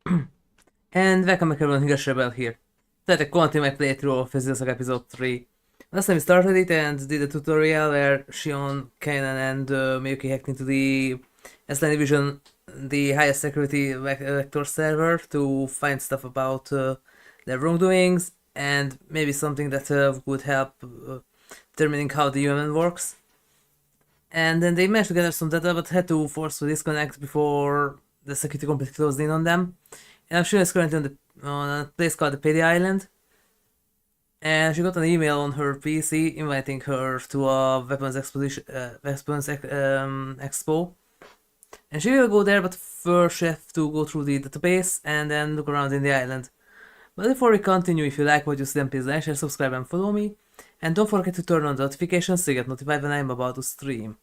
And welcome back everyone, HigurashiRebel here. Today I continue my playthrough of Xenosaga EP III. Last time we started it and did a tutorial where Shion, Kanan and Miyuki hacked into the S-Line Division, the highest security vector server to find stuff about their wrongdoings and maybe something that would help determining how the UMN works. And then they managed to gather some data but had to forcefully disconnect before the security completely closed in on them. And Shion is currently on a place called the Pity Island. And she got an email on her PC inviting her to a weapons expo. And she will go there, but first she has to go through the database and then look around in the island. But before we continue, if you like what you see, then please like, share, subscribe and follow me. And don't forget to turn on the notifications so you get notified when I'm about to stream.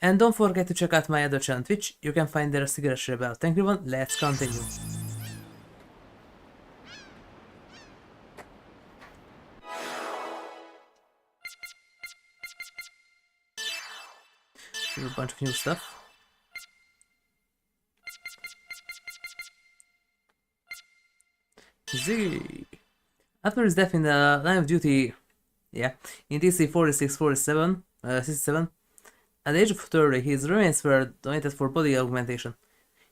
And don't forget to check out my other channel on Twitch, you can find there as HigurashiRebel. Thank you everyone, let's continue. A bunch of new stuff. Z. After his death in the line of duty, in DC 4647, 67, at the age of 30, his remains were donated for body augmentation.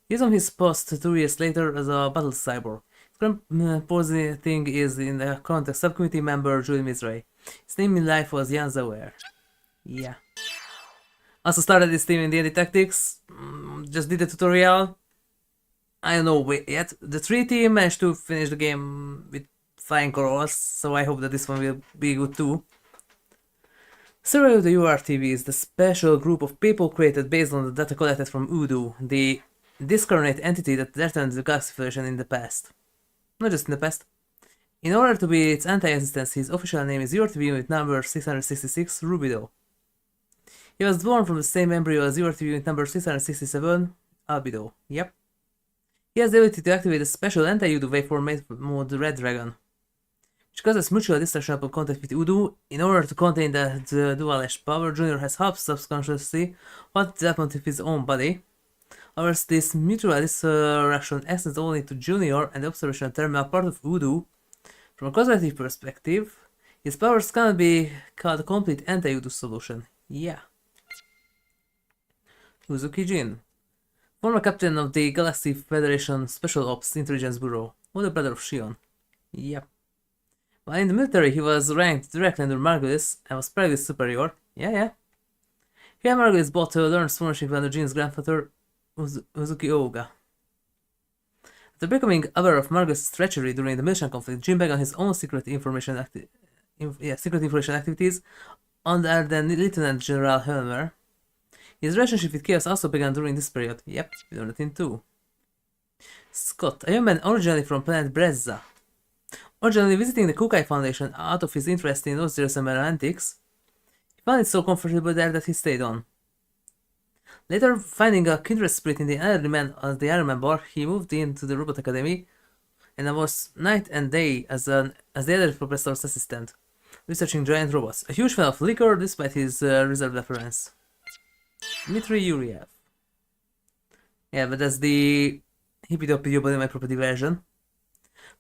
He is on his post 2 years later as a battle cyborg. His current posing is in the context subcommittee member Julie Mizrahi. His name in life was Jan Zauer. Yeah. Also started this team in D&D Tactics, just did the tutorial. I don't know yet. The 3 team managed to finish the game with flying colors, so I hope that this one will be good too. Several of the URTV is the special group of people created based on the data collected from Udo, the discarnate entity that threatened the Galaxy Federation in the past. Not just in the past. In order to be its anti-existence, his official name is URTV Unit Number 666, Rubido. He was born from the same embryo as URTV Unit Number 667, Albedo. Yep. He has the ability to activate a special anti-Udo waveform mode Red Dragon, which causes mutual destruction upon contact with Udo. In order to contain that dual-edged power, Junior has half subconsciously what happened to his own body. However, this mutual destruction extends only to Junior and the observation terminal part of Udo. From a causative perspective, his powers cannot be called a complete anti-Udo solution. Yeah. Uzuki Jin, former captain of the Galaxy Federation Special Ops Intelligence Bureau, older brother of Shion. Yep. While in the military, he was ranked directly under Margulis and was probably superior. Yeah. Here Margulis bought learned swordsmanship under Jin's grandfather, Uzuki Ouga. After becoming aware of Margulis' treachery during the Militian conflict, Jin began his own secret information activities under the Lieutenant General Helmer. His relationship with Chaos also began during this period. Yep, we learned it in 2. Scott, a young man originally from planet Brezza. Originally visiting the Kukai Foundation out of his interest in Ocean antiques, he found it so comfortable there that he stayed on. Later, finding a kindred spirit in the elderly man at the Iron Man bar, he moved into the Robot Academy and was night and day as the elderly professor's assistant, researching giant robots. A huge fan of liquor despite his reserved appearance. Dmitry Yuriev. Yeah, but that's the hippie-doppy body my property version.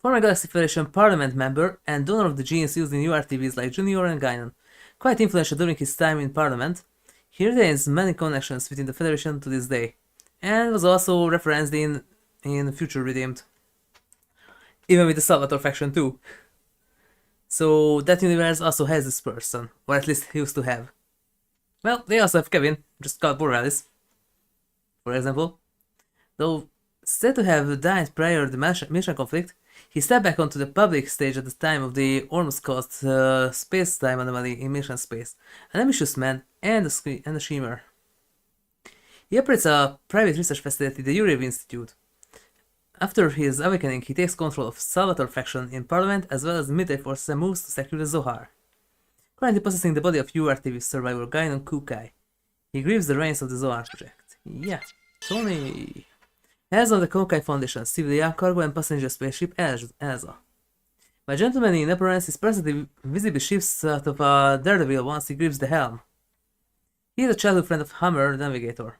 Former Galaxy Federation Parliament member and donor of the genes used in URTVs like Junior and Guinan. Quite influential during his time in Parliament, he retains many connections within the Federation to this day, and was also referenced in Future Redeemed. Even with the Salvatore faction too. So that universe also has this person, or at least he used to have. Well, they also have Kevin, just called Borealis, for example. Though said to have died prior to the mission conflict, he stepped back onto the public stage at the time of the Ormus caused space-time anomaly in mission space, an ambitious man and a schemer. He operates a private research facility, the Yuriev Institute. After his awakening, he takes control of Salvatore faction in Parliament as well as the military forces and moves to secure the Zohar. Currently possessing the body of URTV survivor Guinan Kukai, he grieves the reins of the Zohar project. Yeah, Tony! Heads of the Kukai Foundation, civilian cargo and passenger spaceship Elsa. My gentleman in appearance is presently visibly shifts out of a daredevil once he grieves the helm. He is a childhood friend of Hammer, the Navigator.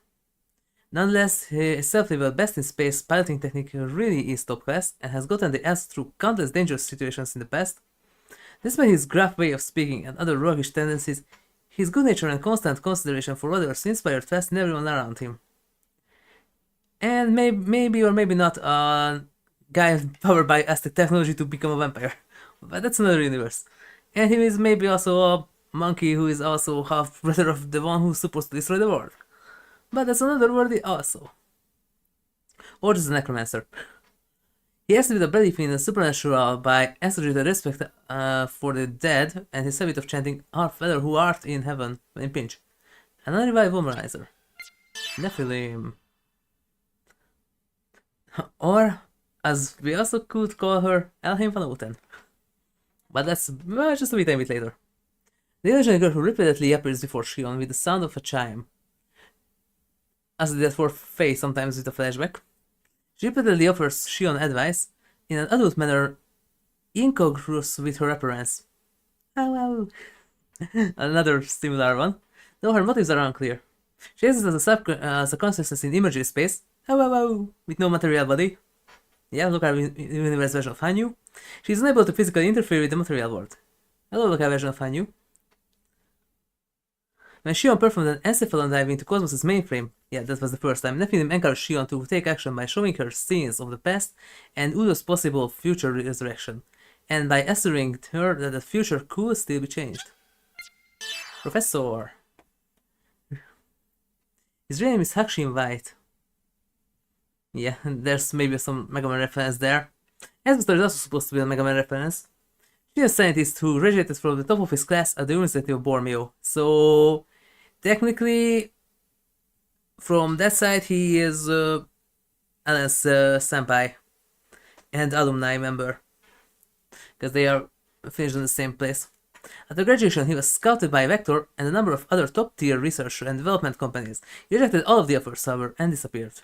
Nonetheless, his self-labeled best in space piloting technique really is top class and has gotten the Elsa through countless dangerous situations in the past. Despite his gruff way of speaking and other roguish tendencies, his good nature and constant consideration for others inspired trust in everyone around him. And maybe or maybe not a guy powered by Aztec technology to become a vampire. But that's another universe. And he is maybe also a monkey who is also half brother of the one who's supposed to destroy the world. But that's another worthy also. Or just a necromancer. He has to be the belief in the supernatural by exaggerated respect for the dead and his habit of chanting "Our Father who art in heaven" when pinch. An unrevived womanizer. Nephilim. Or, as we also could call her, Elheim van Oten. But that's just a bit later. The illusionary girl who repeatedly appears before Shion with the sound of a chime. As did that for Faye sometimes with a flashback. She repeatedly offers Shion advice in an adult manner, incongruous with her appearance. Oh, another similar one, though her motives are unclear. She exists as a consciousness in imagery space, with no material body. Yeah, look at the universe version of Hanyu. She is unable to physically interfere with the material world. Hello, local version of Hanyu. When Shion performed an encephalon dive into KOS-MOS' mainframe, yeah, that was the first time, Nephilim encouraged Shion to take action by showing her scenes of the past and Udo's possible future resurrection, and by assuring her that the future could still be changed. Professor. His real name is Hakshin White. Yeah, there's maybe some Mega Man reference there. Asbestos is also supposed to be a Mega Man reference. He is a scientist who graduated from the top of his class at the University of Borneo, so technically, from that side, he is Alan's senpai and alumni member, because they are finished in the same place. After graduation, he was scouted by Vector and a number of other top-tier research and development companies. He rejected all of the offers, however, and disappeared.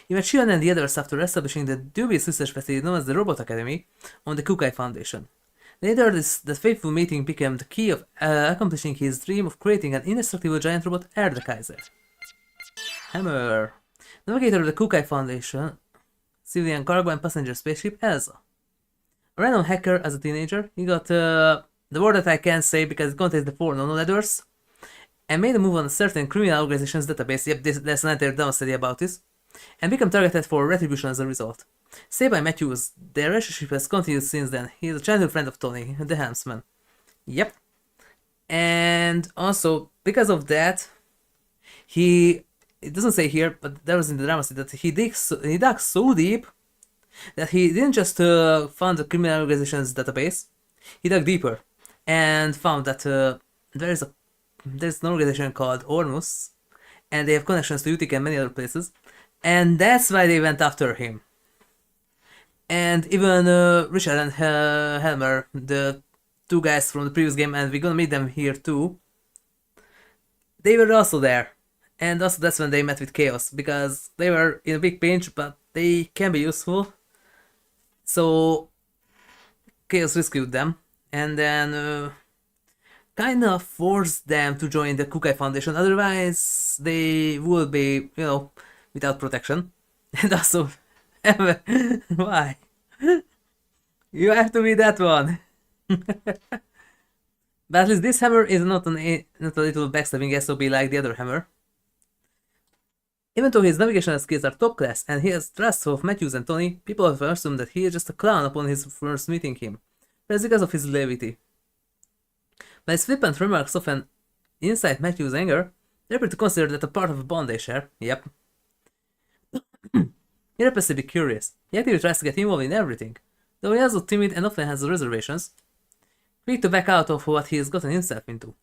He met Shion and the others after establishing the dubious research facility known as the Robot Academy on the Kukai Foundation. Later, the fateful meeting became the key of accomplishing his dream of creating an indestructible giant robot, the Kaiser. Hammer. Navigator of the Kukai Foundation, civilian cargo and passenger spaceship Elsa. A random hacker as a teenager, he got the word that I can't say because it contains the 4 nano-letters, and made a move on a certain criminal organization's database. Yep, there's an entire down study about this, and became targeted for retribution as a result. Saved by Matthews, their relationship has continued since then. He is a childhood friend of Tony, the helmsman. Yep. And also, because of that, it doesn't say here, but there was in the drama that he dug so deep that he didn't just found the criminal organization's database, he dug deeper and found that there's an organization called Ormus, and they have connections to Utica and many other places, and that's why they went after him. And even Richard and Helmer, the 2 guys from the previous game, and we're gonna meet them here too, they were also there. And also that's when they met with Chaos, because they were in a big pinch, but they can be useful. So Chaos rescued them, and then kinda forced them to join the Kukai Foundation, otherwise they would be, without protection. And also, why? You have to be that one. But at least this hammer is not a little backstabbing SOB like the other hammer. Even though his navigational skills are top class and he has trust of Matthews and Tony, people have assumed that he is just a clown upon his first meeting him. That's because of his levity. But his flippant remarks often incite Matthews' anger. They appear to consider that a part of a bond they share. Yep. He appears to be curious. He actively tries to get involved in everything, though he is also timid and often has reservations, quick to back out of what he has gotten himself into.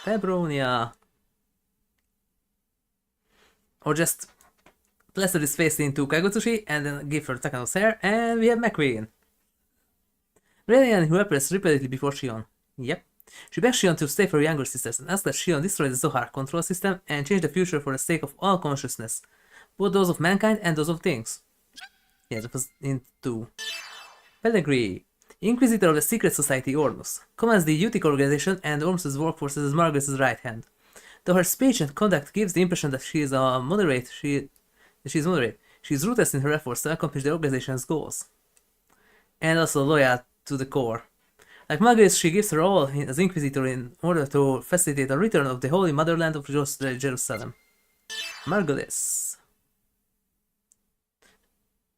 Febronia. Or just plaster his face into Kagutsushi and then give her Takano's hair, and we have McQueen. Relian, who appears repeatedly before Shion. Yep. She begs Shion to stay for her younger sisters and asks that Shion destroy the Zohar control system and change the future for the sake of all consciousness, both those of mankind and those of things. Yeah, that was in 2. Pellegrini, Inquisitor of the Secret Society Ormus, commands the Utica organization and Ormus' workforce as Margulis' right hand. Though her speech and conduct gives the impression that she is moderate, she is moderate. She is ruthless in her efforts to accomplish the organization's goals. And also loyal to the core. Like Margulis, she gives her all as Inquisitor in order to facilitate the return of the Holy Motherland of Jerusalem. Margulis.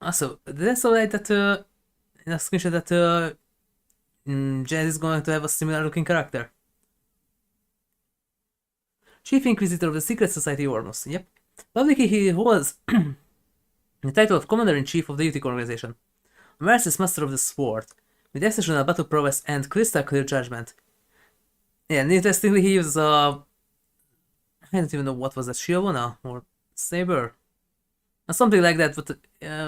Also, did I also write that in a screenshot that Jazz is going to have a similar looking character? Chief Inquisitor of the Secret Society Ormus. Yep. Publicly, he holds the title of Commander-in-Chief of the Utic organization. A merciless master of the sword, with exceptional battle prowess and crystal-clear judgment. Yeah, and interestingly, he uses I don't even know what was that, Shion or Saber? Something like that, but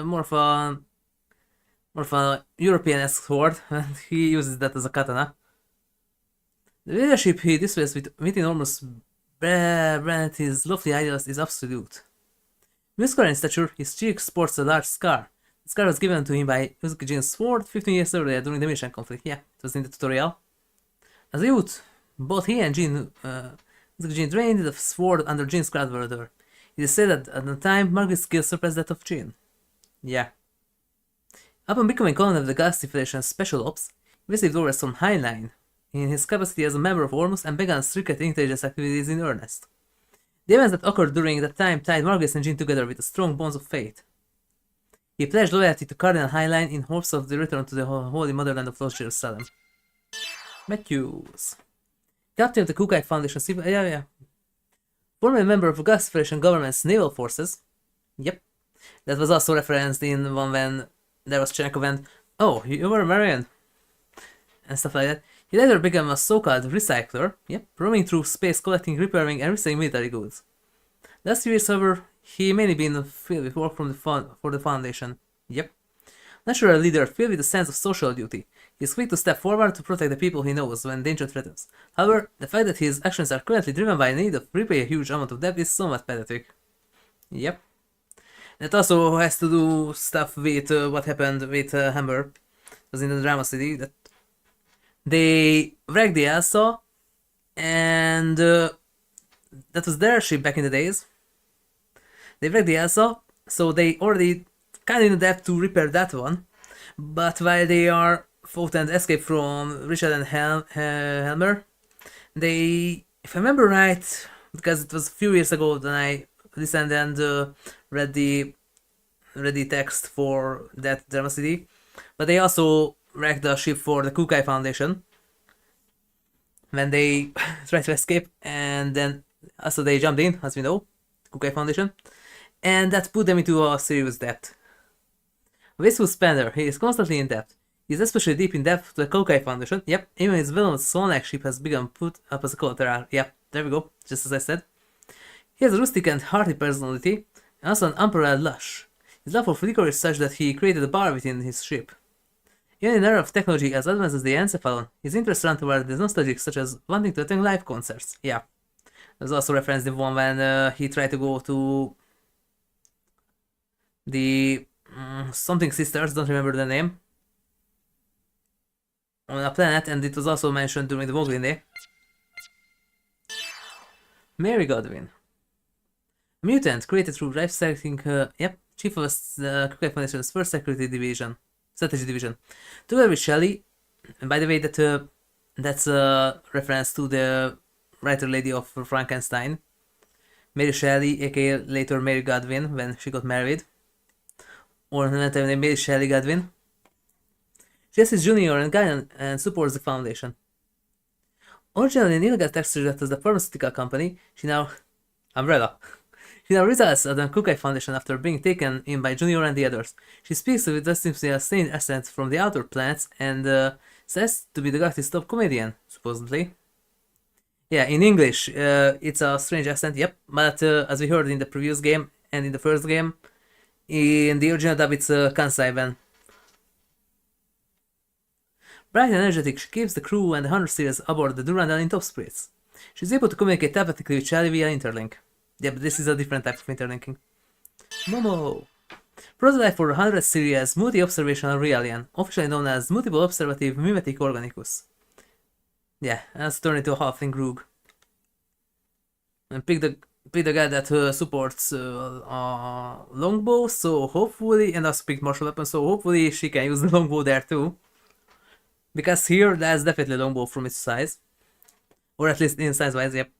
more of a European-esque sword, and he uses that as a katana. The leadership he displays within Ormus brand his lofty ideals is absolute. Muscular in stature, his cheek sports a large scar. The scar was given to him by Uzuki Jin's sword 15 years earlier during the Mission conflict. Yeah, it was in the tutorial. As a youth, both he and Uzuki Jin trained the sword under Jin's cloud order. It is said that at the time, Margulis' skills surpassed that of Jin. Yeah. Upon becoming colonel of the Galaxy Federation's Special Ops, he received orders from Heinlein in his capacity as a member of Ormus and began secret intelligence activities in earnest. The events that occurred during that time tied Margulis and Jin together with strong bonds of fate. He pledged loyalty to Cardinal Heinlein in hopes of the return to the Holy Motherland of Lost Jerusalem. Matthews. Captain of the Kukai Foundation Civil... Yeah. Former member of the Galaxy Federation government's naval forces. Yep. That was also referenced in one when there was Chenkov and... Oh, you were a Marian? And stuff like that. He later became a so-called recycler, yep, roaming through space collecting, repairing, and reselling military goods. Last few years, however, he mainly been filled with work for the Foundation, yep. Natural leader filled with a sense of social duty. He is quick to step forward to protect the people he knows when danger threatens. However, the fact that his actions are currently driven by a need to repay a huge amount of debt is somewhat pathetic. Yep. That also has to do stuff with what happened with Hammer. It was in the Drama City that they wrecked the Elsa, and that was their ship back in the days. They wrecked the Elsa, so they already kind of in depth to repair that one. But while they are fought and escaped from Richard and Helmer, they, if I remember right, because it was a few years ago that I listened and read the text for that Drama City, but they also wrecked the ship for the Kukai Foundation when they tried to escape, and then also they jumped in, as we know, Kukai Foundation, and that put them into a serious debt. Wasteful spender, he is constantly in debt. He is especially deep in debt to the Kukai Foundation. Yep, even his villainous Sonic ship has begun put up as a collateral. Yep, there we go, just as I said. He has a rustic and hearty personality, and also an unparalleled lush. His love for liquor is such that he created a bar within his ship. Even in an era of technology as advanced as the Encephalon, his interests run toward the nostalgic, such as wanting to attend live concerts. Yeah, there's also referenced in one when he tried to go to the something sisters, don't remember the name, on a planet, and it was also mentioned during the Moglin Day. Mary Godwin. A mutant created through life selecting, chief of the Kukai Foundation's first strategy division. Together with Shelley, and by the way, that's a reference to the writer lady of Frankenstein, Mary Shelley, aka later Mary Godwin, when she got married, or Mary Shelley Godwin. She is junior and guidance and supports the Foundation. Originally an illegal tax student as the pharmaceutical company, she now resides at the Kukai Foundation after being taken in by Junior and the others. She speaks with distinctly a strange accent from the outer planets and says to be the galactic's top comedian, supposedly. Yeah, in English, it's a strange accent, yep, but as we heard in the previous game and in the first game, in the original dub it's Kansai Ben. Bright and energetic, she keeps the crew and the Hunter series aboard the Durandal in top spirits. She's able to communicate telepathically with Charlie via interlink. Yeah, but this is a different type of interlinking. Momo! Prototype for 100 series multi-observational Realian, officially known as Multiple Observative Mimetic Organicus. Yeah, and let's turn into a halfling Rogue. and pick the guy that supports longbow, so hopefully, and also pick martial weapon, so hopefully she can use the longbow there too. Because here, that's definitely a longbow from its size. Or at least in size-wise, yep.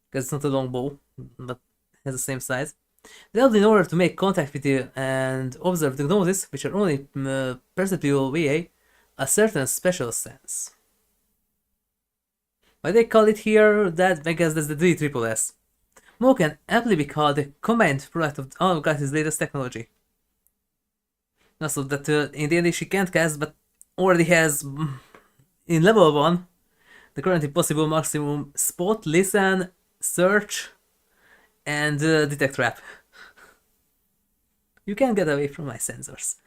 Because it's not a longbow, but has the same size. Then in order to make contact with you and observe the gnosis, which are only perceptible via a certain special sense. Why they call it here that? Because that's the D-triple-S. Mo can aptly be called the combined product of all of Gaia's latest technology. Also that in the end she can't cast, but already has in level 1 the currently possible maximum spot, listen, search, and detect trap. You can't get away from my sensors.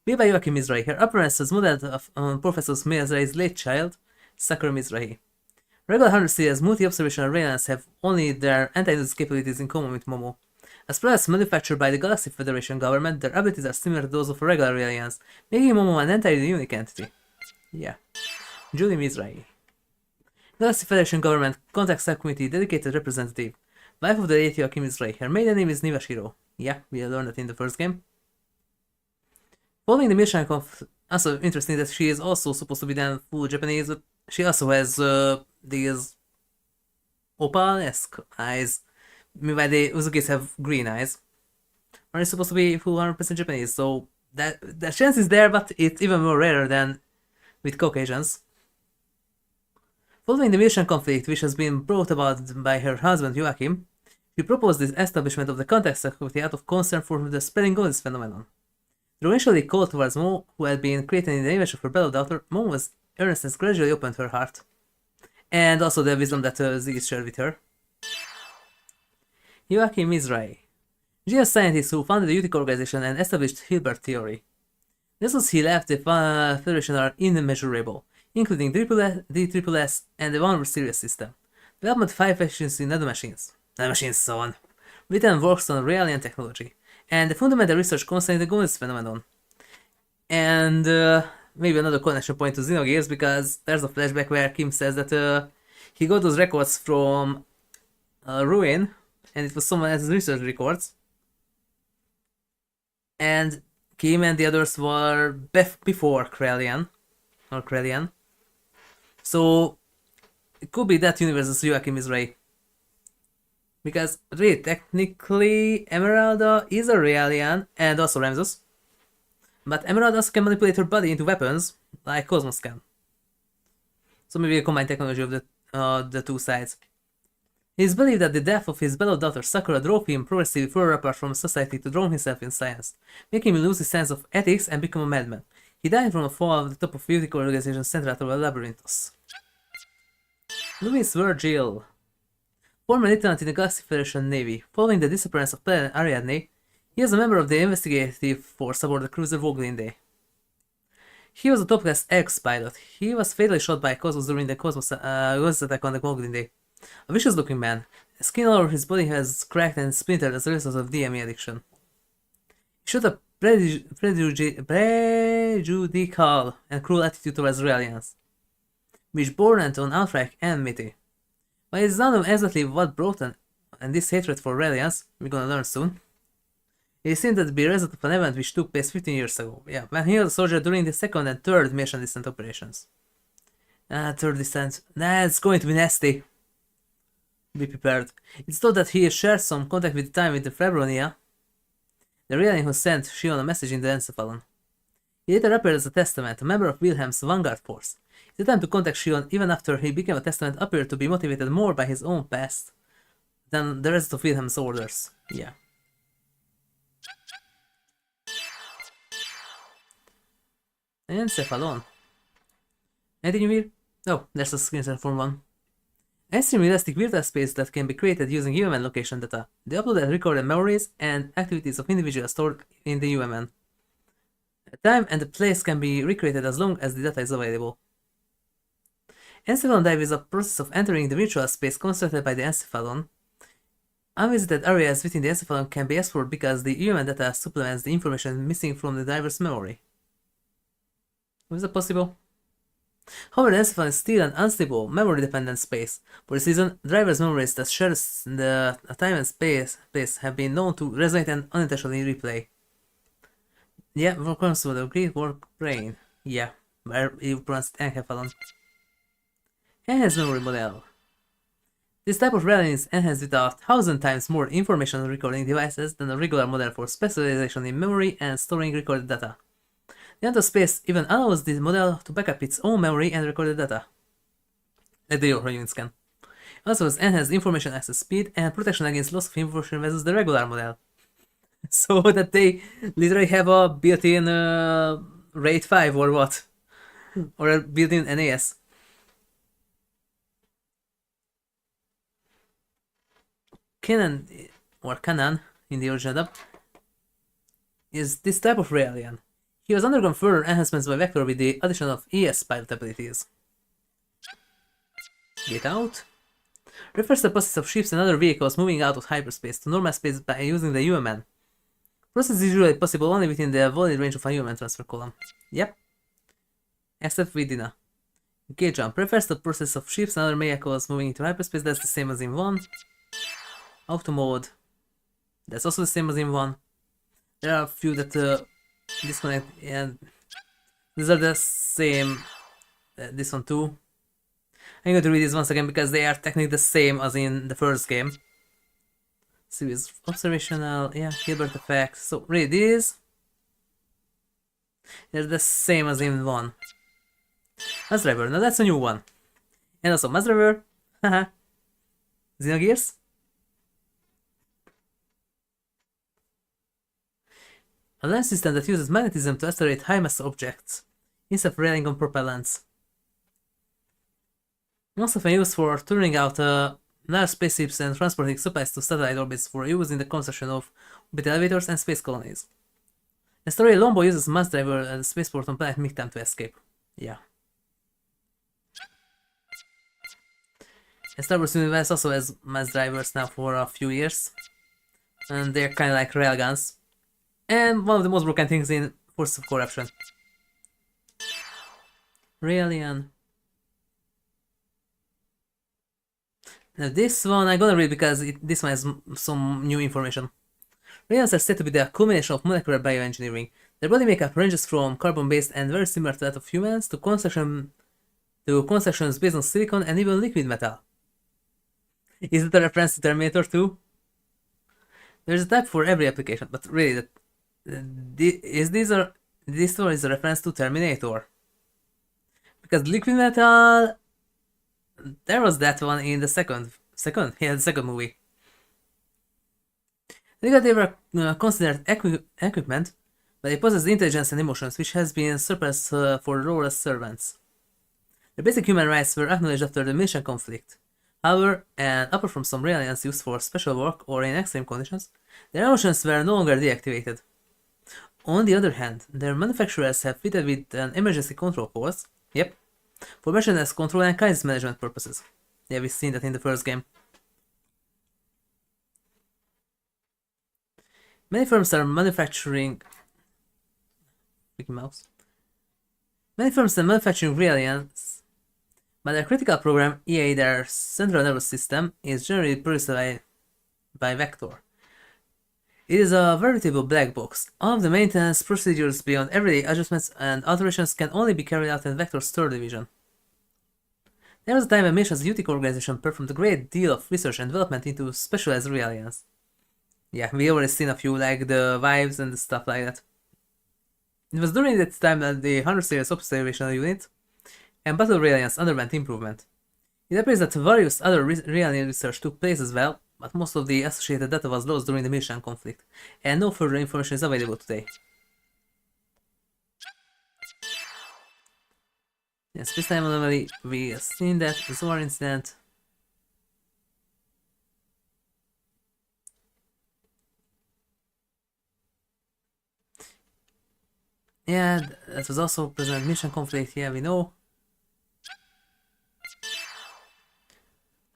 Made by Joachim Mizrahi, her appearance was modeled on Professor Mizrahi's late child, Sakura Mizrahi. Regular hunters see as multi-observational aliens have only their anti-notice capabilities in common with Momo. As products manufactured by the Galaxy Federation government, their abilities are similar to those of regular aliens, making Momo an entirely unique entity. Yeah. Julie Mizrahi. Galaxy Federation government contact subcommittee dedicated representative. Wife of the late Joachim Mizrahi. Her maiden name is Nivashiro. Yeah, we learned that in the first game. Following the mission also interesting that she is also supposed to be then full Japanese, but she also has these opal-esque eyes. Meanwhile, the Uzukis have green eyes. Are they supposed to be full 100% Japanese? So that the chance is there, but it's even more rarer than with Caucasians. Following the mission conflict, which has been brought about by her husband Joachim, she proposed the establishment of the contact subcommittee out of concern for the spreading of this phenomenon. Though initially cold towards Mo, who had been created in the image of her beloved daughter, Mo's earnestness gradually opened her heart. And also the wisdom that Ziggy shared with her. Joachim Mizrahi, genius scientist who founded the Utic organization and established Hilbert theory. Just as he left, the Federation are immeasurable, including D-triple-S and the One Series system. Development 5 efficiency nanomachines, so on. Written works on reality and technology, and the fundamental research concerning the Gnosis phenomenon. And maybe another connection point to Xenogears, because there's a flashback where Kim says that he got those records from Ruin, and it was someone else's research records. And Kim and the others were before Krelian. So it could be that universe's Joachim Mizrahi. Because really, technically, Emeralda is a Realian and also Ramsus. But Emeralda also can manipulate her body into weapons, like KOS-MOS can. So maybe a combined technology of the two sides. It is believed that the death of his beloved daughter Sakura drove him progressively further apart from society to drown himself in science, making him lose his sense of ethics and become a madman. He died from a fall at the top of the Utic organization centered over Labyrinthos. Louis Virgil, former lieutenant in the Galaxy Federation Navy. Following the disappearance of planet Ariadne, he is a member of the investigative force aboard the cruiser Vogelinde. He was a top-class ex-pilot. He was fatally shot by Cosmos during the Cosmos attack on the Vogelinde. A vicious-looking man. The skin all over his body has cracked and splintered as a result of DME addiction. He showed a prejudicial and cruel attitude towards Realians, which bordered on outright enmity. While it is unknown exactly what brought on this hatred for Relians, we're gonna learn soon. It seemed to be a result of an event which took place 15 years ago. Yeah, when he was a soldier during the second and third mission descent operations. Third descent. It's going to be nasty. Be prepared. It's thought that he shared some contact with the time with the Febronia, the Relian who sent Shion a message in the Encephalon. He later appeared as a Testament, a member of Wilhelm's vanguard force. His attempt to contact Shion even after he became a Testament appeared to be motivated more by his own past than the rest of Wilhelm's orders. Yeah. Encephalon. Anything weird? Oh, there's a screenshot from one. Extremely elastic virtual space that can be created using UMN location data. The uploaded recorded memories and activities of individuals stored in the UMN. The time and the place can be recreated as long as the data is available. Encephalon dive is a process of entering the virtual space constructed by the Encephalon. Unvisited areas within the Encephalon can be explored because the UMN data supplements the information missing from the diver's memory. Is that possible? However, the encephalo is still an unstable, memory-dependent space. For this reason, drivers' memories that share the time and space have been known to resonate and unintentionally replay. Yeah, what comes to the Greek work brain? Yeah, where you pronounced encephalon. Enhanced memory model. This type of reality is enhanced with 1,000 times more information recording devices than a regular model for specialization in memory and storing recorded data. The amount of space even allows the model to backup its own memory and recorded data. Like the Euro units can. It also has enhanced information access speed and protection against loss of information versus the regular model. So that they literally have a built-in RAID 5 or what? Or a built-in NAS. Canon, or Canon in the original dub, is this type of alien. He has undergone further enhancements by Vector with the addition of ES pilot abilities. Get out refers to the process of ships and other vehicles moving out of hyperspace to normal space by using the UMN. Process is usually possible only within the valid range of a UMN transfer column. Yep. Except with Dina. Gate jump refers to the process of ships and other vehicles moving into hyperspace. That's the same as in 1. Auto mode. That's also the same as in 1. There are a few that disconnect, and these are the same. This one too. I'm going to read this once again because they are technically the same as in the first game. Series observational, yeah, Hilbert effect. So read these. They're the same as in 1. Mass driver, now that's a new one. And also mass driver, haha. Xenogears. A lens system that uses magnetism to accelerate high-mass objects, instead of relying on propellants. Most often used for turning out large spaceships and transporting supplies to satellite orbits for use in the construction of orbital elevators and space colonies. The story Lombo uses mass driver at the spaceport on planet Mictam to escape. Yeah. And Star Wars Universe also has mass drivers now for a few years. And they're kind of like railguns. And one of the most broken things in Force of Corruption. Raelian. Now this one I'm gonna read because this one has some new information. Raelians are said to be the culmination of molecular bioengineering. Their body makeup ranges from carbon-based and very similar to that of humans to constructions based on silicon and even liquid metal. Is it a reference to Terminator 2? There's a type for every application, but really, this one is a reference to Terminator? Because liquid metal, there was that one in the second movie. They were considered equipment, but they possess intelligence and emotions, which has been surpassed for lawless servants. The basic human rights were acknowledged after the Mission conflict. However, and apart from some aliens used for special work or in extreme conditions, their emotions were no longer deactivated. On the other hand, their manufacturers have fitted with an emergency control pause, yep, for maintenance control and crisis management purposes. Yeah, we've seen that in the first game. Many firms are manufacturing... Mickey Mouse. Many firms are manufacturing aliens, but their critical program, e.a. their central nervous system, is generally produced by Vector. It is a veritable black box. All of the maintenance procedures beyond everyday adjustments and alterations can only be carried out in Vector's third division. There was a time when Misha's Utic organization performed a great deal of research and development into specialized aliens. Yeah, we already seen a few, like the vibes and the stuff like that. It was during that time that the 100 series observational unit and battle aliens underwent improvement. It appears that various other alien research took place as well, but most of the associated data was lost during the Mission conflict, and no further information is available today. Yes, space-time anomaly, we have seen that, the Zoar incident. Yeah, that was also present Mission conflict, yeah, we know.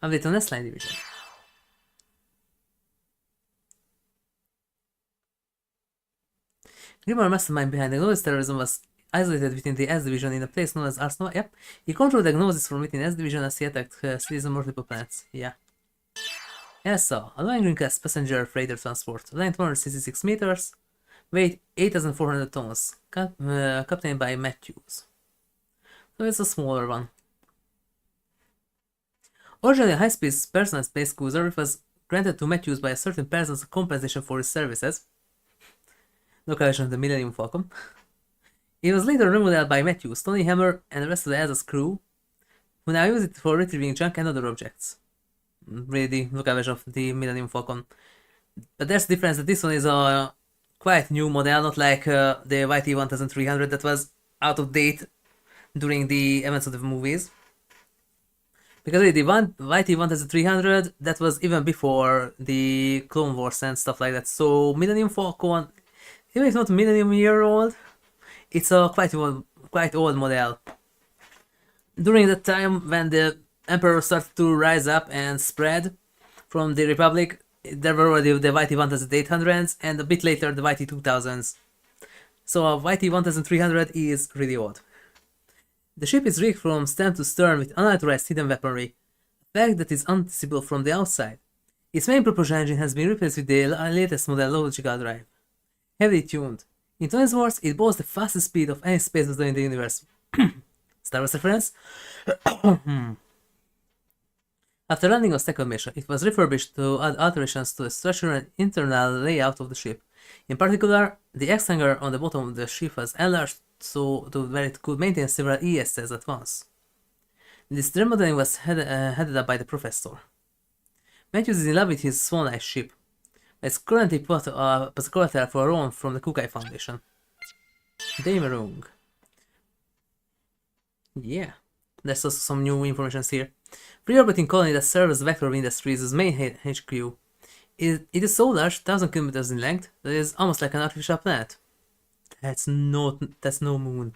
Update on S-Line division. Grimmer mastermind behind the Global terrorism was isolated within the S division in a place known as Arsenal. Yep. He controlled the Gnosis from within S division as he attacked cities and multiple planets. Yeah. Elsa, a long green-class passenger freighter transport, length 166 meters, weight 8,400 tons, captained by Matthews. So it's a smaller one. Originally a high-speed personal space cruiser, it was granted to Matthews by a certain person as a compensation for his services. Location of the Millennium Falcon. It was later remodeled by Matthews, Tony Hammer, and the rest of the Elsa's crew, who now use it for retrieving junk and other objects. Really, location of the Millennium Falcon. But there's the difference that this one is a quite new model, not like the YT-1300 that was out of date during the events of the movies. Because the YT-1300, that was even before the Clone Wars and stuff like that. So Millennium Falcon, even if not Millennium Year old, it's a quite old model. During the time when the Emperor started to rise up and spread from the Republic, there were already the YT-1800s and a bit later the YT-2000s. So a YT-1300 is really old. The ship is rigged from stem to stern with unauthorized hidden weaponry, a fact that is unnoticeable from the outside. Its main propulsion engine has been replaced with the latest model logical drive. Heavily tuned. In today's words, it boasts the fastest speed of any space vessel in the universe. Star Wars reference? After landing on second mission, it was refurbished to add alterations to the structure and internal layout of the ship. In particular, the X-hanger on the bottom of the ship was enlarged so that it could maintain several ESs at once. This remodeling was headed up by the Professor. Matthews is in love with his Swan Eye ship, but it's currently put as a collateral for a loan from the Kukai Foundation. Damerung. Yeah, there's also some new information here. Pre-orbiting colony that serves Vector Industries' main HQ. It is so large, 1,000 kilometers in length, that it is almost like an artificial planet. That's no moon.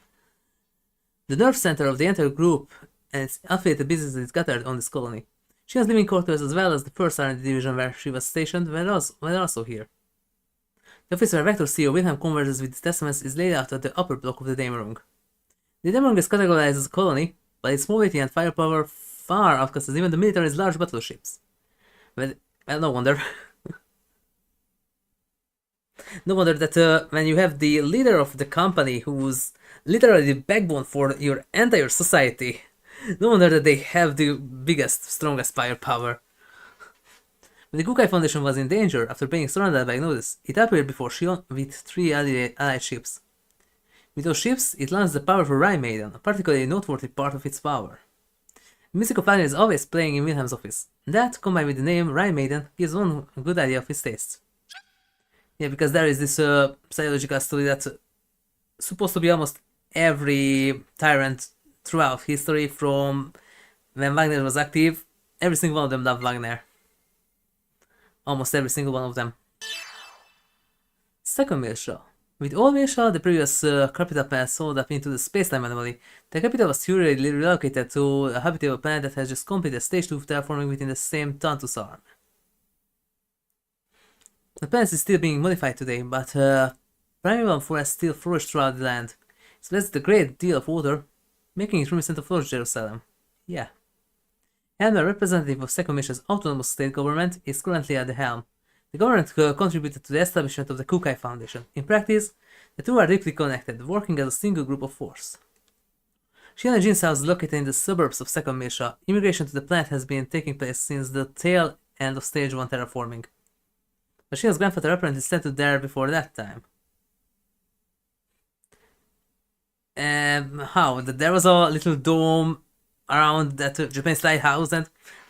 The nerve center of the entire group and its affiliated businesses is gathered on this colony. Shion's living quarters as well as the first R&D division where she was stationed were also here. The office where Vector CEO Wilhelm converses with the specimens is laid out at the upper block of the Damerung. The Damerung is categorized as a colony, but its mobility and firepower far outclasses even the military's large battleships. Well, no wonder. No wonder that when you have the leader of the company who's literally the backbone for your entire society, no wonder that they have the biggest, strongest firepower. When the Kukai Foundation was in danger after being surrounded by Gnosis, it appeared before Shion with 3 allied ships. With those ships, it launched the powerful Rhine Maiden, a particularly noteworthy part of its power. The music of Wagner is always playing in Wilhelm's office. That, combined with the name Rhine Maiden, gives one a good idea of his taste. Yeah, because there is this psychological story that's supposed to be almost every tyrant throughout history from when Wagner was active. Every single one of them loved Wagner. Almost every single one of them. Second Milsha. With all Milsha, the previous capital planet sold up into the space-time anomaly, the capital was hurriedly relocated to a habitable planet that has just completed stage 2 of terraforming within the same Tantus arm. The planet is still being modified today, but primeval forests still flourish throughout the land. It possesses a great deal of water, making it reminiscent of Lord Jerusalem. Yeah. Helmer, representative of Second Mission's autonomous state government, is currently at the helm. The government contributed to the establishment of the Kukai Foundation. In practice, the two are deeply connected, working as a single group of force. Shion and Jin's house is located in the suburbs of Second Misha. Immigration to the planet has been taking place since the tail end of Stage 1 terraforming. But Shion's grandfather apparently settled there before that time. How? That there was a little dome around that Japanese lighthouse and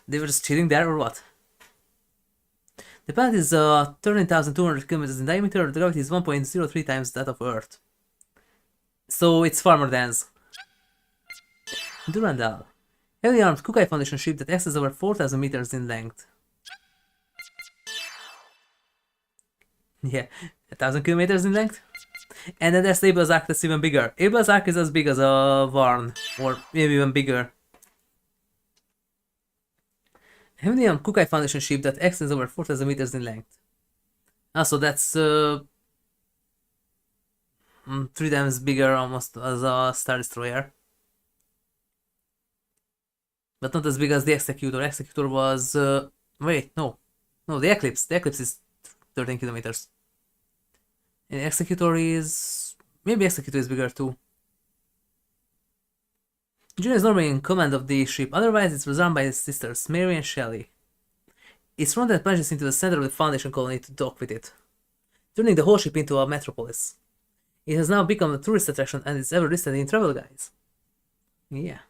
they were just chilling there or what? The planet is 13,200 kilometers in diameter, the gravity is 1.03 times that of Earth. So it's far more dense. Durandal. Heavily armed Kukai Foundation ship that extends over 4,000 meters in length. Yeah, 1,000 kilometers in length? And then there's Abel's Ark that's even bigger. Abel's Ark is as big as a Varn, or maybe even bigger. Heavily armed Kukai Foundation ship that extends over 4,000 meters in length. Also, that's 3 times bigger almost as a Star Destroyer. But not as big as the Executor. Executor was... wait, no. No, the Eclipse. The Eclipse is 13 kilometers. And Executor is... maybe Executor is bigger too. June is normally in command of the ship, otherwise it was run by his sisters, Mary and Shelley. Its front end plunges into the center of the Foundation colony to dock with it, turning the whole ship into a metropolis. It has now become a tourist attraction and is ever listed in travel guides. Yeah.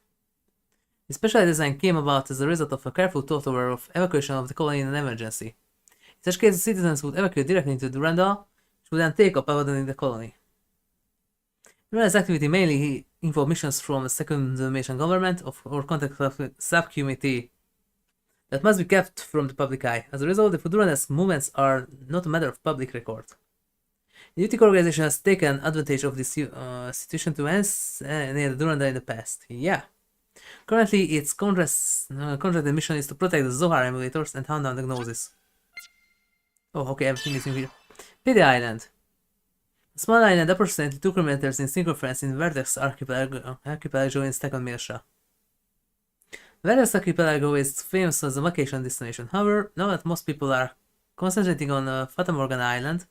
The special design came about as a result of a careful thought over of evacuation of the colony in an emergency. In such cases, citizens would evacuate directly into Durandal, which would then take up abandoning the colony. Durandal's activity mainly involved missions from the second nation government or contact subcommittee that must be kept from the public eye. As a result, the Durandal's movements are not a matter of public record. The Utic organization has taken advantage of this situation to near the Durandal in the past. Yeah. Currently, its contracted mission is to protect the Zohar emulators and hunt down the Gnosis. Oh, okay, everything is in here. Pity Island. A small island approximately 2 kilometers in circumference in Vertex Archipelago in second Mirsha. Vertex Archipelago is famous as a vacation destination. However, now that most people are concentrating on Fata Morgana Island,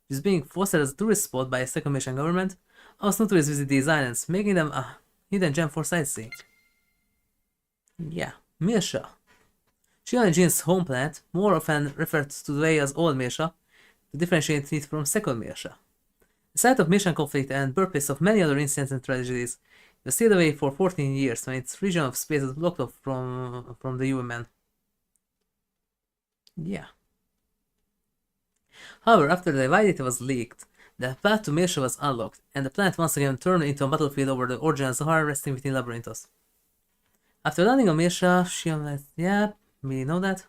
which is being fostered as a tourist spot by a second mission government, also tourists visit these islands, making them a hidden gem for sightseeing. Yeah, Mirsha. Shion and Jin's home planet, more often referred to today as Old Mirsha, to differentiate it from Second Mirsha. The site of Mission conflict and birthplace of many other incidents and tragedies, it was sealed away for 14 years when its region of space was blocked off from the UMN. Yeah. However, after the Divided was leaked, the path to Mirsha was unlocked, and the planet once again turned into a battlefield over the original Zohar resting within Labyrinthos. After landing on Mirsha, Shion left. Yeah, we know that.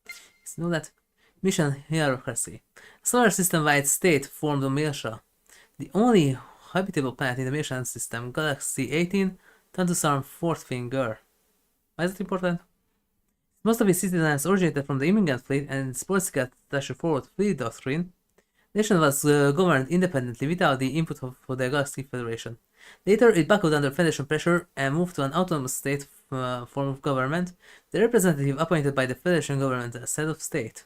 Let's know that. Mission Hierarchy. A solar system-wide state formed on Mirsha, the only habitable planet in the Mirshan system, Galaxy 18, Tantusarm Fourth Finger. Why is it important? Most of its citizens originated from the immigrant fleet and its political forward fleet doctrine. The nation was governed independently without the input of the Galaxy Federation. Later, it buckled under Federation pressure and moved to an autonomous state form of government, the representative appointed by the Federation government as head of state.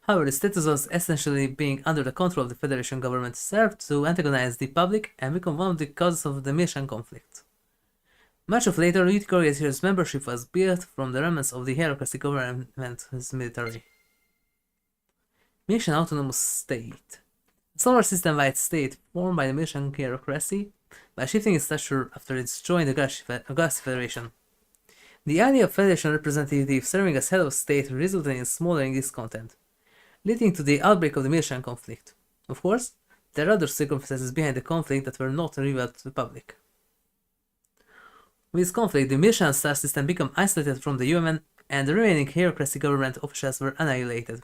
However, the status was essentially being under the control of the Federation government served to antagonize the public and become one of the causes of the Mission conflict. Much of later Utic organization's membership was built from the remnants of the hierarchy government's military. Mission Autonomous State. A solar system-wide state formed by the Mission hierarchy by shifting its stature after it joined the Galaxy Federation. The idea of Federation representative serving as head of state resulted in smothering discontent, leading to the outbreak of the Mission conflict. Of course, there are other circumstances behind the conflict that were not revealed to the public. With this conflict, the Mission star system became isolated from the UMN, and the remaining hierarchy government officials were annihilated.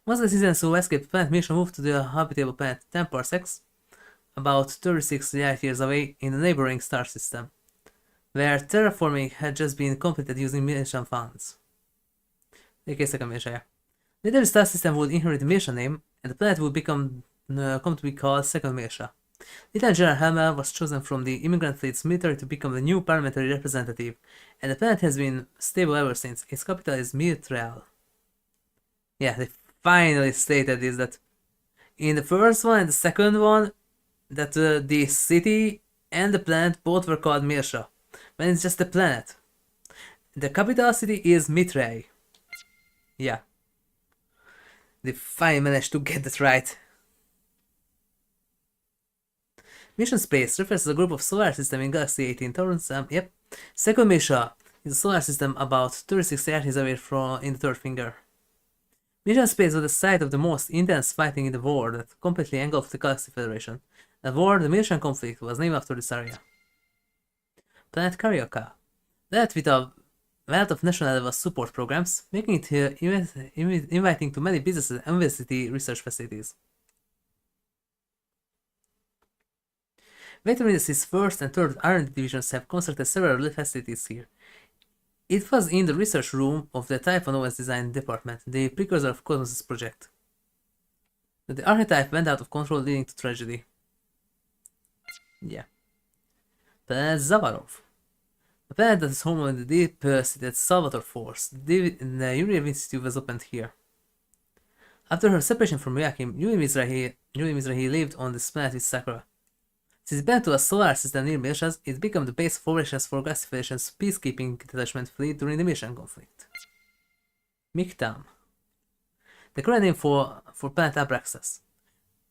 Once the citizens who escaped planet Mission moved to the habitable planet 10 parsecs, about 36 light years away in the neighboring star system, where terraforming had just been completed using Mission funds. Later the star system would inherit the Mission name, and the planet would come to be called Second Mirsha. Lieutenant General Helmer was chosen from the immigrant fleet's military to become the new parliamentary representative, and the planet has been stable ever since. Its capital is Mitreal. Yeah, they finally stated this, that in the first one and the second one, that the city and the planet both were called Mirsha, when it's just a planet. The capital city is Mitre. Yeah. They finally managed to get that right. Mission Space refers to a group of solar system in Galaxy 18 Taurus. Yep. Second Mirsha is a solar system about 36 light-years away from in the third finger. Mission Space was the site of the most intense fighting in the war that completely engulfed the Galaxy Federation. That war, the Mission conflict, was named after this area. Planet Carioca. That with a wealth of national level support programs, making it inviting to many businesses and university research facilities. Vector Industries' first and third R&D divisions have constructed several facilities here. It was in the research room of the Typhon OS design department, the precursor of KOS-MOS project. that the archetype went out of control, leading to tragedy. Yeah. Planet Zavarov. A planet that is home of the deep-seated Salvator Force. The Yuriev Institute was opened here. After her separation from Yakim, Yuri Mizrahi lived on this planet with Sakura. Since it belonged to a solar system near Milshas, it became the base of operations for Gas Federation's peacekeeping detachment fleet during the Milshan conflict. Miktam. The current name for planet Abraxas.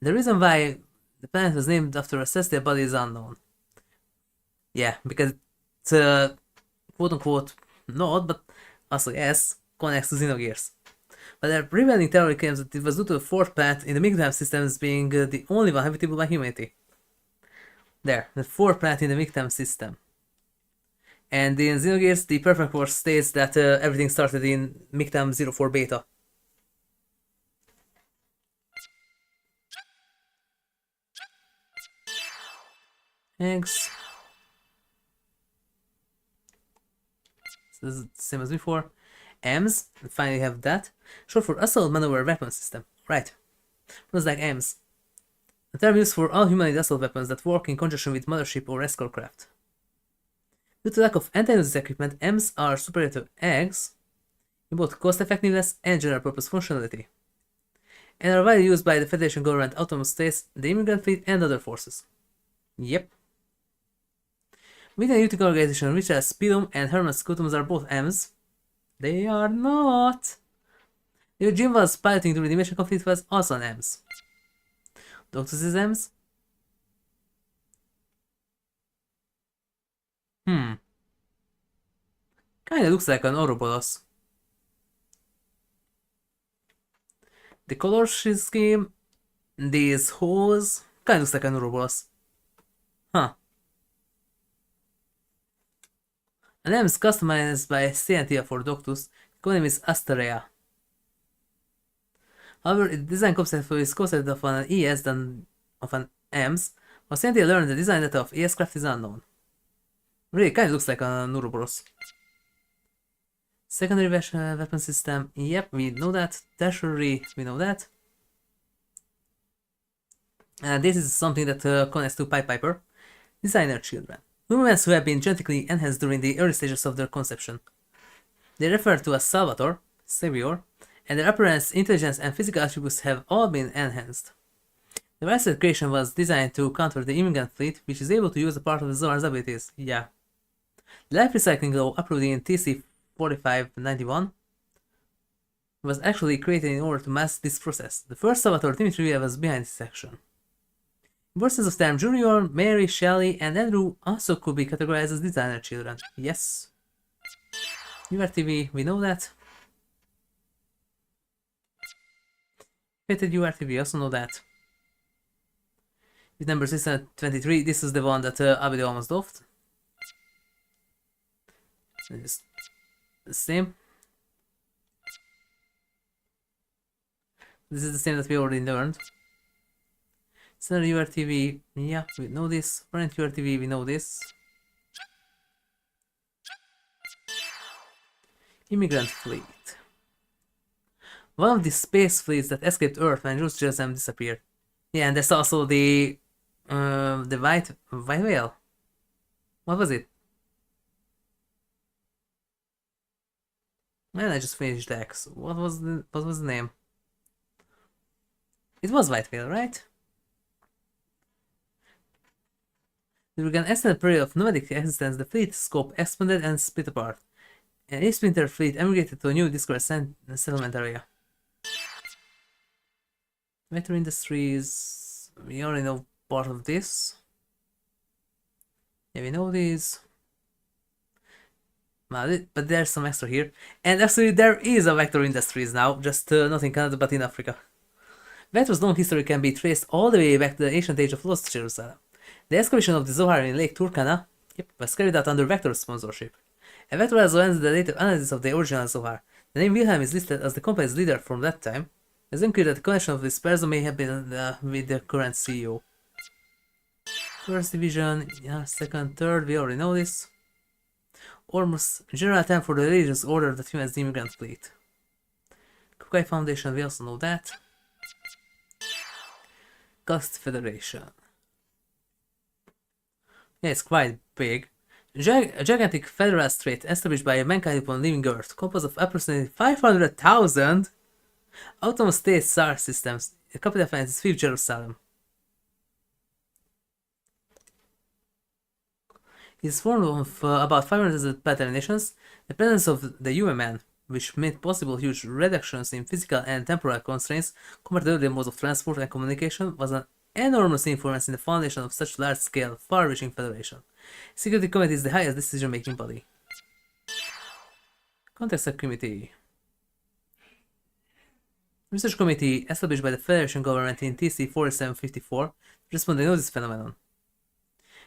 The reason why the planet was named after a celestial body is unknown. Yeah, because it's quote-unquote not, but also yes, connects to Xenogears. But there are prevailing theory claims that it was due to the fourth planet in the Mictam systems being the only one habitable by humanity. There, the fourth planet in the Mictam system. And in Xenogears, the perfect course states that everything started in Mictam 04 beta. Eggs. So this is the same as before. AMS, and finally have that. Short for Assault Maneuver Weapon System. Right. Looks like AMS. A term used for all humanoid assault weapons that work in conjunction with mothership or escort craft. Due to lack of anti-notice equipment, AMS are superior to eggs in both cost effectiveness and general purpose functionality, and are widely used by the Federation government, autonomous states, the immigrant fleet, and other forces. Yep. Within a Utic organization, Richard Speedum and Herman Scutums are both AMS. They are not. The Jim was piloting during the mission conflict was also an AMS. Doctus is AMS? Kinda looks like an Ouroboros. The color scheme, these holes, kinda looks like an Ouroboros. Huh. An AMS customized by CNTL for Doctus, the name is Asterea. However, its design concept is concept of an ES than of an AMS, while CNTL learned the design data of ES craft is unknown. Really, kinda looks like an Ouroboros. Secondary weapon system, yep, we know that. Tertiary, we know that. And this is something that connects to Pied Piper. Designer children. Humans who have been genetically enhanced during the early stages of their conception. They refer to as Salvator, Savior, and their appearance, intelligence, and physical attributes have all been enhanced. The Vice creation was designed to counter the immigrant fleet, which is able to use a part of the Zohar's abilities. Yeah. The life recycling law approved in TC 4591 was actually created in order to mask this process. The first Salvatore Dimitrieva was behind this action. Verses of time Junior, Mary, Shelley, and Andrew also could be categorized as designer children. Yes. URTV, we know that. Fitted URTV, also know that. With number 623, this is the one that Abide almost doffed. Just the same. This is the same that we already learned. Standard URTV, yeah, we know this. Current URTV, we know this. Immigrant fleet. One of the space fleets that escaped Earth when Jules Jesem disappeared. Yeah, and there's also the white whale. What was it? Man, I just finished X. What was the name? It was white whale, right? During an extended period of nomadic existence, the fleet scope expanded and split apart, and each splinter fleet emigrated to a new discourse settlement area. Vector Industries, we already know part of this. Yeah, we know these. But there's some extra here. And actually there is a Vector Industries now, just not in Canada but in Africa. Vector's long history can be traced all the way back to the ancient age of Lost Jerusalem. The excavation of the Zohar in Lake Turkana was carried out under Vector's sponsorship. And Vector also ends the later analysis of the original Zohar. The name Wilhelm is listed as the company's leader from that time. It's unclear that the connection of this person may have been with the current CEO. First division, yeah, second, third, we already know this. Ormus, general time for the religious order that humans the immigrant fleet. Kukai Foundation, we also know that. Galaxy Federation. Yeah, it's quite big. A gigantic federal state established by mankind upon leaving Earth, composed of approximately 500,000 autonomous state star systems. The capital of France is Fifth Jerusalem. It is formed of about 500 battle nations. The presence of the UMN, which made possible huge reductions in physical and temporal constraints compared to the modes of transport and communication, was an enormous influence in the foundation of such large-scale, far-reaching federation. Security Committee is the highest decision-making body. Context Subcommittee. Research Committee established by the Federation government in TC 4754 to respond to the notice phenomenon.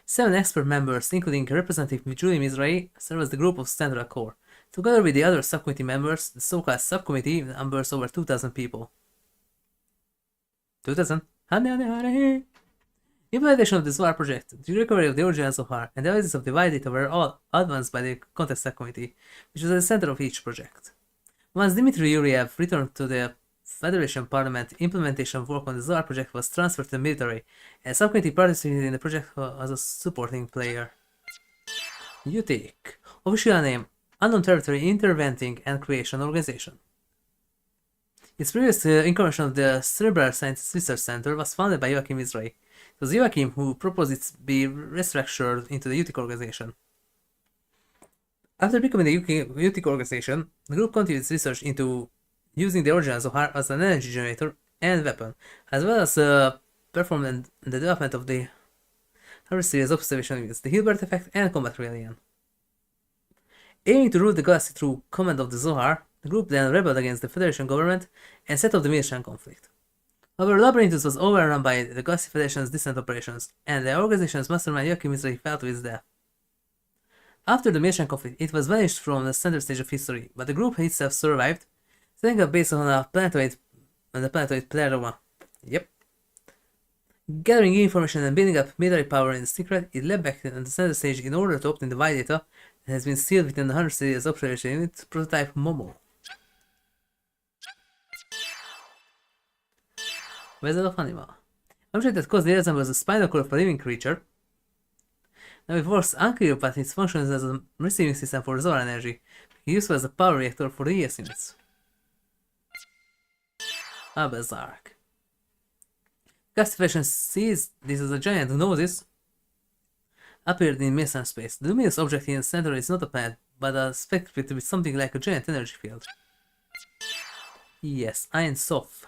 7 expert members, including Representative Julie Mizrahi, serve as the group of central core. Together with the other subcommittee members, the so-called subcommittee numbers over 2,000 people. 2,000? Implementation of the Zohar project, the recovery of the original Zohar, and the analysis of the wide data were all advanced by the Context Subcommittee, which was at the center of each project. Once Dmitry Yuriev returned to the Federation Parliament, implementation work on the Zohar project was transferred to the military, and the subcommittee participated in the project as a supporting player. UTIC. Official name: Unknown Territory Interventing and Creation Organization. Its previous incarnation of the Cerebral Science Research Center was founded by Joachim Mizrahi. It was Joachim who proposed it be restructured into the UTIC organization. After becoming the UTIC organization, the group continued its research into using the original Zohar as an energy generator and weapon, as well as performed the development of the Harvest series observation units, the Hilbert effect, and combat rebellion. Aiming to rule the galaxy through command of the Zohar, the group then rebelled against the Federation government and set up the Militian conflict. However, Labyrinthus was overrun by the Galaxy Federation's distant operations, and the organization's mastermind Joachim Mizrahi fell to his death. After the Militian conflict, it was vanished from the center stage of history, but the group itself survived, setting up base on the planetoid Pleroma. Yep. Gathering information and building up military power in secret, it led back to the center stage in order to obtain the wide data that has been sealed within the 100 series observation unit prototype Momo. Vessel of Anima. Object that closely resembles the spinal cord of a living creature. Now it works unclear, but it functions as a receiving system for Zohar energy, useful as a power reactor for the ES units. Berserk. Classification sees this as a giant gnosis appeared in Mason space. The luminous object in the center is not a planet, but a spectrum with something like a giant energy field. Yes, Ein Sof.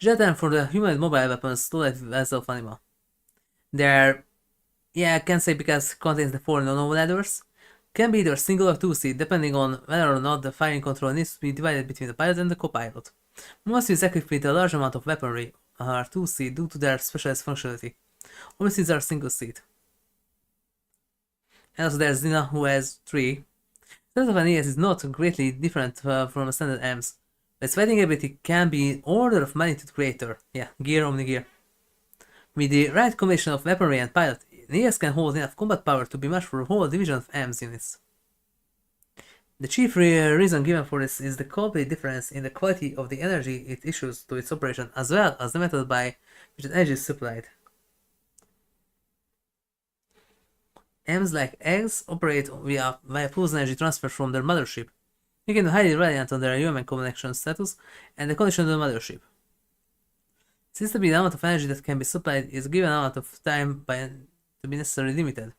Jet for the humanoid mobile weapons stolen at Vessel of Anima. They're, I can say because it contains the 4 nano ladders. Can be either single or two-seat, depending on whether or not the firing control needs to be divided between the pilot and the co-pilot. Most is equipped with a large amount of weaponry are two-seat due to their specialized functionality. Ormus are single-seat. And also there's Zina, who has 3. The set of an ES is not greatly different from a standard EMS. Its fighting ability can be an order of magnitude greater. Gear Omni-Gear. With the right combination of weaponry and pilot, an ES can hold enough combat power to be matched for a whole division of EMS units. The chief reason given for this is the complete difference in the quality of the energy it issues to its operation, as well as the method by which the energy is supplied. EMS like eggs operate via pulse energy transfer from their mothership, making them highly reliant on their human connection status and the condition of the mothership. Since the amount of energy that can be supplied is a given amount of time to be necessarily limited.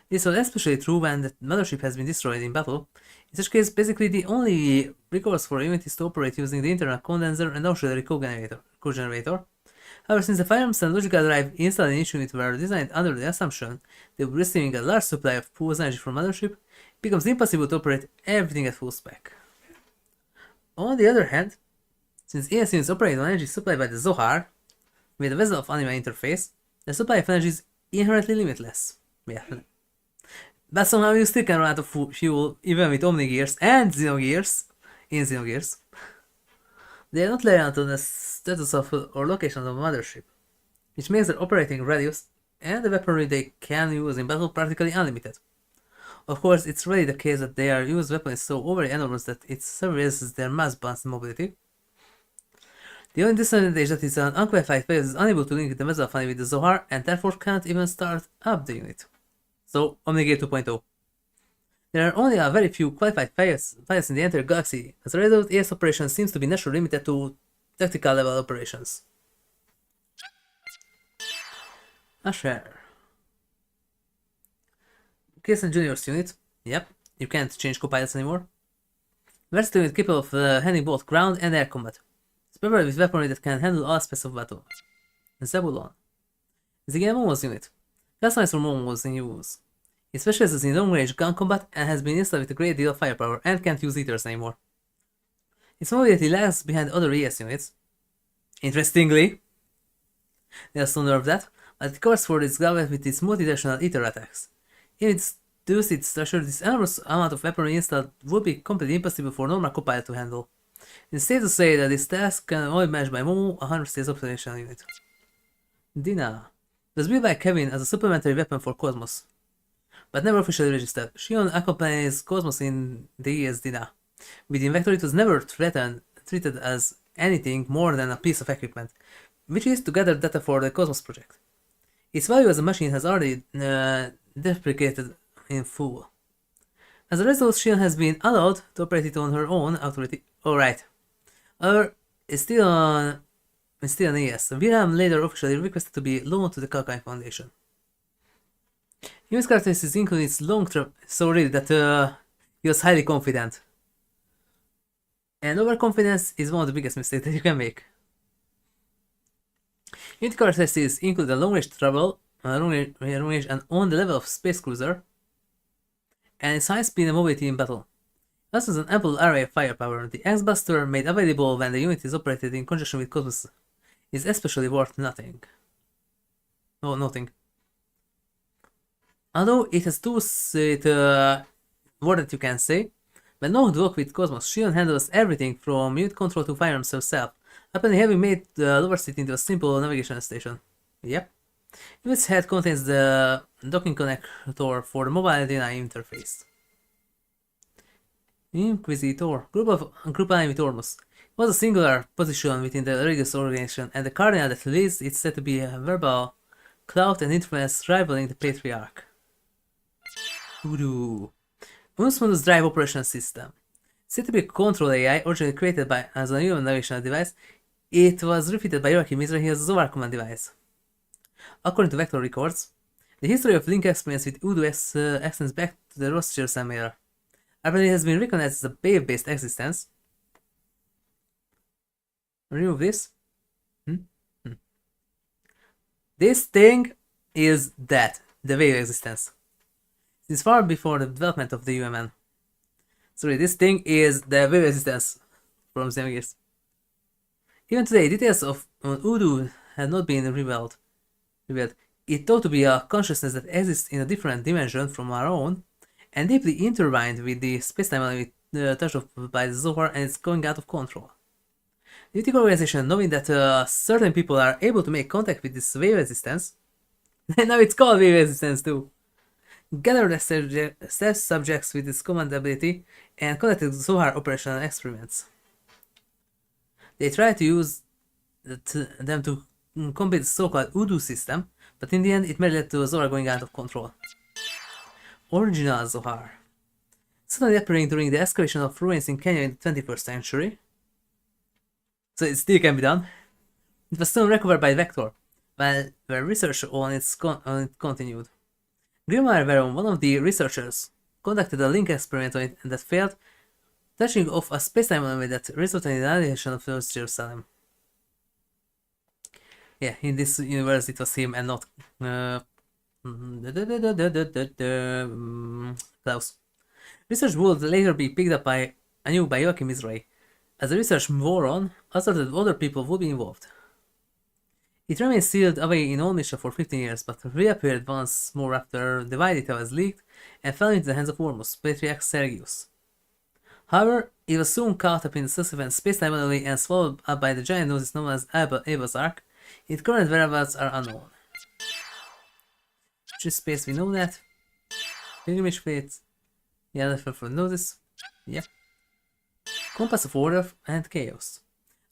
This was especially true when the mothership has been destroyed in battle. In such case, basically the only recourse for a unit is to operate using the internal condenser and auxiliary cogenerator. However, since the firearms and logical drive installed in each unit were designed under the assumption they were receiving a large supply of pulse energy from mothership, it becomes impossible to operate everything at full spec. On the other hand, since ES units operate on energy supplied by the Zohar, with the Vessel of Anima interface, the supply of energy is inherently limitless. But somehow you still can run out of fuel even with Omni-Gears and Xenogears in Xenogears. They are not reliant on the status of or location of the mothership, which makes their operating radius and the weaponry they can use in battle practically unlimited. Of course, it's really the case that their used weapon is so overly enormous that it surpasses their mass balance and mobility. The only disadvantage that is an unqualified player is unable to link the Mezzo funny with the Zohar and therefore can't even start up the unit. So, Omnigate 2.0. There are only a very few qualified players in the entire galaxy. As a result, AS operations seems to be naturally limited to tactical level operations. Asher. KS and Junior's unit. Yep, you can't change co-pilots anymore. Versatile unit capable of handling both ground and air combat. It's prepared with weaponry that can handle all aspects of battle. Zebulon. Xenosaga unit. Customized for Momos in use. It specializes in long-range gun combat and has been installed with a great deal of firepower and can't use eaters anymore. Its mobility lags behind other ES units. Interestingly, they also nerfed that, but it covers for its ground with its multi-directional eater attacks. If it's reduced its structure, this enormous amount of weaponry installed would be completely impossible for normal co-pilot to handle. It's safe to say that this task can only be managed by Momo, a 100 stage operational unit. Dina. It was built by Kevin as a supplementary weapon for KOS-MOS, but never officially registered. Shion accompanies KOS-MOS in the ES Dina. With the Invector, it was never treated as anything more than a piece of equipment, which is to gather data for the KOS-MOS project. Its value as a machine has already deprecated in full. As a result, Shion has been allowed to operate it on her own authority. Alright. However, it's still an ES. William later officially requested to be loaned to the Kalkai Foundation. Unit's characteristics include its long trap, so really that he was highly confident. And overconfidence is one of the biggest mistakes that you can make. Unit characteristics include a long-range travel, long-range and on the level of space cruiser, and its high speed and mobility in battle. It also has an ample array of firepower. The X-Buster, made available when the unit is operated in conjunction with KOS-MOS, is especially worth nothing. Although it has tools more that you can say, when knocked work with KOS-MOS, Shion handles everything from unit control to firearms herself, apparently having made the lower seat into a simple navigation station. Yep. Unit's head contains the docking connector for the mobile Dina interface. Inquisitor, group line with Ormus. It was a singular position within the religious organization, and the cardinal that leads it said to be a verbal clout and influence rivaling the patriarch. Voodoo. Unus Drive Operation System. Said to be a control AI originally created as a human navigational device, it was refitted by Yoaki Mizrahi as a Zohar command device. According to Vector records, the history of Link experience with Voodoo extends back to the Rothschild era. Apparently it has been recognized as a wave-based existence. Remove this. This thing is that, the wave existence. Since far before the development of the UMN. Sorry, this thing is the wave existence from Xenogears. Even today, details of Voodoo had not been revealed. It thought to be a consciousness that exists in a different dimension from our own, and deeply intertwined with the spacetime touched by the Zohar, and it's going out of control. The Mythic organization, knowing that certain people are able to make contact with this wave resistance, and now it's called wave resistance too, gathered subjects with this command ability and conducted Zohar operational experiments. They tried to use them to complete the so-called Voodoo system, but in the end it merely led to Zohar going out of control. Original Zohar. Suddenly appearing during the excavation of ruins in Kenya in the 21st century. So it still can be done. It was soon recovered by Vector, while research on it continued. Grimar Veron, one of the researchers, conducted a link experiment on it that failed, touching off a spacetime anomaly that resulted in the annihilation of North Jerusalem. Yeah, in this universe it was him and not Klaus. Research would later be picked up by Joachim Israel. As the research wore on, asserted other people would be involved. It remained sealed away in Omnisha for 15 years, but reappeared once more after the wide data was leaked and fell into the hands of Ormus, Patriarch Sergius. However, it was soon caught up in the subsequent space-time anomaly and swallowed up by the giant noses known as Abel's Ark. Its current whereabouts are unknown. Just space, we know that. Pilgrimage fates. Yeah, that's for notice. Yep. Compass of Order and Chaos.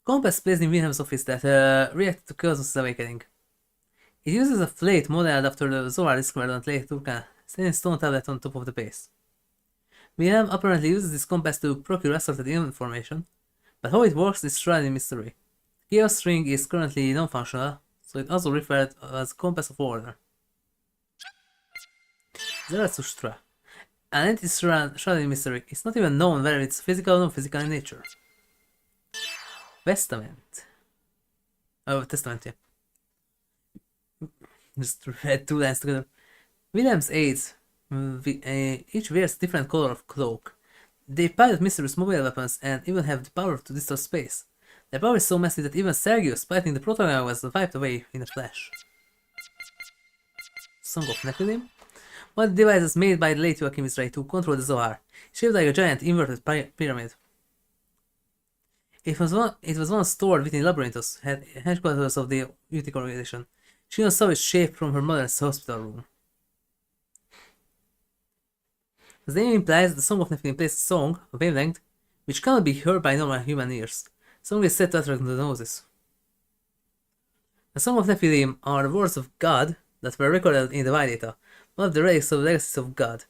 Compass placed in Wilhelm's office that reacted to KOS-MOS awakening. It uses a plate modeled after the Zohar discovered on Lake Turkan, standing stone tablet on top of the base. Wilhelm apparently uses this compass to procure assorted information, but how it works is shrouded in mystery. The Chaos ring is currently non-functional, so it also referred as compass of order. Zarathustra. An entity shrouded in mystery. It's not even known whether it's physical or non-physical in nature. Testament. Oh, Testament, yeah. Just read two lines together. William's aides each wears different color of cloak. They pilot mysterious mobile weapons and even have the power to distort space. Their power is so massive that even Sergius, fighting the protagonist, was wiped away in a flash. Song of Nephilim? One of the devices made by the late Joachim is to control the Zohar, shaped like a giant inverted pyramid. It was once stored within Labyrinthus, headquarters of the Utic organization. Shion saw its shape from her mother's hospital room. As the name implies, the Song of Nephilim plays a song, a wavelength, which cannot be heard by normal human ears. The song is said to attract the noses. The Song of Nephilim are the words of God that were recorded in the Data, one of the relics of the legacies of God.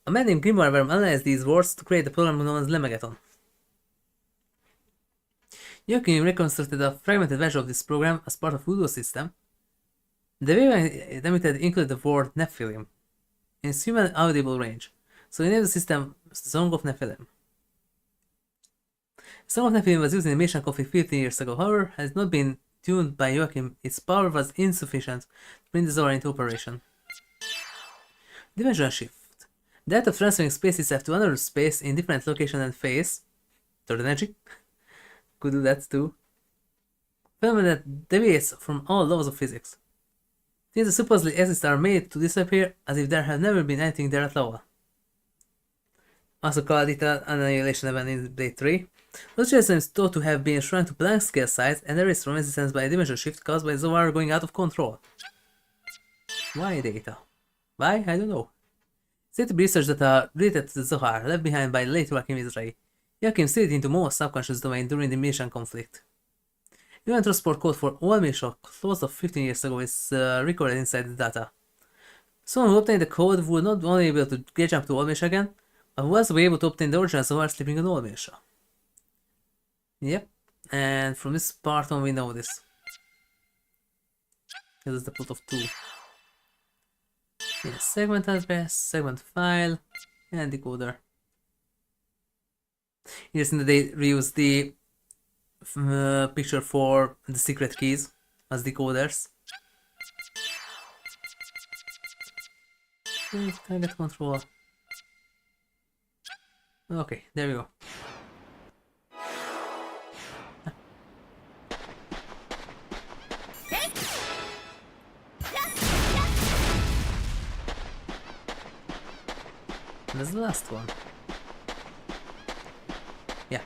A man named Grimoire analyzed these words to create a program known as Lemmegeton. Joachim reconstructed a fragmented version of this program as part of Voodoo system. The wavelength emitted included the word Nephilim in its human audible range, so he named the system the Song of Nephilim. The Song of Nephilim was used in the Mission conflict 15 years ago, however, has not been tuned by Joachim. Its power was insufficient to bring the Zohar into operation. Dimensional shift. The act of transferring space itself to another space in different location and phase, third energy, could do that too. Phenomenon that deviates from all laws of physics. Things that supposedly exist are made to disappear as if there had never been anything there at all. Also called it an annihilation event in Blade 3. Those children is thought to have been shrunk to blank scale size and erased from existence by a dimensional shift caused by Zohar going out of control. Why data? Why? I don't know. Said to be research data related to the Zohar left behind by the late Joachim Israel. Joachim sealed it into most subconscious domain during the Mission conflict. Even transport code for Ormus close to 15 years ago is recorded inside the data. Someone who obtained the code would not only be able to get jump to Ormus again, but who was able to obtain the original Zohar sleeping on Ormus. Yep, and from this part on we know this. This is the plot of 2. Yes, segment address, segment file, and decoder. Here's in the they reuse the picture for the secret keys as decoders. Target control. Okay, there we go. And that's the last one. Yeah.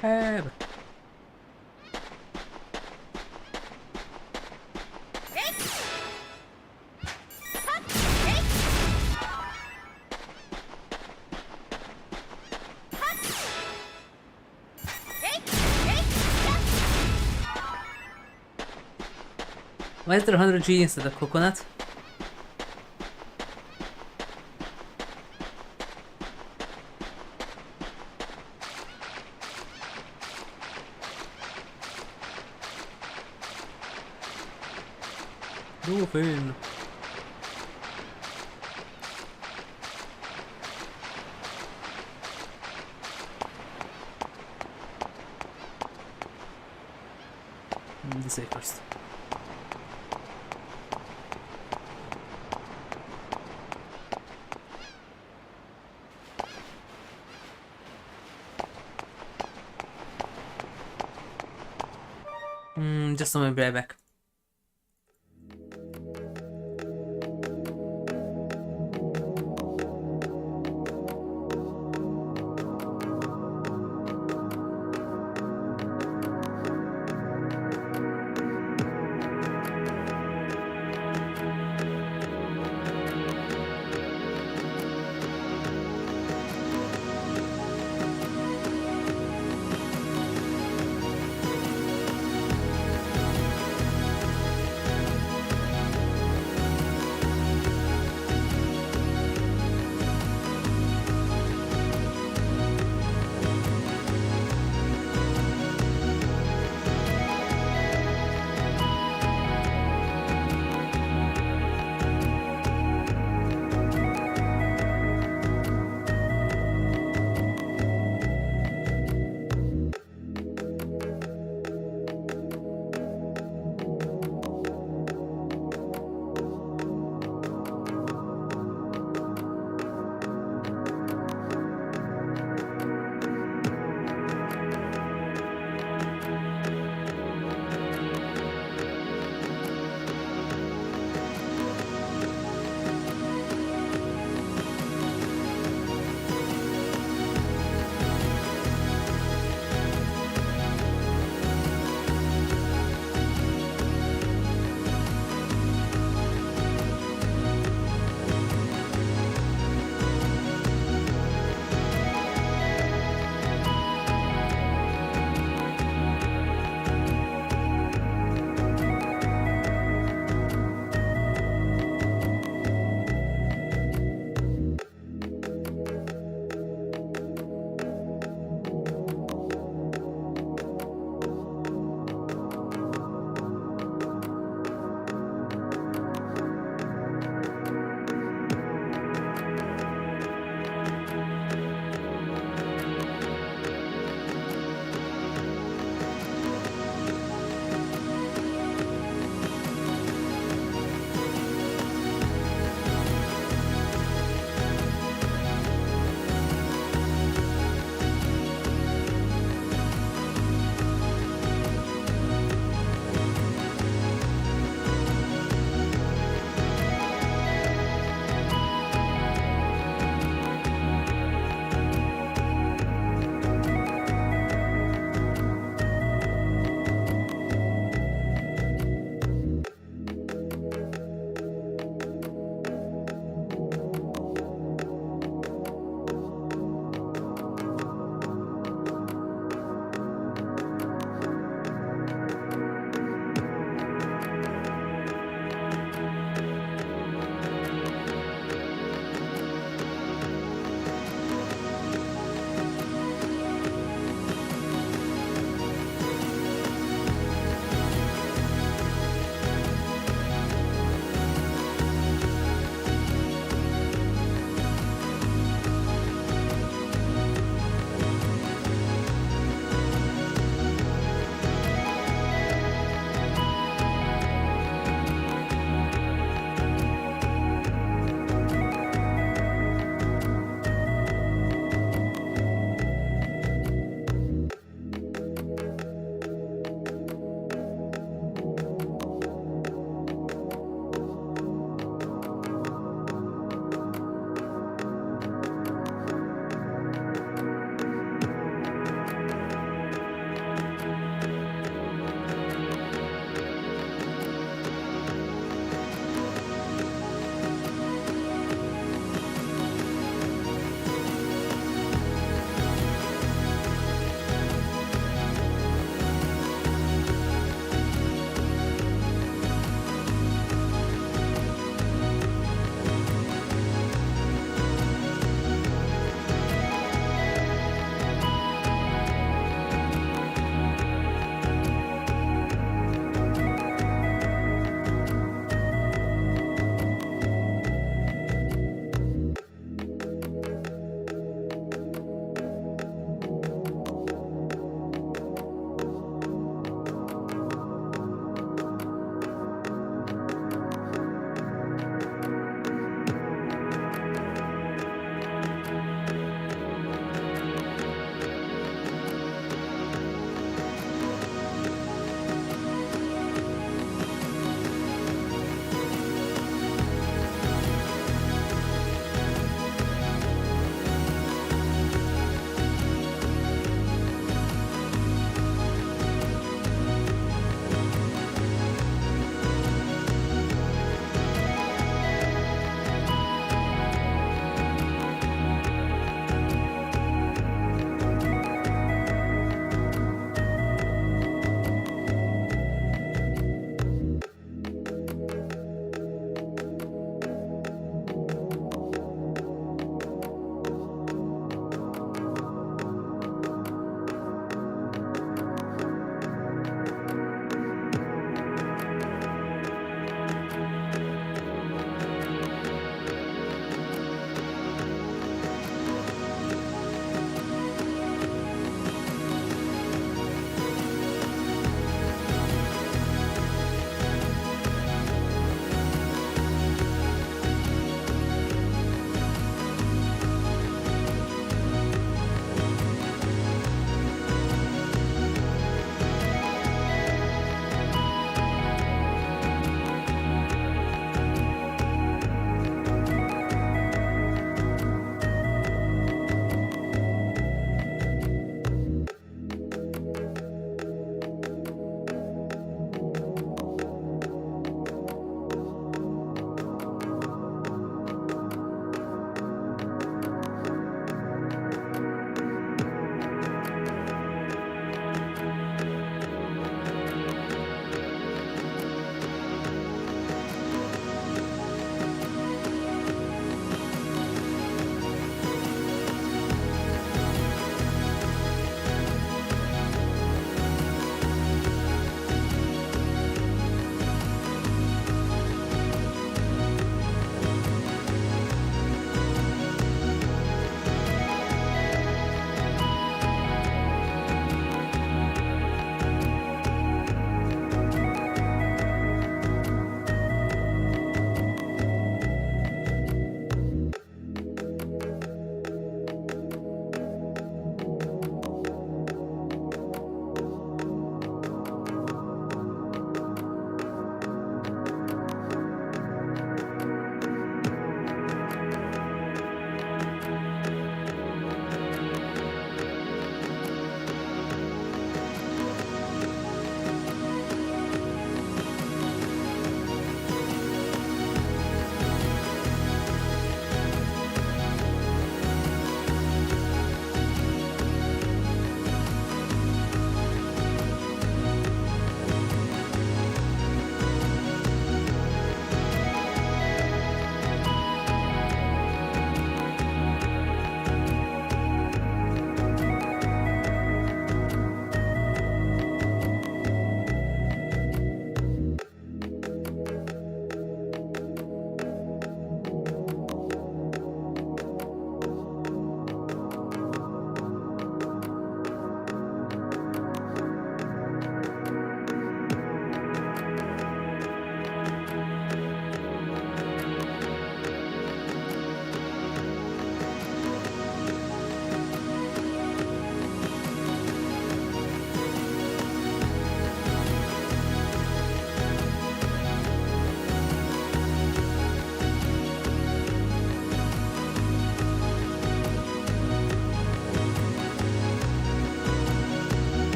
Heb. Why is there 100G instead of coconut? Dolphin. This way first. Just a moment, be right back.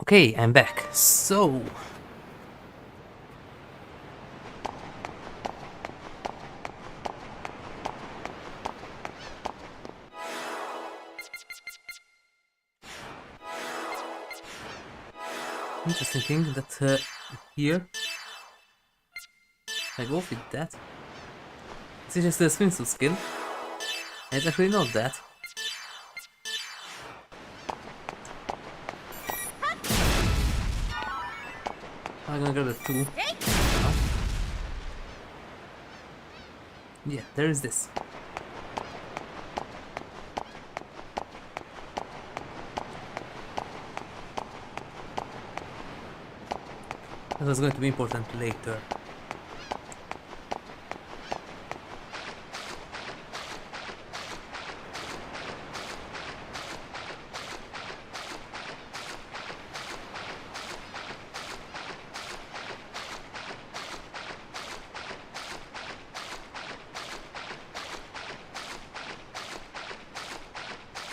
Okay, I'm back. So... interesting thing that here I go with that. It's just a swimsuit skill. It's actually not that. I'm gonna grab a 2. Oh. Yeah, there is this. That was going to be important later.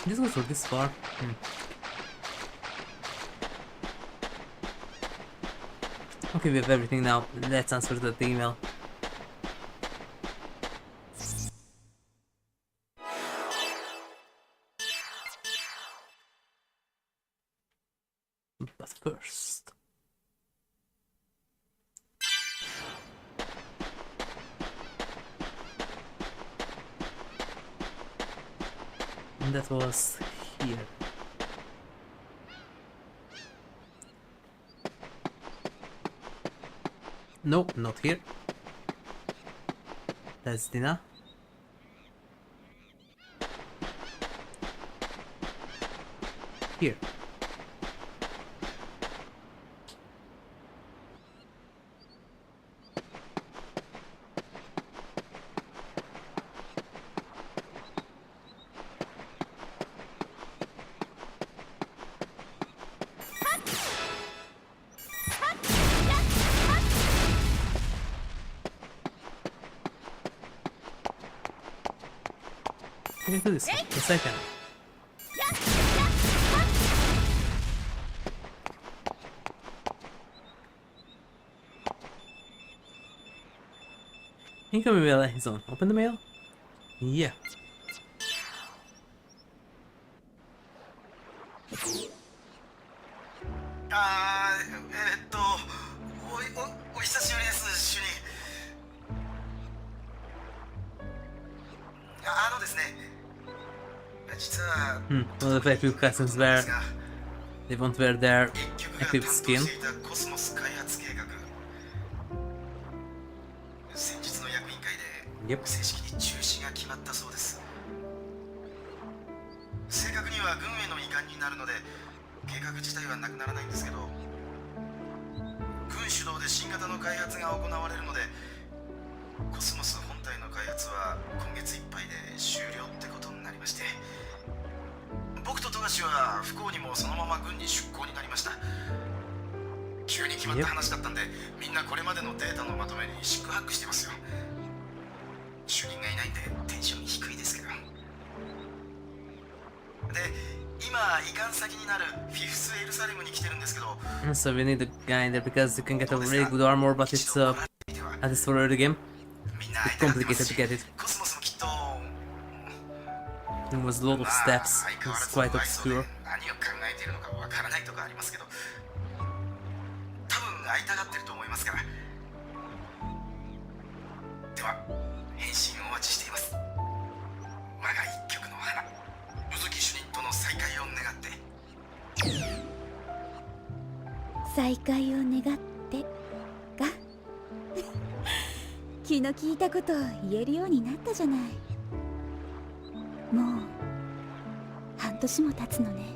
This goes for this far. Okay, we have everything now. Let's answer the email. But first... and that was here. Nope, not here. That's Dina. Here. Can you do this? A second. Incoming mail at his own. Open the mail? Yeah. One of the very few customs where they won't wear their equipped skin. Yep. 正確には軍への移管になるので計画自体はなくならないんですけど、軍主導で新型の開発が行われるので、コスモス本体の開発は今月いっぱいで終了ってことになりまして、僕と富樫は不幸にもそのまま軍に出向になりました。急に決まった話だったんで、みんなこれまでのデータのまとめに四苦八苦してますよ。主任がいないんでテンション低いですけど。で、今移管先になるフィフスエルサレムに来てるんですけど。So we need a guy in there because you can get a really good armor, but it's at this for the game. It's complicated to get it. There was a lot of steps. It's quite obscure. 何を考えているのかわからないとかありますけど、多分会いたがってると思いますから。では、返信をお待ちしています。我が一曲の花、宇月主任との再会を願って。再会を願ってか。気の利いたことを言えるようになったじゃない。もう半年も経つのね。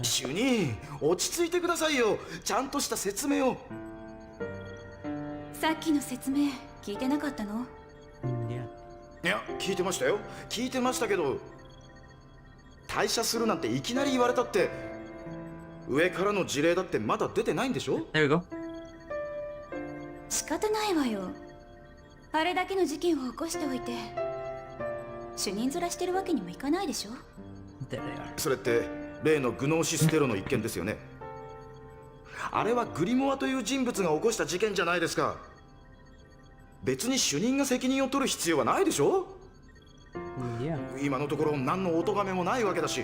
主任、落ち着いてくださいよ。ちゃんとした説明を。さっきの説明聞いてなかったの？いや、聞いてましたよ。聞いてましたけど、退社するなんていきなり言われたって。上からの事例だってまだ出てないんでしょ？ There we go. 仕方ないわよ。あれだけの事件を起こしておいて主任面してるわけにもいかないでしょ。 There they are. それって例のグノーシステロの一件ですよね。あれはグリモアという人物が起こした事件じゃないですか。別に主任が責任を取る必要はないでしょ。 Yeah. 今のところ何のお咎めもないわけだし、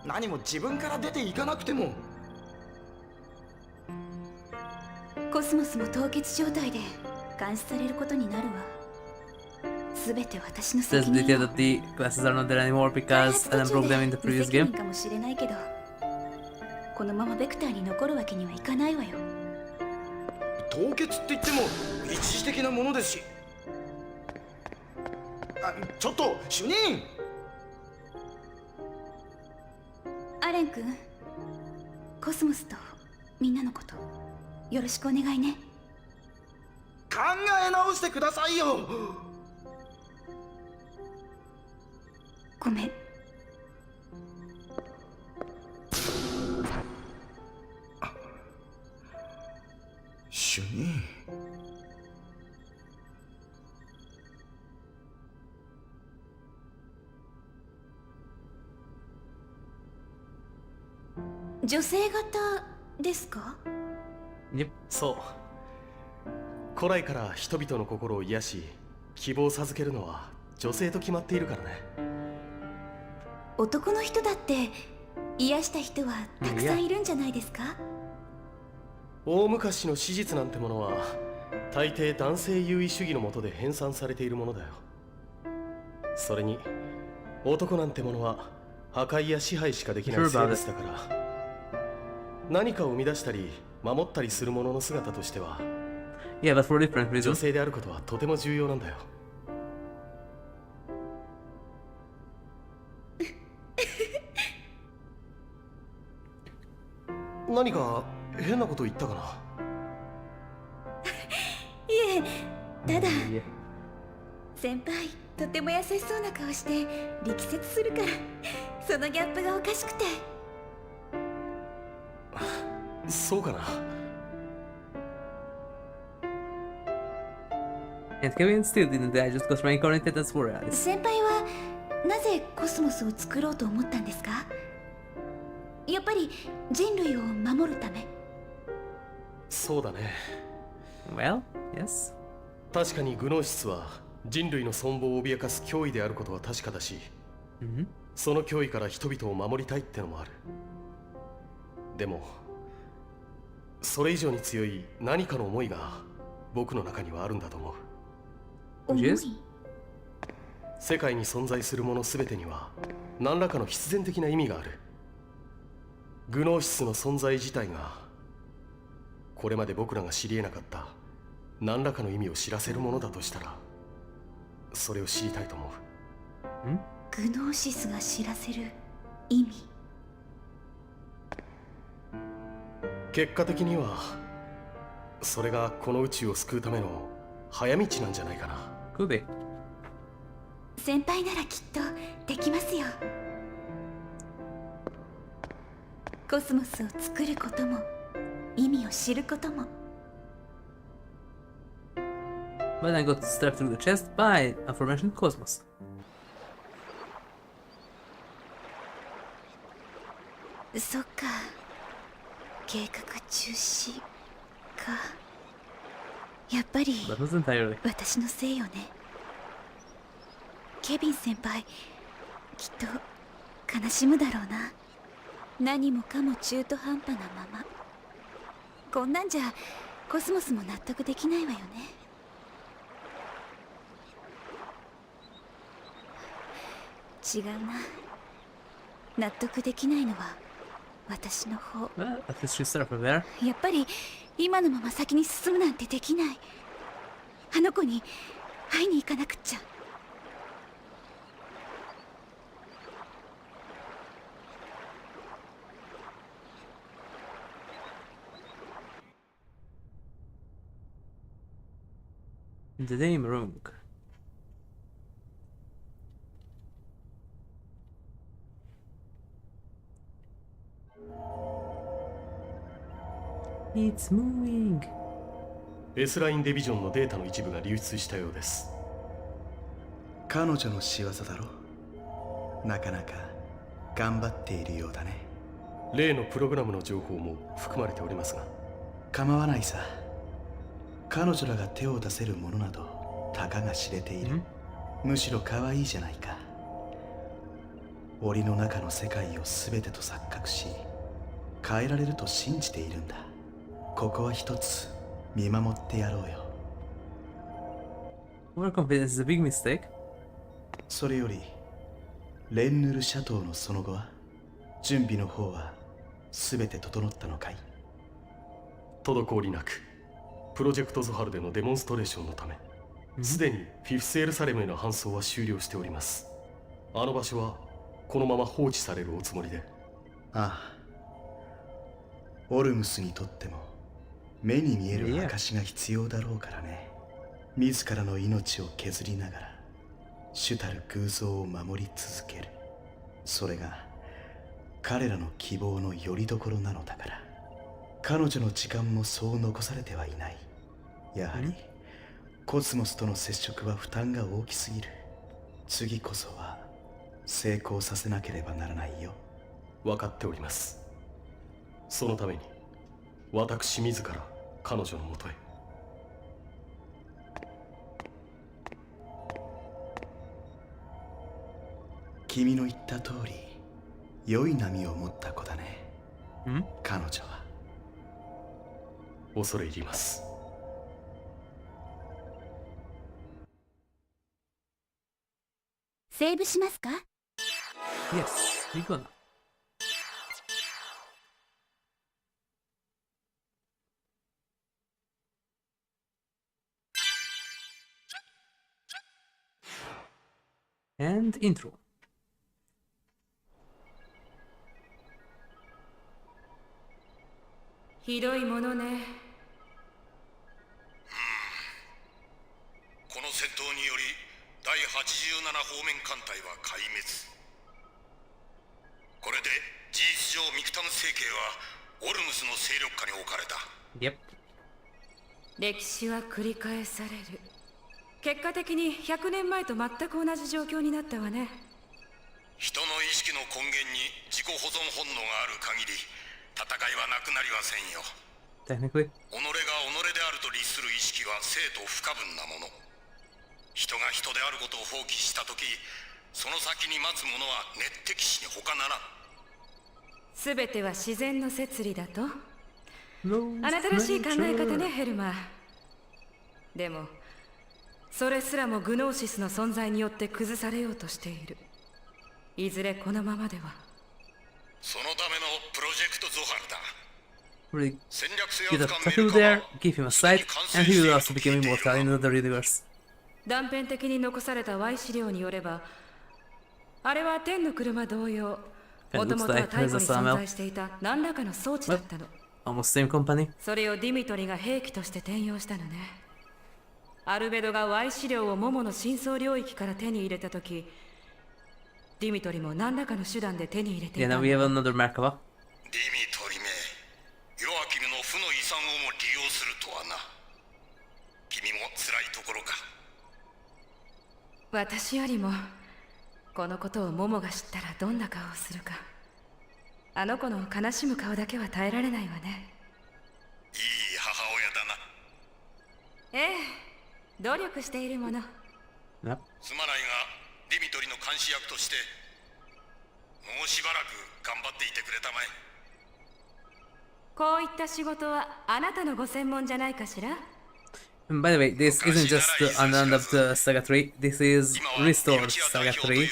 何も自分から出ていかなくても。コスモスも凍結状態で監視されることになるわ。すべて私の Says 責任 detail よ。 that the classes are not there anymore 開 because 発 Adam 途 broke 中 them in で the 無 previous 責 game. 任かもしれないけど、このままベクターに残るわけにはいかないわよ。凍結って言っても一時的なものですし。ちょっと主任。アレン君、コスモスとみんなのことよろしくお願いね。考え直してくださいよ。ごめん。主任。女性型ですか？ Yep. そう。古来から人々の心を癒し希望を授けるのは女性と決まっているからね。男の人だって癒した人はたくさんいるんじゃないですか？大昔の史実なんてものは大抵男性優位主義のもとで編纂されているものだよ。それに男なんてものは破壊や支配しかできない生物だから、何かを生み出したり守ったりする者の姿としては Yeah, but for different 女 reasons. 性であることはとても重要なんだよ。何か変なこと言ったかな？いえ、ただ Yeah. 先輩とても優しそうな顔して力説するから、そのギャップがおかしくて。そうかな。 And Kevin still didn't die just because reincarnated as Borealis. 先輩はなぜコスモスを作ろうと思ったんですか？やっぱり人類を守るため？そうだね。 Well, yes. 確かにグノーシスは人類の存亡を脅かす脅威であることは確かだし、 Mm-hmm. その脅威から人々を守りたいってのもある。でもそれ以上に強い何かの思いが僕の中にはあるんだと思う。思い Yes. 世界に存在するもの全てには何らかの必然的な意味がある。グノーシスの存在自体がこれまで僕らが知り得なかった何らかの意味を知らせるものだとしたら、それを知りたいと思う。グノーシスが知らせる意味。結果的にはそれがこの宇宙を救うための早道なんじゃないかな。Could be. 先輩ならきっとできますよ。コスモスを作ることも意味を知ることも。 But I got strapped through the chest by aforementioned Cosmos. そっか、計画中止か。やっぱり But not entirely. 私のせいよね。ケビン先輩きっと悲しむだろうな。何もかも中途半端なまま。こんなんじゃコスモスも納得できないわよね。違うな。納得できないのは私の方。 Well, at least she's safe there. やっぱり今のまま先に進むなんてできない。あの子に会いに行かなくっちゃ。The name Rung. It's moving. S ラインデビジョンのデータの一部が流出したようです。彼女の仕業だろ。なかなか頑張っているようだね。例のプログラムの情報も含まれておりますが。構わないさ。彼女らが手を出せるものなどたかが知れている。むしろ可愛いじゃないか。檻の中の世界を全てと錯覚し変えられると信じているんだ。ここは一つ見守ってやろうよ。 Overconfidence is a big mistake. それよりレンヌルシャトーのその後は準備の方は全て整ったのかい？滞りなくプロジェクトゾハルでのデモンストレーションのためすでにフィフスエルサレムへの搬送は終了しております。あの場所はこのまま放置されるおつもりで。ああ、オルムスにとっても目に見える証が必要だろうからね。自らの命を削りながら主たる偶像を守り続ける。それが彼らの希望の拠り所なのだから。彼女の時間もそう残されてはいない。やはりコスモスとの接触は負担が大きすぎる。次こそは成功させなければならないよ。分かっております。そのために私自ら彼女のもとへ。君の言った通り良い波を持った子だね。彼女は。恐れ入ります。セーブしますか？ Yes, we're gonna. And intro. ひどいものね。この戦闘により第87方面艦隊は壊滅。これで事実上ミクタム政権はオルムスの勢力下に置かれた。Yep. 歴史は繰り返される。結果的に100年前と全く同じ状況になったわね。人の意識の根源に自己保存本能がある限り戦いはなくなりませんよ。 Technically. 己が己であると立する意識は生と不可分なもの。人が人であることを放棄したとき、その先に待つ者は熱敵死に他ならん。すべては自然の摂理だと？ No, あなたらしい考え方ね、ヘルマー。でもそれすらもグノーシスの存在によって崩されようとしている。いずれこのままでは。そのためのプロジェクトゾハルだ。 Really 戦略性を get a つかめ tackle るか there, は give him a sight, and he will also become immortal in another universe. 断片的に残された Y 資料によれば、あれは天の車同様、もともとは太古に存在していた何らかの装置だったの。 Almost same company. それをディミトリが兵器として転用したのね。アルベドが Y 資料をモモの深層領域から手に入れたとき、ディミトリも何らかの手段で手に入れてい Yeah, た now の。 we have another Merkava. ディミトリめ、ヨアキムの負の遺産をも利用するとはな。君も辛いところか。私よりもこのことをモモが知ったらどんな顔をするか。あの子の悲しむ顔だけは耐えられないわね。いい母親だな。ええ、努力しているもの。 Yep. すまないがディミトリの監視役としてもうしばらく頑張っていてくれたまえ。こういった仕事はあなたのご専門じゃないかしら。 And by the way, this isn't just the ununlocked Saga 3, this is restored Saga 3.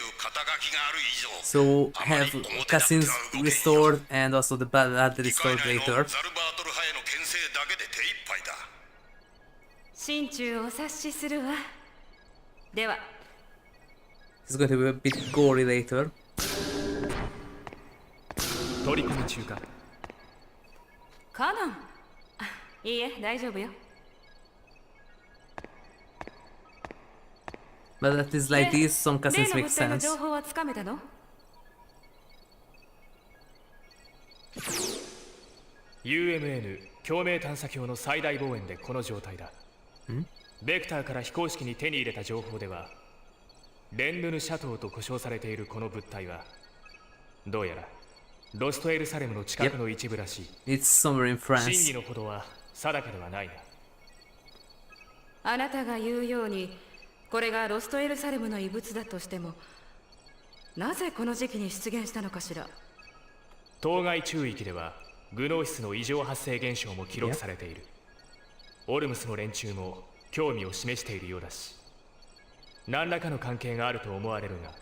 So have cutscenes restored and also the bad restored later. ザルバートル派への牽制だけで手一杯だ。心中お察しするわ。では It's going to be a bit gory later. 取り組み中か。カノン。いいえ、大丈夫よ。 But that is like this, some 例 cutscenes の make 物体の sense. 情報はつかめたの？ UMN 共鳴探査鏡の最大望遠でこの状態だ。ベクターから非公式に手に入れた情報では、レンヌヌシャトーと呼称されているこの物体は、どうやらロストエルサレムの近くの一部らしい。It's somewhere in 真 France. 偽のほどは定かではないな。あなたが言うようにこれがロストエルサレムの遺物だとしても、なぜこの時期に出現したのかしら。当該中域ではグノーシスの異常発生現象も記録されている。オルムスの連中も興味を示しているようだし、何らかの関係があると思われるが、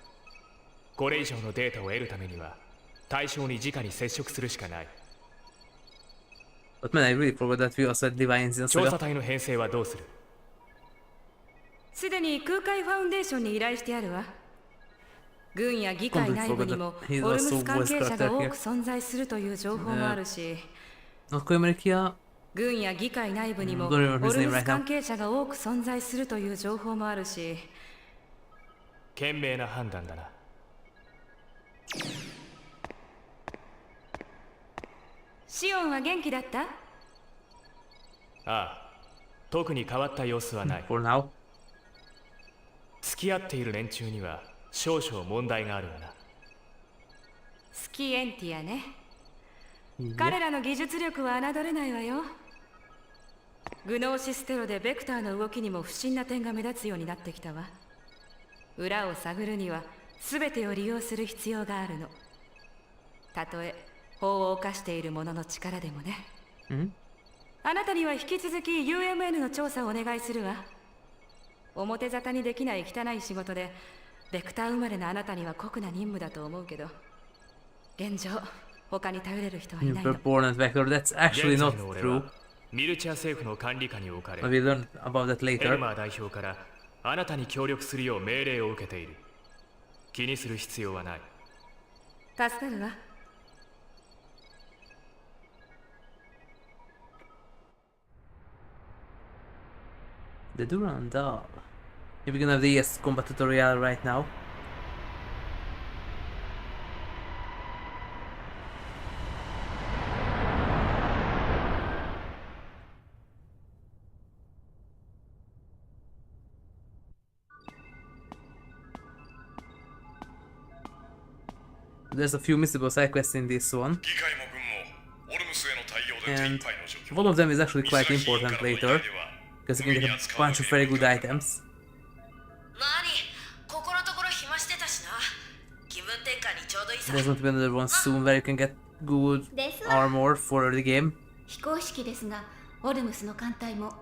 これ以上のデータを得るためには対象に直に接触するしかない。 But man, I really forgot that we also had Divine 調査 Xenosaga. 隊の編成はどうする？すでに空海ファウンデーションに依頼してあるわ。軍や議会内部にもオルムス関係者が多く存在するという情報もあるし、 Akkor Amerikia. 軍や議会内部にもオ don't ル remember ム his name ス right now. 関係者が多く存在するという情報もあるし、賢明な判断だな。シオンは元気だった？ああ、特に変わった様子はない。 For now. 付き合っている連中には少々問題があるがな。スキエンティアね。 Yep. 彼らの技術力は侮れないわよ。グノーシステロでベクターの動きにも不審な点が目立つようになってきたわ。裏を探るには全てを利用する必要があるの。たとえ法を犯している者の力でもね。あなたには引き続き UMN の調査をお願いするわ。表沙汰にできない汚い仕事でベクター生まれのあなたには酷な任務だと思うけど、現状他に頼れる人はいない You の。 were born at Vector. That's actually 現 not 在の俺 true. はミルチャー政府の管理下に置かれ、 But we'll learn about that エル later. マー代表からあなたに協力するよう命令を受けている。気にする必要はない。助かるわ。The Durandal. Maybe we're gonna have the ES combat tutorial right now. There's a few missable side quests in this one, 議会も軍もオルムスへの対応で手 and 一杯の状況。 one of them is actually quite important later, because you can get a bunch of very good items. なに、ここのところ暇してたしな。気分転換にちょうどいいさ。 There's going to be another one soon where you can get good armor for the game. 非公式ですが、オルムスの艦隊も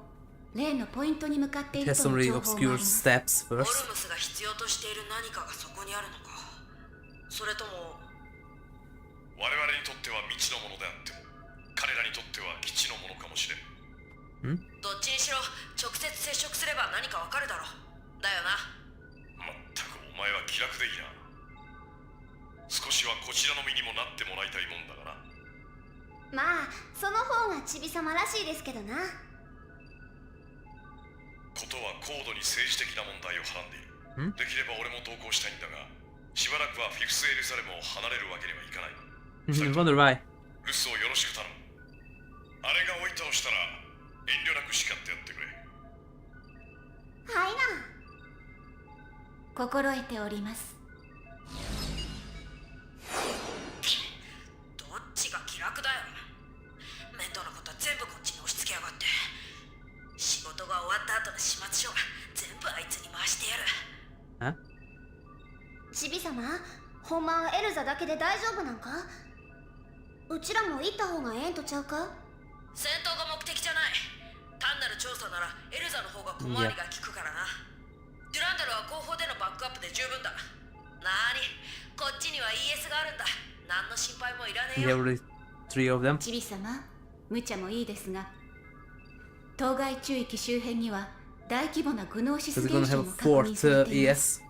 例のポイントに向かってい It る has と some の really 情報もあ obscure ります。 steps オルム first. スが必要としている何かがそこにあるのか。それとも我々にとっては未知のものであっても、彼らにとっては基地のものかもしれん。どっちにしろ直接接触すれば何かわかるだろう。だよな。まったくお前は気楽でいいな。少しはこちらの身にもなってもらいたいもんだがな。まあその方がちびさまらしいですけどな。ことは高度に政治的な問題をはらんでいる。できれば俺も同行したいんだが、しばらくはフィフスエルサレムを離れるわけにはいかない。 I wonder why. 留守をよろしく頼む。あれが追い倒したら遠慮なく叱ってやってくれ。はいな。心得ております。どっちが気楽だよ。面倒なことは全部こっちに押し付けやがって。仕事が終わった後の始末書は全部あいつに回してやる。 Huh? ちびさま、ほんまはエルザだけで大丈夫なんか？うちらも行った方がええんとちゃうか？戦闘が目的じゃない。単なる調査ならエルザの方が小回りが利くからな。デュランダルは後方でのバックアップで十分だ。なーに、こっちには ES があるんだ。何の心配もいらねえ We よ。 have already 3 of them. ちびさま、無茶もいいですが、当該中域周辺には大規模なグノーシス Because we're 現 gonna 象 have も a 確認 fourth されています。 ES.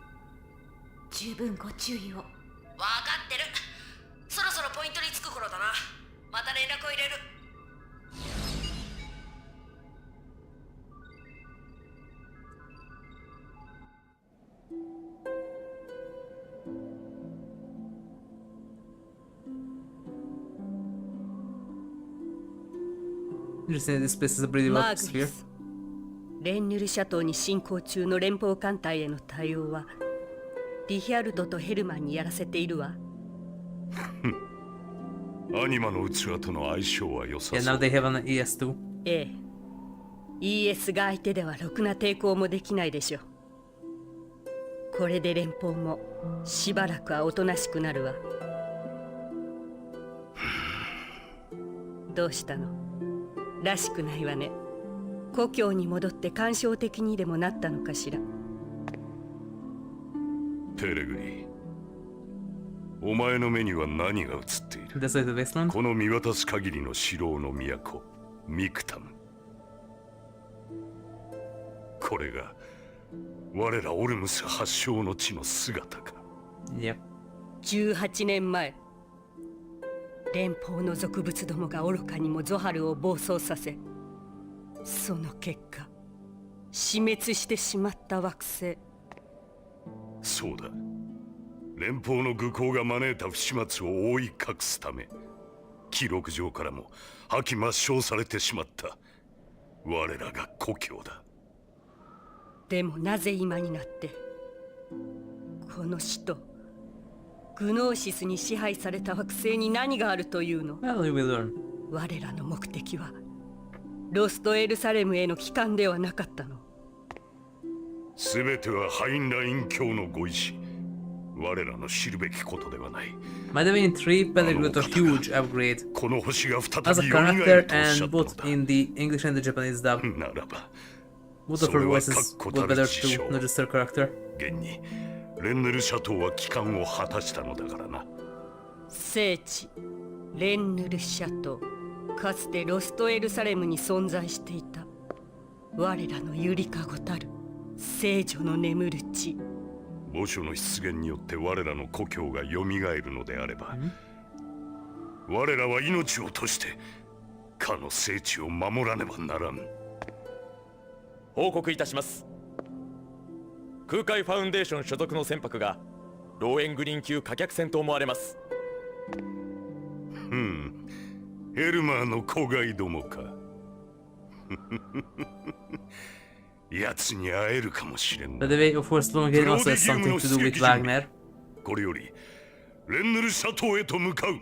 十分ご注意を。わかってる。そろそろポイントに着く頃だな。また連絡を入れる。Interesting, this place is a pretty マ rock ーグ sphere. リス、レンヌル諸島に進行中の連邦艦隊への対応はリヒャルドとヘルマンにやらせているわ。アニマの器との相性は良さ Yeah, そ now う they have an ES2. ええ、ES が相手ではろくな抵抗もできないでしょう。これで連邦もしばらくはおとなしくなるわ。どうしたの？らしくないわね。故郷に戻って感傷的にでもなったのかしら。ペレグリ、お前の目には何が映っている？ That's like the wasteland. この見渡す限りの城の都ミクタム。これが我らオルムス発祥の地の姿か。Yep. 18年前、連邦の俗物どもが愚かにもゾハルを暴走させ、その結果死滅してしまった惑星。そうだ、連邦の愚行が招いた不始末を覆い隠すため、記録上からも破棄抹消されてしまった我らが故郷だ。でもなぜ今になってこの死とグノーシスに支配された惑星に何があるというの？ Well, you will learn. 我らの目的はロストエルサレムへの帰還ではなかったの。すべてはハインライン教のご意志。我らの知るべきことではない。 By the way, in 3, Pellegrini got a huge upgrade この星が再 as a び蘇る character とおっしゃ and ったの both だ。 in the English and the Japanese dub. ならば Both of her voices got better too, not just her character. 現にレンネルシャトーは帰還を果たしたのだからな。聖地レンヌルシャトー、かつてロストエルサレムに存在していた我らのゆりかごたる聖女の眠る地。墓所の出現によって我らの故郷がよみがえるのであれば、我らは命を賭してかの聖地を守らねばならん。報告いたします。空海ファウンデーション所属の船舶がローエングリーン級貨客船と思われます。ヘルマーの子飼いどもか。奴に会えるかもしれんな。 By the way, of course, Longhaven also has something to do with Wagner. これよりレンヌルシャトーへと向かう。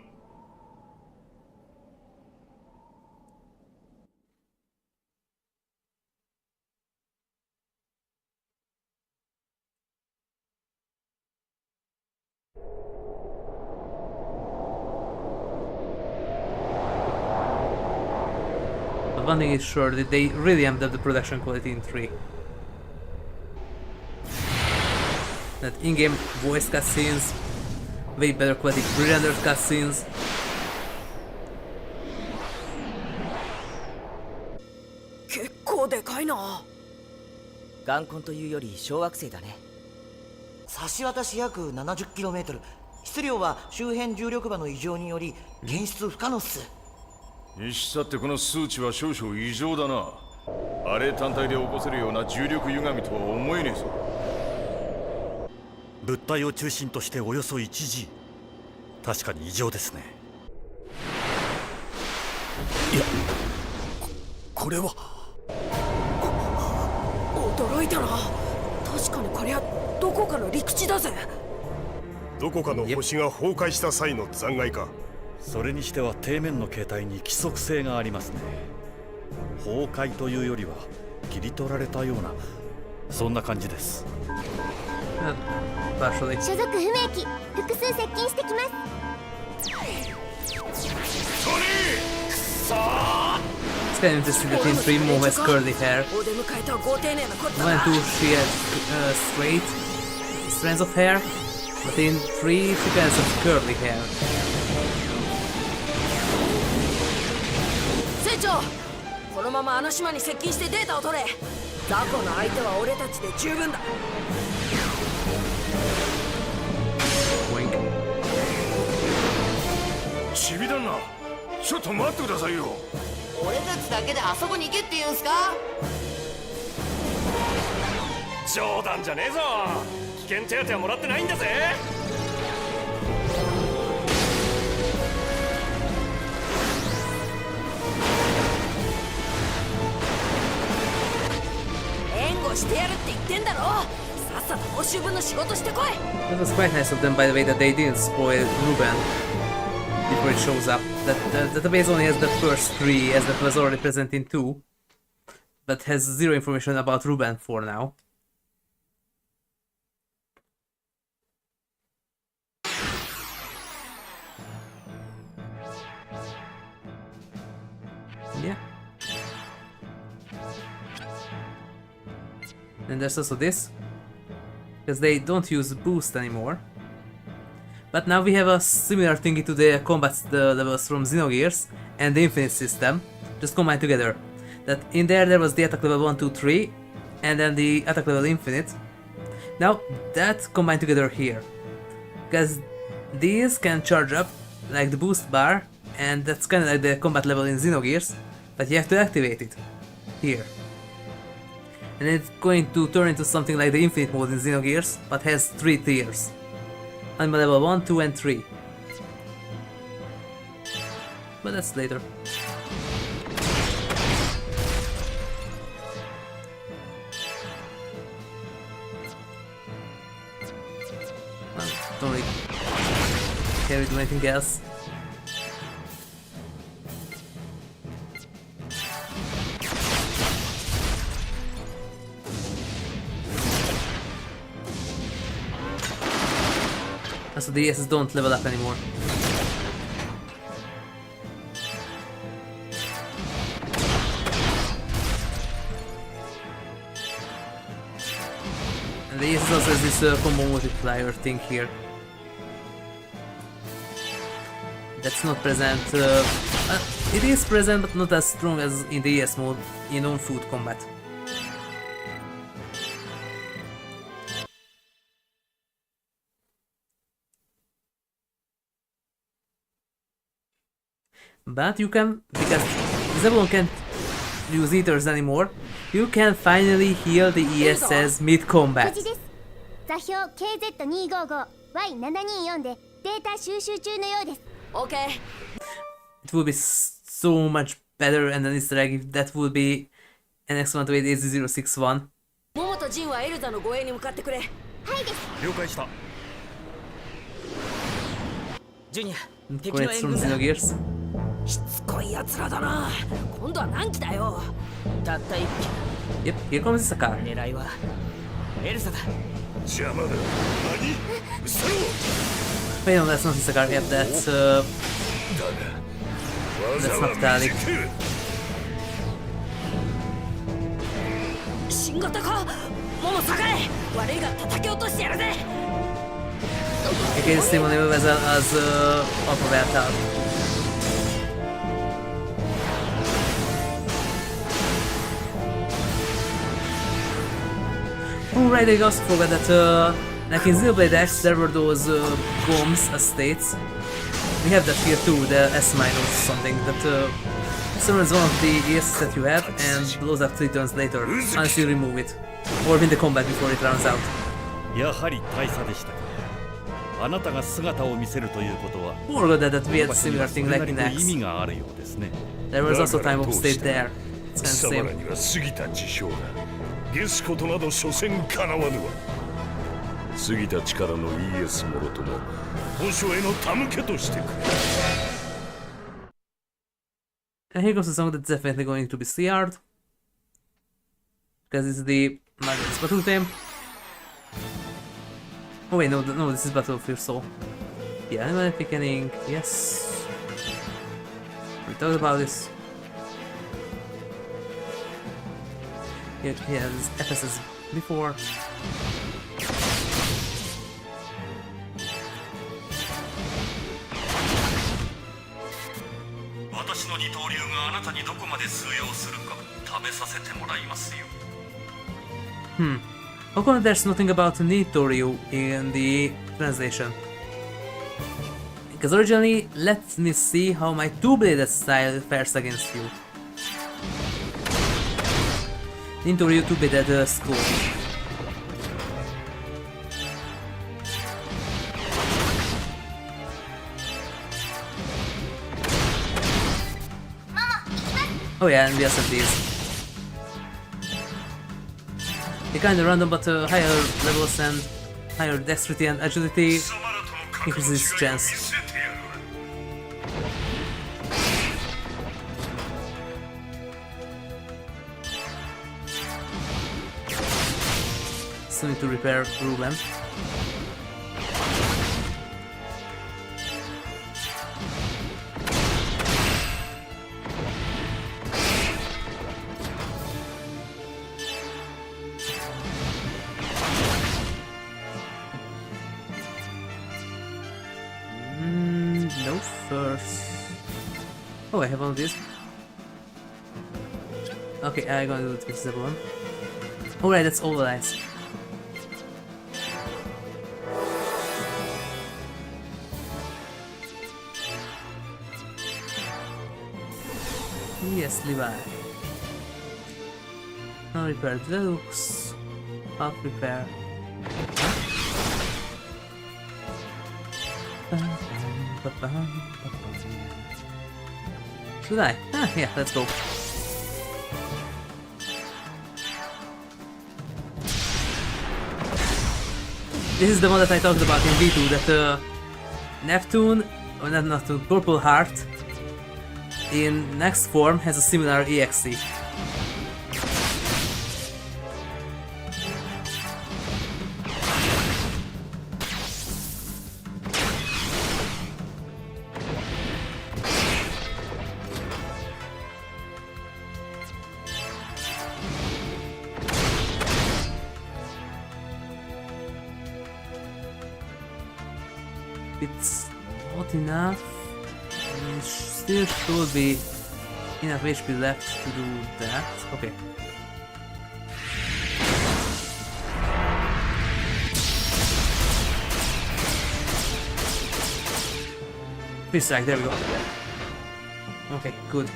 But one thing is sure, that they really amped up the production quality in 3. That in-game voice cutscenes, way better quality pre-rendered cutscenes. 結構でかいな。眼根というより小惑星だね。差し渡し約 70km、 質量は周辺重力場の異常により検出不可能っす。にしたってこの数値は少々異常だな。あれ単体で起こせるような重力歪みとは思えねえぞ。物体を中心としておよそ 1G。 確かに異常ですね。いや、これは驚いたな。確かにこりゃどこかの陸地だぜ。どこかの星が崩壊した際の残骸か。それにしては底面の形態に規則性がありますね。崩壊というよりは切り取られたような、そんな感じです。所属不明機複数接近してきます。It's kind of interesting that in 3 Mo has curly hair. お出迎えとはご丁寧なこったな。 1 and 2 she has straight strands of hair, but in 3 she has some curly hair. 船長、このままあの島に接近してデータを取れ。雑魚の相手は俺たちで十分だ。チビ旦那、ちょっと待ってくださいよ。俺たちだけであそこに行けって言うんすか？冗談じゃねえぞ。危険手当はもらってないんだぜ。をしてやるって言ってんだろ。さっさと報酬分の仕事してこい。 That was quite nice of them, by the way, that they didn't spoil Ruben before it shows up. That the database only has the first 3, as that was already present in 2, but has 0 information about Ruben for now. Yeah. And there's also this, because they don't use boost anymore. But now we have a similar thingy to the combat levels from Xenogears and the Infinite system, just combined together. That in there was the attack level 1, 2, 3, and then the attack level Infinite. Now that's combined together here, because these can charge up like the boost bar, and that's kind of like the combat level in Xenogears, but you have to activate it here. And it's going to turn into something like the Infinite mode in Xenogears, but has 3 tiers. Animal level 1, 2 and 3. But that's later. Well, don't really care to do anything else. So the ESs don't level up anymore. And the ESs also has this combo multiplier thing here. That's not present. It is present, but not as strong as in the ES mode in on-foot combat. But you can, because Zebulon can't use eaters anymore, you can finally heal the ESs mid-combat. 座標 KZ255Y724 でデータ収集中のようです。OK。 It would be so much better and an Easter egg if that would be an excellent way to 8061. 桃とジンはエルザの護衛に向かってくれ。はいです。了解した。ジュニア、敵 Going の援 from 軍だ。 Xenogears. しつこいやつらだな。今度は何機だよ。たった一機。 Yep, here comes the car. 狙いはエルサだ。邪魔だ。何？嘘。 Wait, no, that's not the car. Yep, that's not Talik. 新型か。もも下がれ。悪いが叩き落としてやるぜ。 Okay, this same level as Alpha Beta. Oh right, I also forgot that like in Xenoblade X there were those bombs states. We have that here too, the S- something that summons one of the ES that you have and blows up 3 turns later unless you remove it or win the combat before it runs out. やはり大差でしたか。あなたが姿を見せるということは。 Forgot that we had a similar thing like in X. 意味があるようですね。 There was also time of state there. It's kind of 貴様 same. らには過ぎた事象だ。ゲスことなど所詮かなわぬわ。過ぎた力の ES もろとも本書への手向けとしてくれ。 And here goes a song that's definitely going to be CR'd. Because it's the Margulis battle theme. Oh wait, no, this is Battle of Your Soul. Yeah, animal thickening, yes. We talked about this. Yeah, this FSS before. 私の二刀流があなたにどこまで通用するか試させてもらいますよ。How come there's nothing about Nitoryu in the translation? Because originally, let me see how my two-bladed style fares against you. Nitoryu two-bladed school. Oh yeah, and we also have these. They kind of random, but higher levels and higher dexterity and agility increases its chance. Still need to repair Ruben. No first. Oh, I have one of these. Okay, I'm gonna do it with the one. Alright, that's all the lights. Yes, Levi. No repair deluxe. Half repair. Should I? Ah, yeah, let's go. This is the one that I talked about in V2, that Neptune, or not Neptune, Purple Heart, in next form has a similar EXE. It's not enough. Still should be enough HP left to do that. Okay. Fish strike, there we go. Okay, good.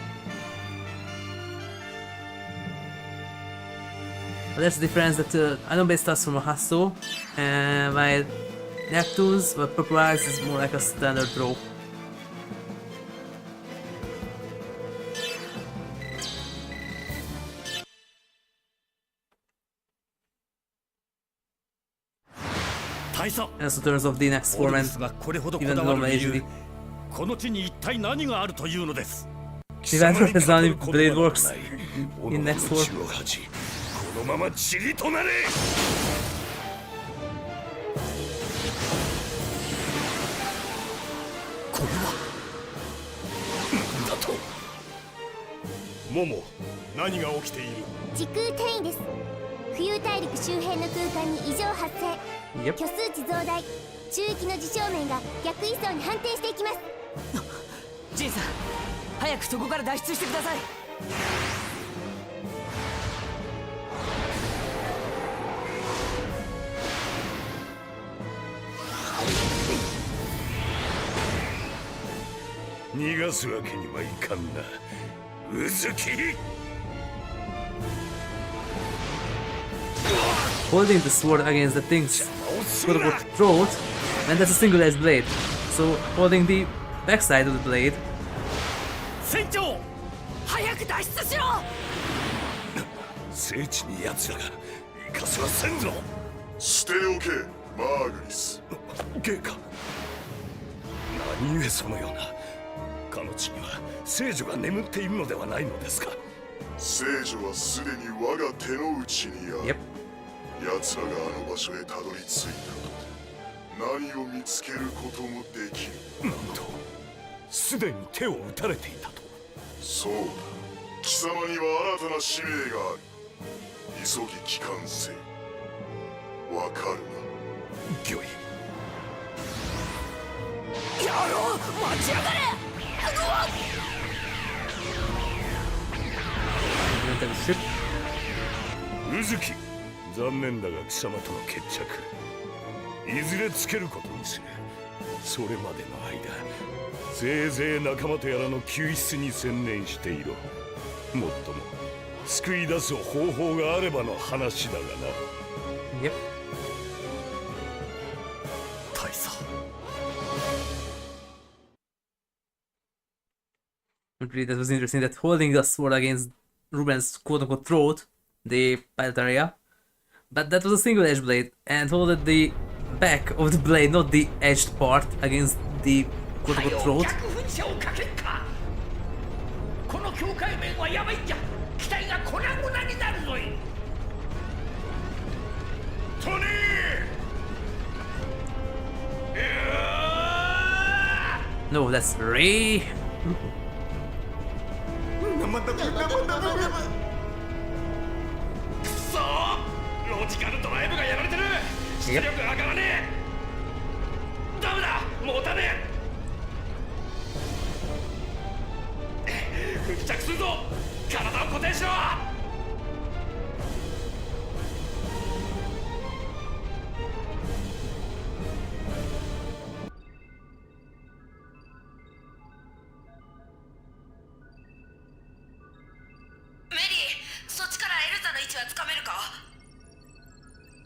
But that's the difference that Anomaly starts from a hustle, while Neptune's, but Purple Eyes is more like a standard throw. Also turns off the next form and even normal agility. The Vandal has done if Blade works in next form. Momo, 何が起きている？時空転移です。浮遊大陸周辺の空間に異常発生。Yep. 虚数値増大。中域の事象面が逆位相に反転していきます。ジンさん、早くそこから脱出してください。逃がすわけにはいかんな。うずき。Holding the sword against the thing's quote-unquote throat, and that's a single-edged blade. So holding the backside of the blade. 船長、早く脱出しろ。聖地に奴らが生かせはせんぞ。しておけ、マーグリス。ゲか。何故そのような。彼地には聖女が眠っているのではないのですか。聖女はすでに我が手の内にある。奴らがあの場所へたどり着いた。何を見つけることもできる。なんと、すでに手を打たれていたと。そうだ。貴様には新たな使命がある。急ぎ帰還せ。わかるな。御意。野郎、待ちやがれ。うずき、残念だが貴様との決着いずれつけることにする。それまでの間せいぜい仲間とやらの救出に専念していろ。もっとも救い出す方法があればの話だがな。Yep. 大佐。Really, that was interesting that holding the sword against Ruben's quote-unquote throat, the pilot area, But that was a single edge blade and holded the back of the blade, not the edged part, against the quote-unquote throat. この境界面はやばいんじゃ。機体が粉々になるぞい。トニー。No, that's three. くそー、ロジカルドライブがやられてる。出力が上がらねえ。ダメだ、持たねえ。不時着するぞ。体を固定しろ。メリー、そっちからエルザの位置はつかめるか？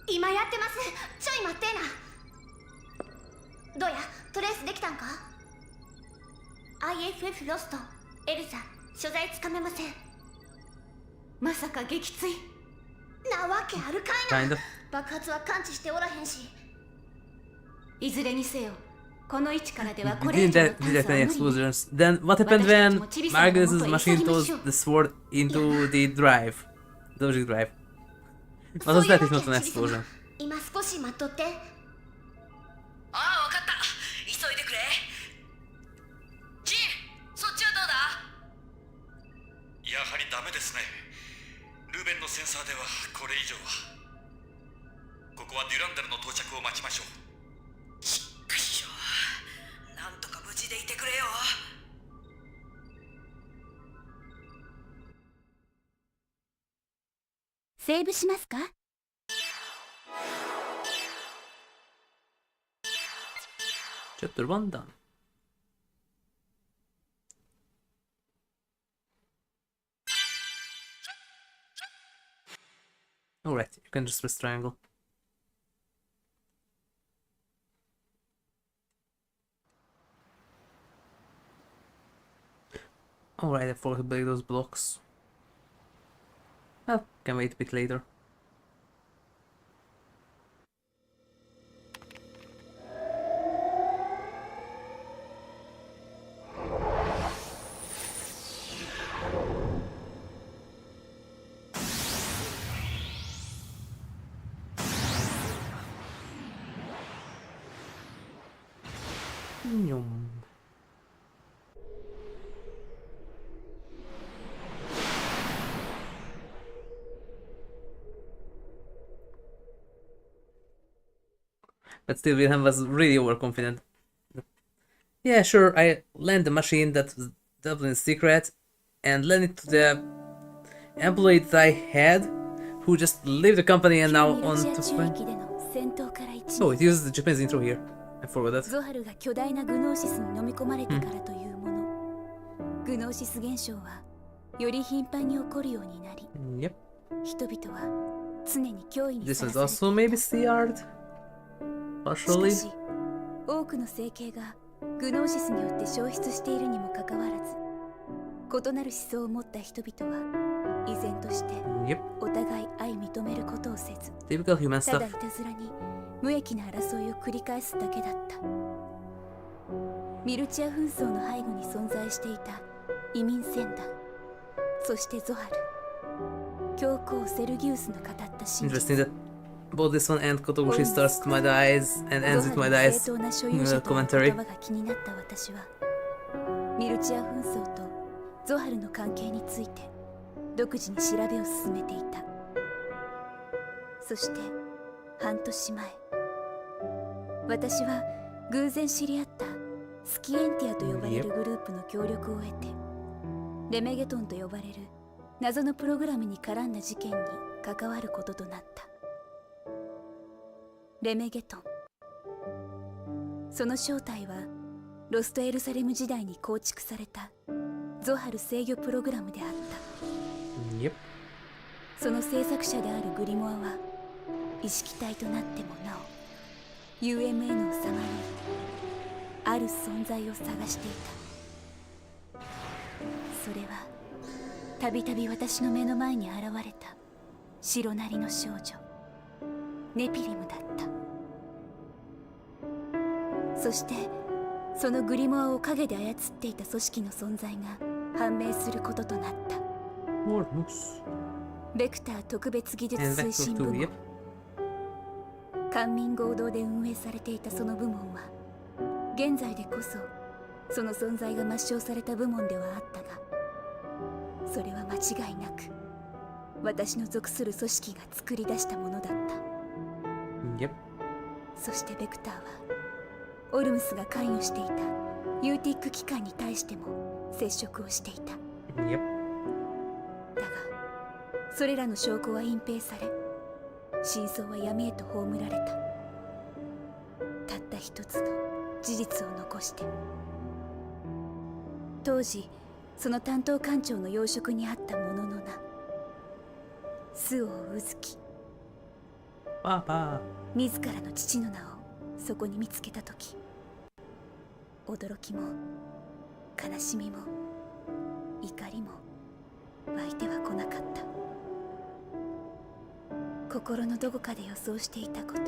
今やってます。ちょい待ってな。どうや、トレースできたんか？ IFF ロスト、エルザ所在つかめません。まさか撃墜なわけあるかいな。爆発は感知しておらへんし。いずれにせよ、この位置からではこれ以上の探査は無理。 Explosions. Then what happened when Margulis' machine tossed the sword into the drive? Logic drive. What was that if not an explosion? 今少し待っとって。ああ、わかった。急いでくれ。ジン、そっちはどうだ？やはりダメですね。ルーベンのセンサーではこれ以上は。ここはデュランダルの到着を待ちましょう。ちっくしょう。なんとか無事でいてくれよ。セーブしますかChapter 1 done. Alright, you can just press triangle. Alright, I forgot to break those blocks. Well, can wait a bit later. But still, Wilhelm was really overconfident. Yeah, sure, I lent the machine that was Dublin's secret and lent it to the employee that I had, who just left the company and now on to find... Oh, it uses the Japanese intro here. I forgot that. ゾハルが巨大なグノーシスに飲み込まれてからというもの。グノーシス現象はより頻繁に起こるようになり、Yep. 人々は常に脅威に This さら was されてい also maybe CR'd? Partially? しかし、多くの生系がグノーシスによって消失しているにもかかわらず、異なる思想を持った人々は依然としてお互い相認めることをせず、 Typical human ただ stuff. いたずらに無益な争いを繰り返すだけだった。ミルチア紛争の背後に存在していた移民船団、そしてゾハル、教皇セルギウスの語った真 Interesting 実。 that both this one and Kotobushi starts with my eyes and ends with my eyes 正当な所有者という commentary. 言葉が気になった私は、ミルチア紛争とゾハルの関係について独自に調べを進めていた。そして半年前、私は偶然知り合ったスキエンティアと呼ばれるグループの協力を得て、レメゲトンと呼ばれる謎のプログラムに絡んだ事件に関わることとなった。レメゲトン、その正体はロストエルサレム時代に構築されたゾハル制御プログラムであった。Yep. その制作者であるグリモアは意識体となってもなお UMN をさまよい、ある存在を探していた。それはたびたび私の目の前に現れた白なりの少女、ネピリムだった。そしてそのグリモアを陰で操っていた組織の存在が判明することとなった。ベクター特別技術推進部門。官民合同で運営されていたその部門は現在でこそその存在が抹消された部門ではあったが、それは間違いなく私の属する組織が作り出したものだった。そしてベクターはオルムスが関与していたユーティック機関に対しても接触をしていた。だがそれらの証拠は隠蔽され、真相は闇へと葬られた。たった一つの事実を残して。当時その担当官庁の要職にあったもののな、周防うずき。自らの父の名をそこに見つけたとき、驚きも悲しみも怒りも湧いてはこなかった。心のどこかで予想していたこと、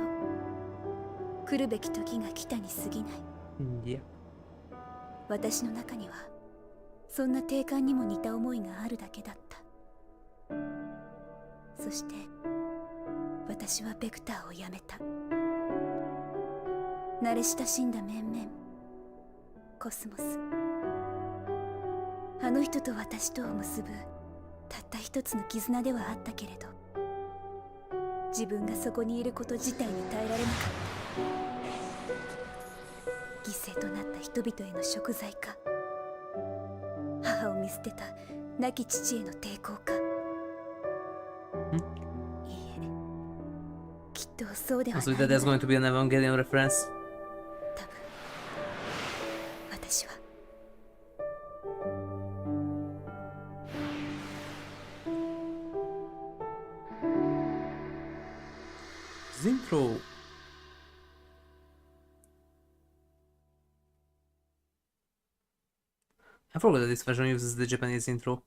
来るべき時が来たに過ぎない。私の中にはそんな定感にも似た思いがあるだけだった。そして私はベクターを辞めた。慣れ親しんだ面々、コスモス、あの人と私とを結ぶたった一つの絆ではあったけれど、自分がそこにいること自体に耐えられなかった。犠牲となった人々への贖罪か、母を見捨てた亡き父への抵抗か。いいえ、きっとそうではない。So there's going to be an Evangelion reference. 多分私はZintro. I forgot that this version uses the Japanese intro.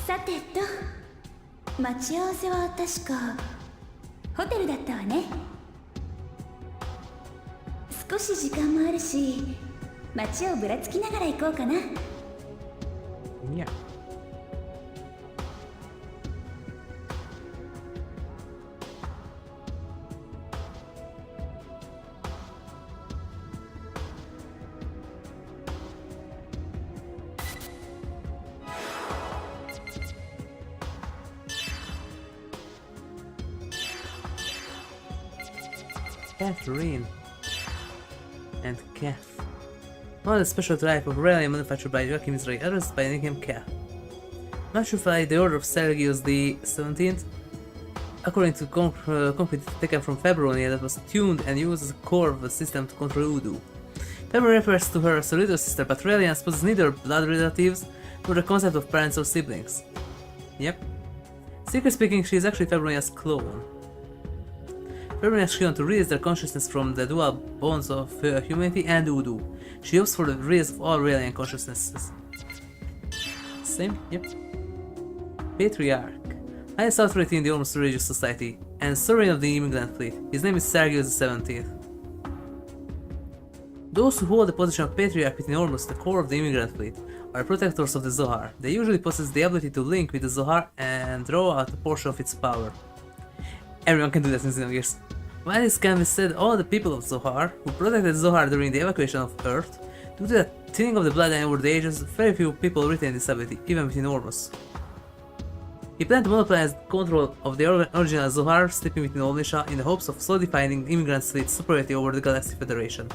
Saてと、待ち合わせは確かホテルだったわね。少し時間もあるし、街をぶらつきながら行こうかな。Yeah. Catherine and Kef. One of the special type of relic manufactured by Joachim Israel, others by the nickname Kef. Manufactured the order of Sergius the 17th, according to concrete taken from Febronia that was tuned and used as a core of the system to control Udu. Febronia refers to her as a little sister, but Relians possess neither blood relatives nor the concept of parents or siblings. Yep. Strictly speaking, she is actually Febronia's clone. Febronia's Shion to release their consciousness from the dual bonds of humanity and Udu. She hopes for the release of all Relian consciousnesses. Same? Yep. Patriarch. Highest authority in the Ormus religious society, and sovereign of the immigrant fleet. His name is Sergius the 17th. Those who hold the position of Patriarch within Ormus, the core of the immigrant fleet, are protectors of the Zohar. They usually possess the ability to link with the Zohar and draw out a portion of its power. Everyone can do that in Xenogears. While this can be said, all the people of Zohar, who protected Zohar during the evacuation of Earth, due to the thinning of the bloodline over the ages, very few people retain this ability, even within Ormus. He planned to monopolize control of the original Zohar, sleeping within Omnisha, in the hopes of solidifying the immigrant fleet's superiority over the Galaxy Federation.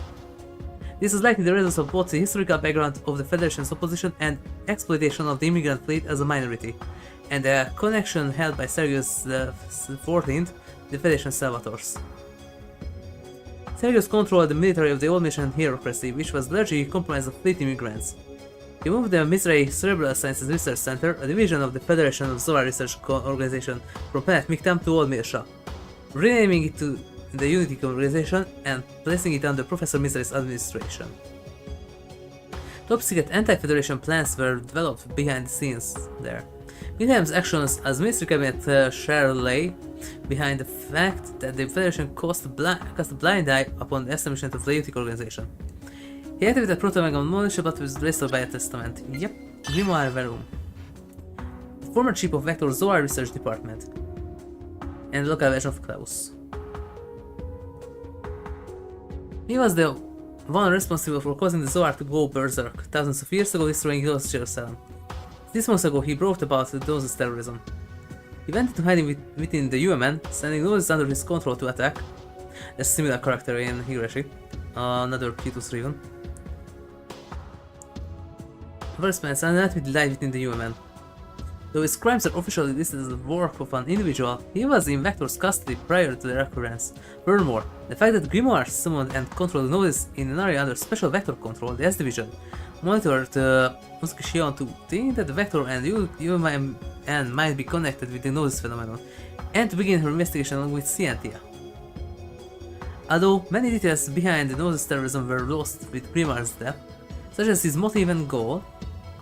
This is likely the result of both the historical background of the Federation's opposition and exploitation of the immigrant fleet as a minority, and the connection held by Sergius XIV, the Federation's Salvators. Sergius controlled the military of the old mission hierarchy, which was largely comprised of fleet immigrants. He moved the HigurashiRebel Sciences Research Center, a division of the Federation of Zohar Research Organization, from planet Mictam to Old Mirsha, renaming it to in the Unity organization and placing it under Professor Misery's administration. Top secret anti-Federation plans were developed behind the scenes there. Wilhelm's actions as Ministry Cabinet Chair lay behind the fact that the Federation cast a blind eye upon the establishment of the Unity organization. He activated Proto-Mega Militia but was restored by a testament. Yep, Grimoire Verum. The former chief of Vector Zoar Research Department. And the local version of Klaus. He was the one responsible for causing the Zoar to go berserk, thousands of years ago destroying Lost Jerusalem. 6 months ago he brought about the Gnosis terrorism. He went into hiding within the UMN, sending Gnosis under his control to attack. A similar character in Higurashi, another pt02 even. First man ultimately died within the UMN. Though his crimes are officially listed as the work of an individual, he was in Vector's custody prior to their occurrence. Furthermore, the fact that Grimoire summoned and controlled Gnosis in an area under special Vector control, the S Division, monitored Shion to think that the Vector and UMN might be connected with the Gnosis phenomenon, and to begin her investigation along with Scientia. Although many details behind the Gnosis terrorism were lost with Grimoire's death, such as his motive and goal,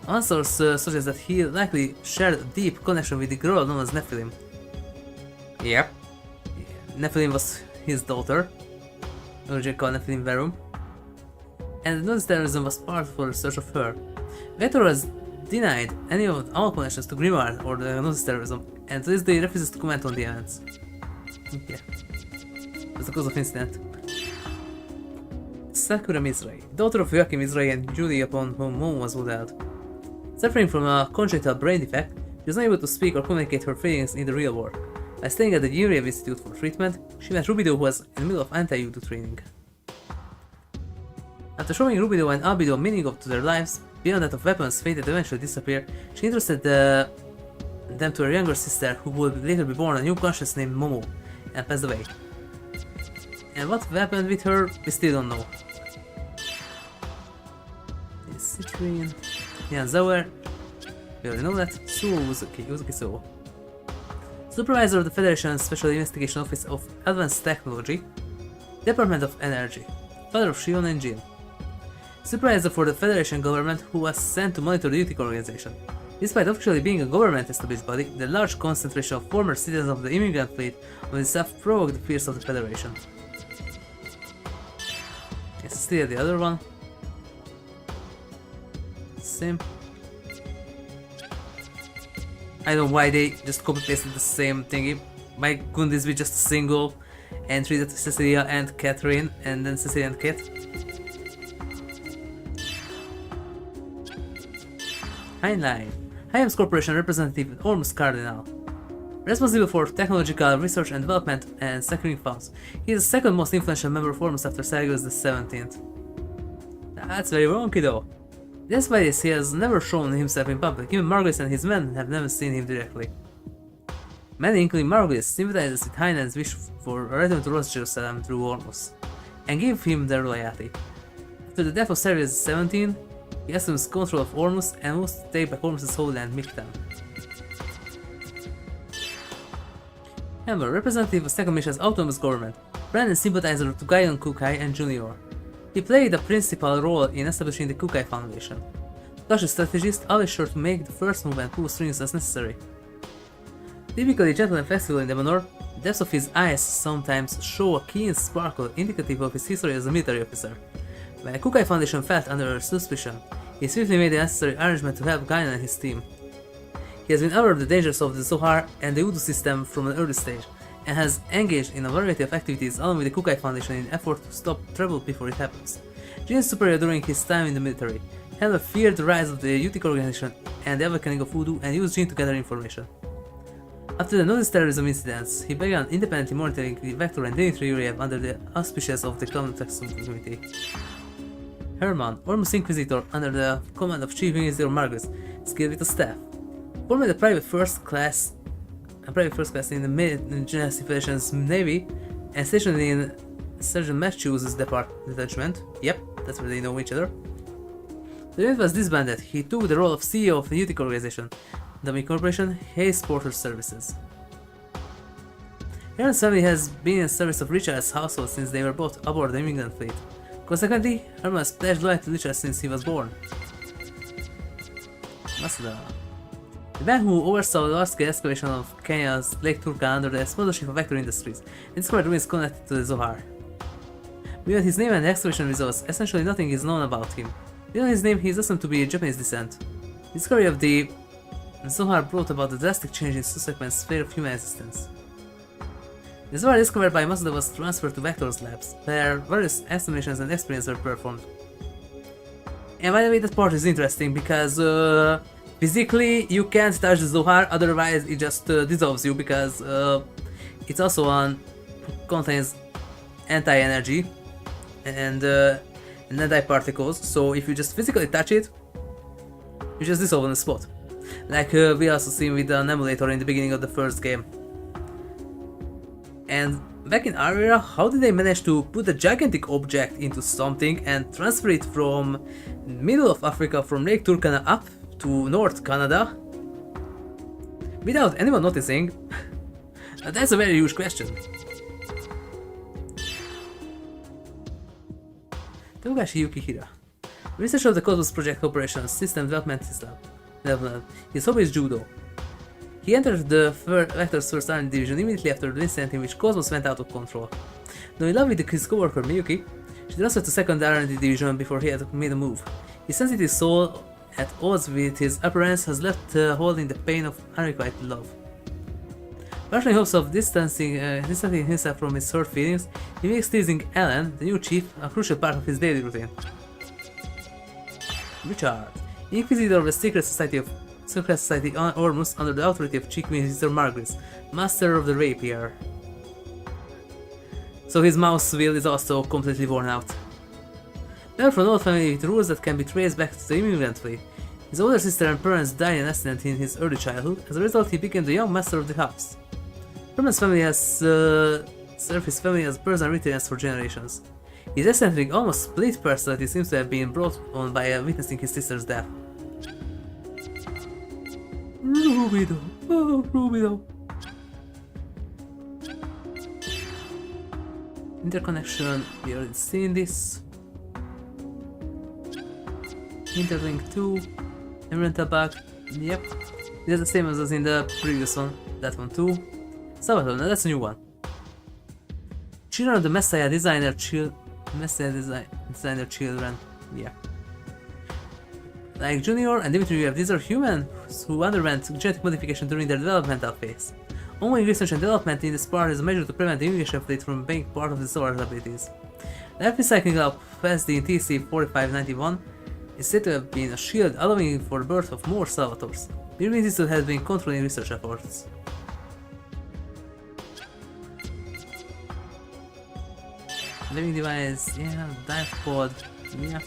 one source suggests that he likely shared a deep connection with the girl known as Nephilim. Yep, Nephilim was his daughter, originally called Nephilim Verum, and the Gnosis terrorism was part of the research of her. Vector has denied any of our connections to Grimoire or the Gnosis terrorism, and to this day refuses to comment on the events. Yeah, that's the cause of incident. Sakura Mizrahi, daughter of Yoaki Mizrahi and Julie upon whom Momo was modeled. Suffering from a congenital brain defect, she was unable to speak or communicate her feelings in the real world. By staying at the Yuriev Institute for treatment, she met Rubido, who was in the middle of anti-Yudo training. After showing Rubido and Albedo meaning to their lives, beyond that of weapons fated to eventually disappear, she introduced them to her younger sister, who would later be born a new conscious named Momo, and passed away. And what happened with her, we still don't know. Citrine, Jan Zauer, we already know that. Suo Uzuki Suo. Supervisor of the Federation's Special Investigation Office of Advanced Technology, Department of Energy, father of Shion and Jin. Supervisor for the Federation government who was sent to monitor the Utic organization. Despite officially being a government-established body, the large concentration of former citizens of the immigrant fleet of itself provoked the fears of the Federation. Yes, still the other one. Same. I don't know why they just copy-pasted the same thingy. Why couldn't this be just a single entry that Cecilia and Catherine, and then Cecilia and Kate? Heinlein, Hyams Corporation representative Ormus Cardinal. Responsible for technological research and development and securing funds. He is the second most influential member of Ormus after Sargus XVII. That's very wonky though. Despite this, he has never shown himself in public. Even Margulis and his men have never seen him directly. Many, including Margulis, sympathizes with Heinlein's wish for a return to Lost Jerusalem through Ormus, and give him their loyalty. After the death of Sargus XVII, he assumes control of Ormus and moves to take back Ormus' holy land, Mictan. Hammer, representative of Second Mission's autonomous government, friend and sympathizer to Gaion Kukai and Junior. He played a principal role in establishing the Kukai Foundation. Cautious strategist, always sure to make the first move and pull strings as necessary. Typically gentle and flexible in demeanor, the depths of his eyes sometimes show a keen sparkle indicative of his history as a military officer. When the Kukai Foundation fell under suspicion, he swiftly made the necessary arrangement to help Gaion and his team. He has been aware of the dangers of the Zohar and the Udo system from an early stage, and has engaged in a variety of activities along with the Kukai Foundation in an effort to stop trouble before it happens. Jin is superior during his time in the military. Helmer feared the rise of the Utic organization and the awakening of Voodoo and used Jin to gather information. After the Gnosis terrorism incidents, he began independently monitoring the Vector and Dimitri Yuriev under the auspices of the Context Committee. Herman, Ormus Inquisitor under the command of Chief Inquisitor Margulis, skilled with a staff. Formed a private first class in the Genesis Federation's Navy and stationed in Sergeant Matthews' detachment. Yep, that's where they know each other. The unit was disbanded. He took the role of CEO of the Utic organization, Dummy Corporation, Hayes Porter Services. Herman's family has been in service of Richard's household since they were both aboard the immigrant fleet. Consequently, Herman has pledged loyalty to Richard since he was born. Masada. The man who oversaw the large-scale excavation of Kenya's Lake Turkana under the sponsorship of Vector Industries and discovered ruins connected to the Zohar. Beyond his name and the excavation results, essentially nothing is known about him. Beyond his name, he is assumed to be of Japanese descent. The discovery of the Zohar brought about a drastic change in subsequent sphere of human existence. The Zohar discovered by Masuda was transferred to Vector's labs, where various estimations and experiments were performed. And by the way, that part is interesting because physically you can't touch the Zohar, otherwise it just dissolves you, because it also contains anti-energy and anti-particles, so if you just physically touch it, you just dissolve on the spot. Like we also see with an emulator in the beginning of the first game. And back in our era, how did they manage to put a gigantic object into something and transfer it from middle of Africa, from Lake Turkana up to North Canada without anyone noticing? That's a very huge question. Togashi Yukihira. Researcher of the KOS-MOS Project Operations System Development. His hobby is judo. He entered the Vector's first R&D division immediately after the incident in which KOS-MOS went out of control. Though in love with his co-worker Miyuki, she transferred to second R&D division before he had made a move. His sensitive soul, at odds with his appearance, has left holding the pain of unrequited love. Partially in hopes of distancing himself from his hurt feelings, he makes teasing Ellen, the new chief, a crucial part of his daily routine. Richard, Inquisitor of the Secret Society on Ormus under the authority of Chief Inquisitor Margulis, Master of the Rapier. So his mouse wheel is also completely worn out. Member from an old family with roots that can be traced back to the immigrant fleet. His older sister and parents died in an accident in his early childhood. As a result, he became the young master of the house. Herman's family has served his family as personal retainers for generations. His eccentric, almost split personality seems to have been brought on by witnessing his sister's death. Rubido, oh Rubido. Interconnection, we already seen this. Interlink 2, Emerald Tabak, yep. It's the same as in the previous one, that one too. Sabaton, that's a new one. Children of the Messiah designer children, yeah. Like Junior and Dimitriev, these are humans who underwent genetic modification during their developmental phase. Ongoing research and development in this part is a measure to prevent the immigration fleet from being part of the Zohar's abilities. The life recycling of PSD in TC-4591 is said to have been a shield allowing for the birth of more Salvators. The Green Institute has been controlling research efforts. Living device, yeah, dive pod, yeah.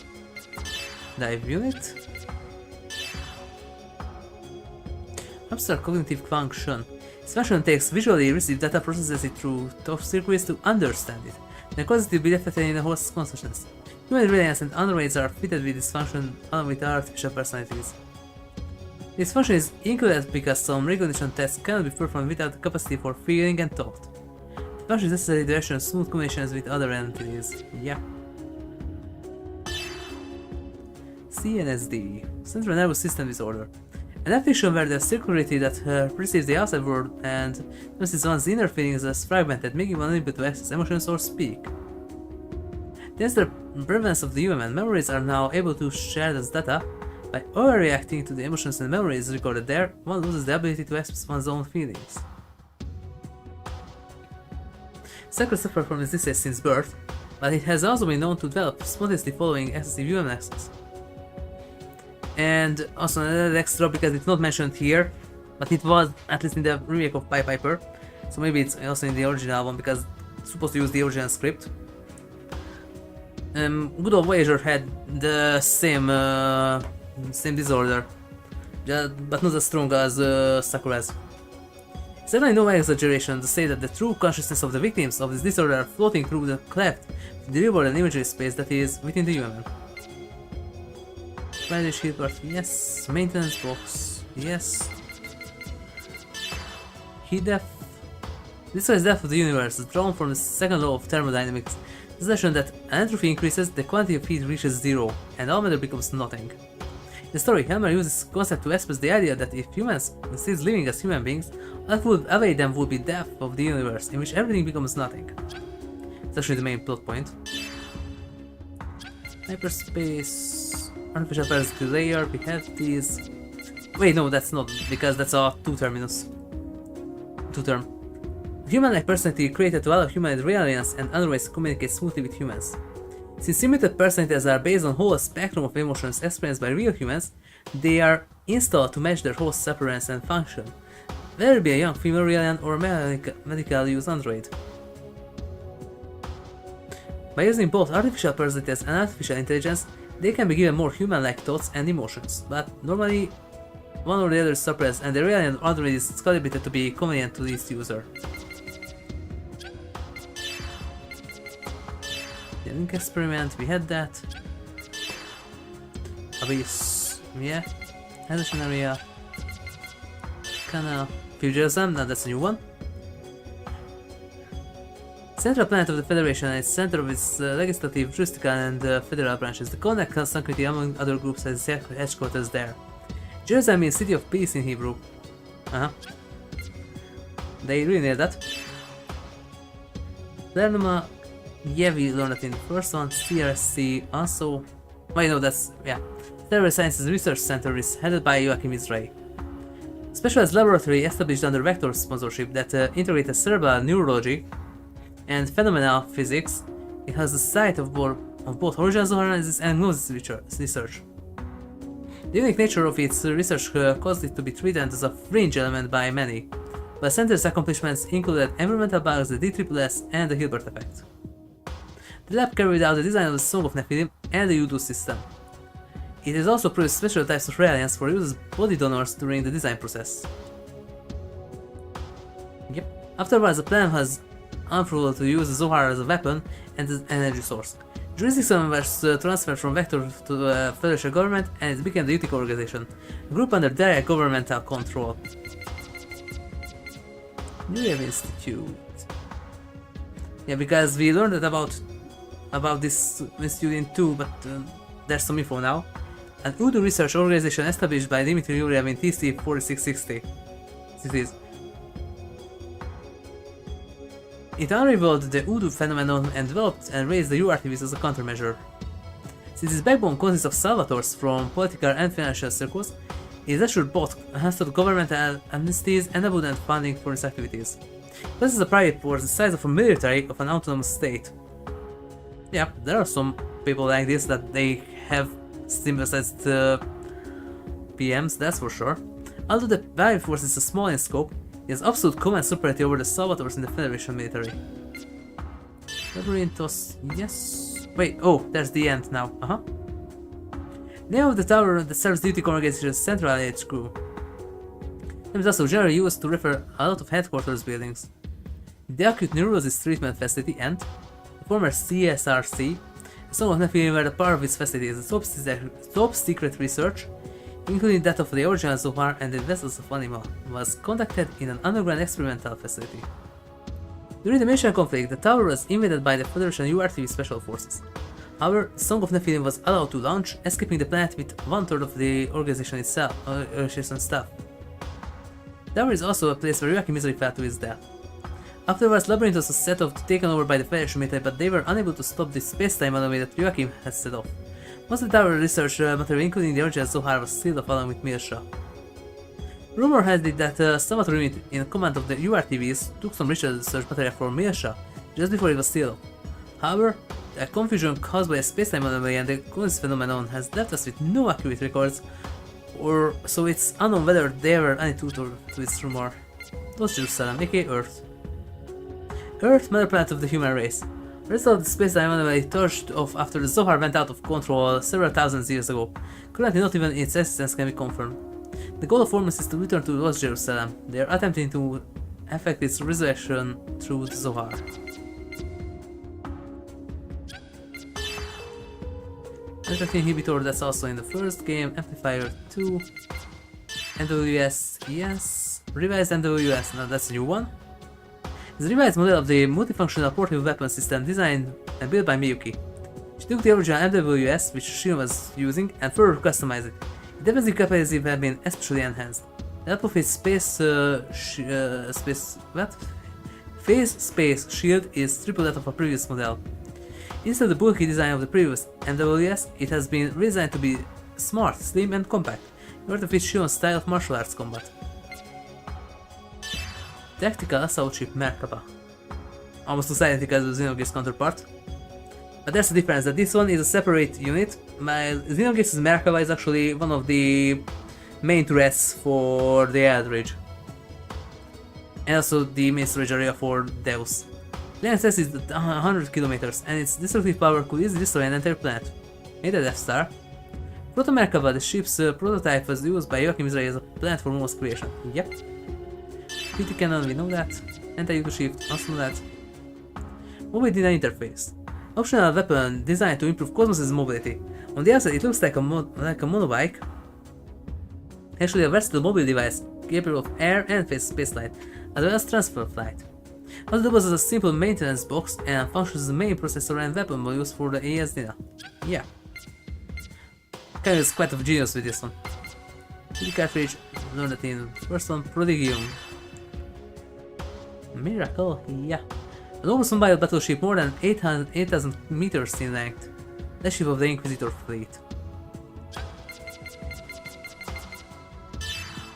Dive unit. Abstract cognitive function. This function takes visually received data, processes it through top circuits to understand it, then causes it to be reflected in the host's consciousness. Human reliance and androids are fitted with this function along with artificial personalities. This function is included because some recognition tests cannot be performed without the capacity for feeling and thought. The function is necessary to ensure smooth communications with other entities. Yeah. CNSD, Central Nervous System Disorder. An affliction where the circularity that perceives the outside world and notices one's inner feelings as fragmented, making one unable to access emotions or speak. Thanks to the prevalence of the human, memories are now able to share this data. By overreacting to the emotions and memories recorded there, one loses the ability to express one's own feelings. Cycle suffers from this disease since birth, but it has also been known to develop spontaneously following excessive human access. And also another extra, because it's not mentioned here, but it was at least in the remake of Pied Piper, so maybe it's also in the original one because it's supposed to use the original script. Good old Voyager had the same disorder, but not as strong as Sakura's. It's certainly no exaggeration to say that the true consciousness of the victims of this disorder are floating through the cleft in the real-world and imagery space that is within the human. Friday shield part, yes. Maintenance box, yes. Heat depth, This is depth of the universe, drawn from the second law of thermodynamics. The suggestion that entropy increases, the quantity of heat reaches zero, and all matter becomes nothing. In the story, Helmer uses this concept to express the idea that if humans cease living as human beings, what would await them would be depth of the universe, in which everything becomes nothing. It's actually the main plot point. Hyperspace, artificial parasitic layer, we have these. Wait, no, that's not, because that's a two-terminus. Two-term. Human-like personality created to allow humanoid real aliens and other ways to communicate smoothly with humans. Since simulated personalities are based on whole spectrum of emotions experienced by real humans, they are installed to match their host's appearance and function, whether it be a young female real alien or a medical use android. By using both artificial personalities and artificial intelligence, they can be given more human-like thoughts and emotions, but normally one or the other is suppressed and the real alien android is calibrated to be convenient to this user. The link experiment, we had that. Abyss, yeah. Hydrogen area. Canal. Futurism, now that's a new one. Central planet of the Federation and its center of its legislative, juridical and federal branches. The Connect Constituency among other groups has headquarters there. Jerusalem means City of Peace in Hebrew. They really nailed that. Lernuma, yeah, we learned it in the first one. CRC also. Wait, no, that's, yeah. Cerebral Sciences Research Center is headed by Joachim Israel. Specialized laboratory established under Vector sponsorship that integrates cerebral neurology and phenomenal physics. It has the site of both original Zohar analysis and gnosis research. The unique nature of its research caused it to be treated as a fringe element by many, but the center's accomplishments included environmental bugs, the DSSS, and the Hilbert effect. The lab carried out the design of the Song of Nephilim and the Udu system. It has also produced special types of aliens for use as body donors during the design process. Yep. Afterwards, the plan was unfruitful to use the Zohar as a weapon and as an energy source. Jurisdiction was transferred from Vector to the federal government and it became the Utica organization, a group under direct governmental control. New Wave Institute. Yeah, because we learned about this institute in 2, but there's some info now. An Udu research organization established by Dmitry Yuriev in TC 4660. It unraveled the Udu phenomenon and developed and raised the URTVs as a countermeasure. Since its backbone consists of Salvators from political and financial circles, it is assured both hostile governmental amnesties and abundant funding for its activities. This is a private force the size of a military of an autonomous state. Yeah, there are some people like this that they have stimulized PMs, that's for sure. Although the private force is small in scope, it has absolute command superiority over the Salvators in the Federation military. Labyrinthos, yes. Wait, oh, there's the end now. Name of the tower that serves duty congregation's central HQ. Name is also generally used to refer a lot of headquarters buildings. The acute neurosis treatment facility and the former CSRC, some of Nephilim were a part of its facilities. The top secret research, including that of the original Zohar and the vessels of Anima, was conducted in an underground experimental facility. During the Mission conflict, the tower was invaded by the Federation URTV special forces. However, Song of Nephilim was allowed to launch, escaping the planet with 1/3 of the organization itself, staff. The tower is also a place where Joachim Israel fell to his death. Afterwards, Labyrinthos was set off to taken over by the Federation military, but they were unable to stop the space-time anomaly that Joachim had set off. Most of the tower research material, including the original Zohar, was sealed off along with Milsha. Rumor had it that Salvatore unit in command of the URTVs took some research material for Milsha just before it was sealed. However, the confusion caused by a space-time anomaly and the Gnosis phenomenon has left us with no accurate records, or so it's unknown whether there were any truth to this rumor. Los Jerusalem, aka Earth. Earth, mother planet of the human race. The rest of the space-time anomaly torched off after the Zohar went out of control several thousand years ago. Currently not even its existence can be confirmed. The goal of Ormus is to return to Los Jerusalem. They are attempting to affect its resurrection through the Zohar. Network inhibitor, that's also in the first game. Amplifier 2. NWS, yes. Revised NWS, now that's a new one. is a revised model of the multifunctional portable weapon system designed and built by Miyuki. She took the original MWS, which Shion was using, and further customized it. The defensive capabilities have been especially enhanced. The help of its phase space shield is triple that of a previous model. Instead of the bulky design of the previous MWS, it has been redesigned to be smart, slim and compact, in order to fit Shion's style of martial arts combat. Tactical assault ship Merkaba. Almost as identical as the Xenogears counterpart. But there's a difference, that this one is a separate unit, while Xenogears' Merkaba is actually one of the main threats for the Eldridge. And also the main storage area for Deus. The access is 100 kilometers, and its destructive power could easily destroy an entire planet. Made a Death Star. Proto Merkaba, the ship's prototype, was used by Joachim Israel as a plant for Momo's creation. Yep. PT cannon, we know that. Anti-Uto shift, also know that. Mobile design interface. Optional weapon designed to improve KOS-MOS' mobility. On the outside, it looks like a monobike. Actually, a versatile mobile device capable of air and spaceflight, as well as transfer flight. Also, there was a simple maintenance box and functions as the main processor and weapon modules for the ASD. Yeah. Kind of quite of genius with this one. The cartridge, learned it in first one, Prodigium. Miracle, yeah. An Ormus mobile battleship more than 8,000 meters in length. The ship of the Inquisitor fleet.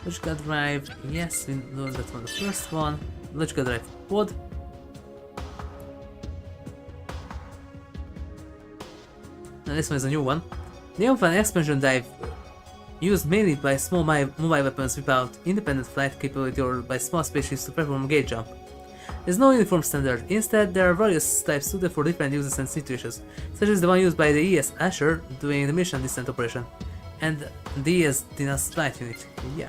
Logical drive, yes, we learned that from the first one. Logical drive pod. Now this one is a new one. Neon-fan expansion dive used mainly by small mobile weapons without independent flight capability or by small spaceships to perform a gate jump. There is no uniform standard, instead there are various types suited for different uses and situations, such as the one used by the ES Asher during the mission descent operation, and the ES Dinas flight unit, yeah.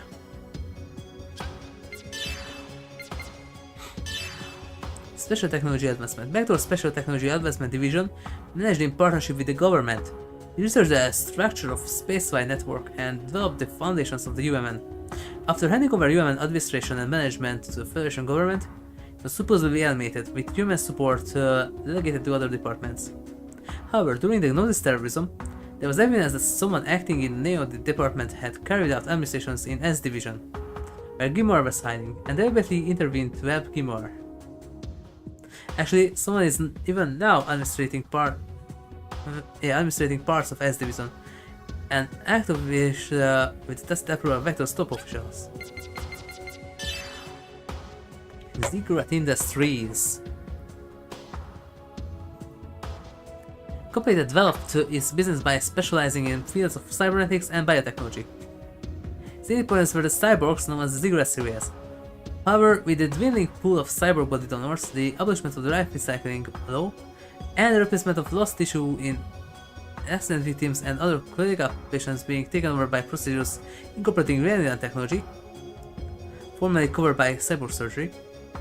Special Technology Advancement. Vector Special Technology Advancement Division, managed in partnership with the government, researched the structure of spaceflight network and developed the foundations of the UMN. After handing over UMN administration and management to the Federation government, it was supposedly animated, with human support delegated to other departments. However, during the Gnosis terrorism, there was evidence that someone acting in Neo department had carried out administrations in S Division, where Gimor was hiding, and deliberately intervened to help Gimor. Actually, someone is even now administrating parts of S Division, an act of which with tacit approval of Vector's top officials. Ziggurat Industries. Company that developed its business by specializing in fields of cybernetics and biotechnology. Its opponents were the cyborgs known as the Ziggurat series. However, with the dwindling pool of cyborg body donors, the abolishment of the life recycling law, and the replacement of lost tissue in accident victims and other clinical patients being taken over by procedures incorporating Reanian technology, formerly covered by cyborg surgery,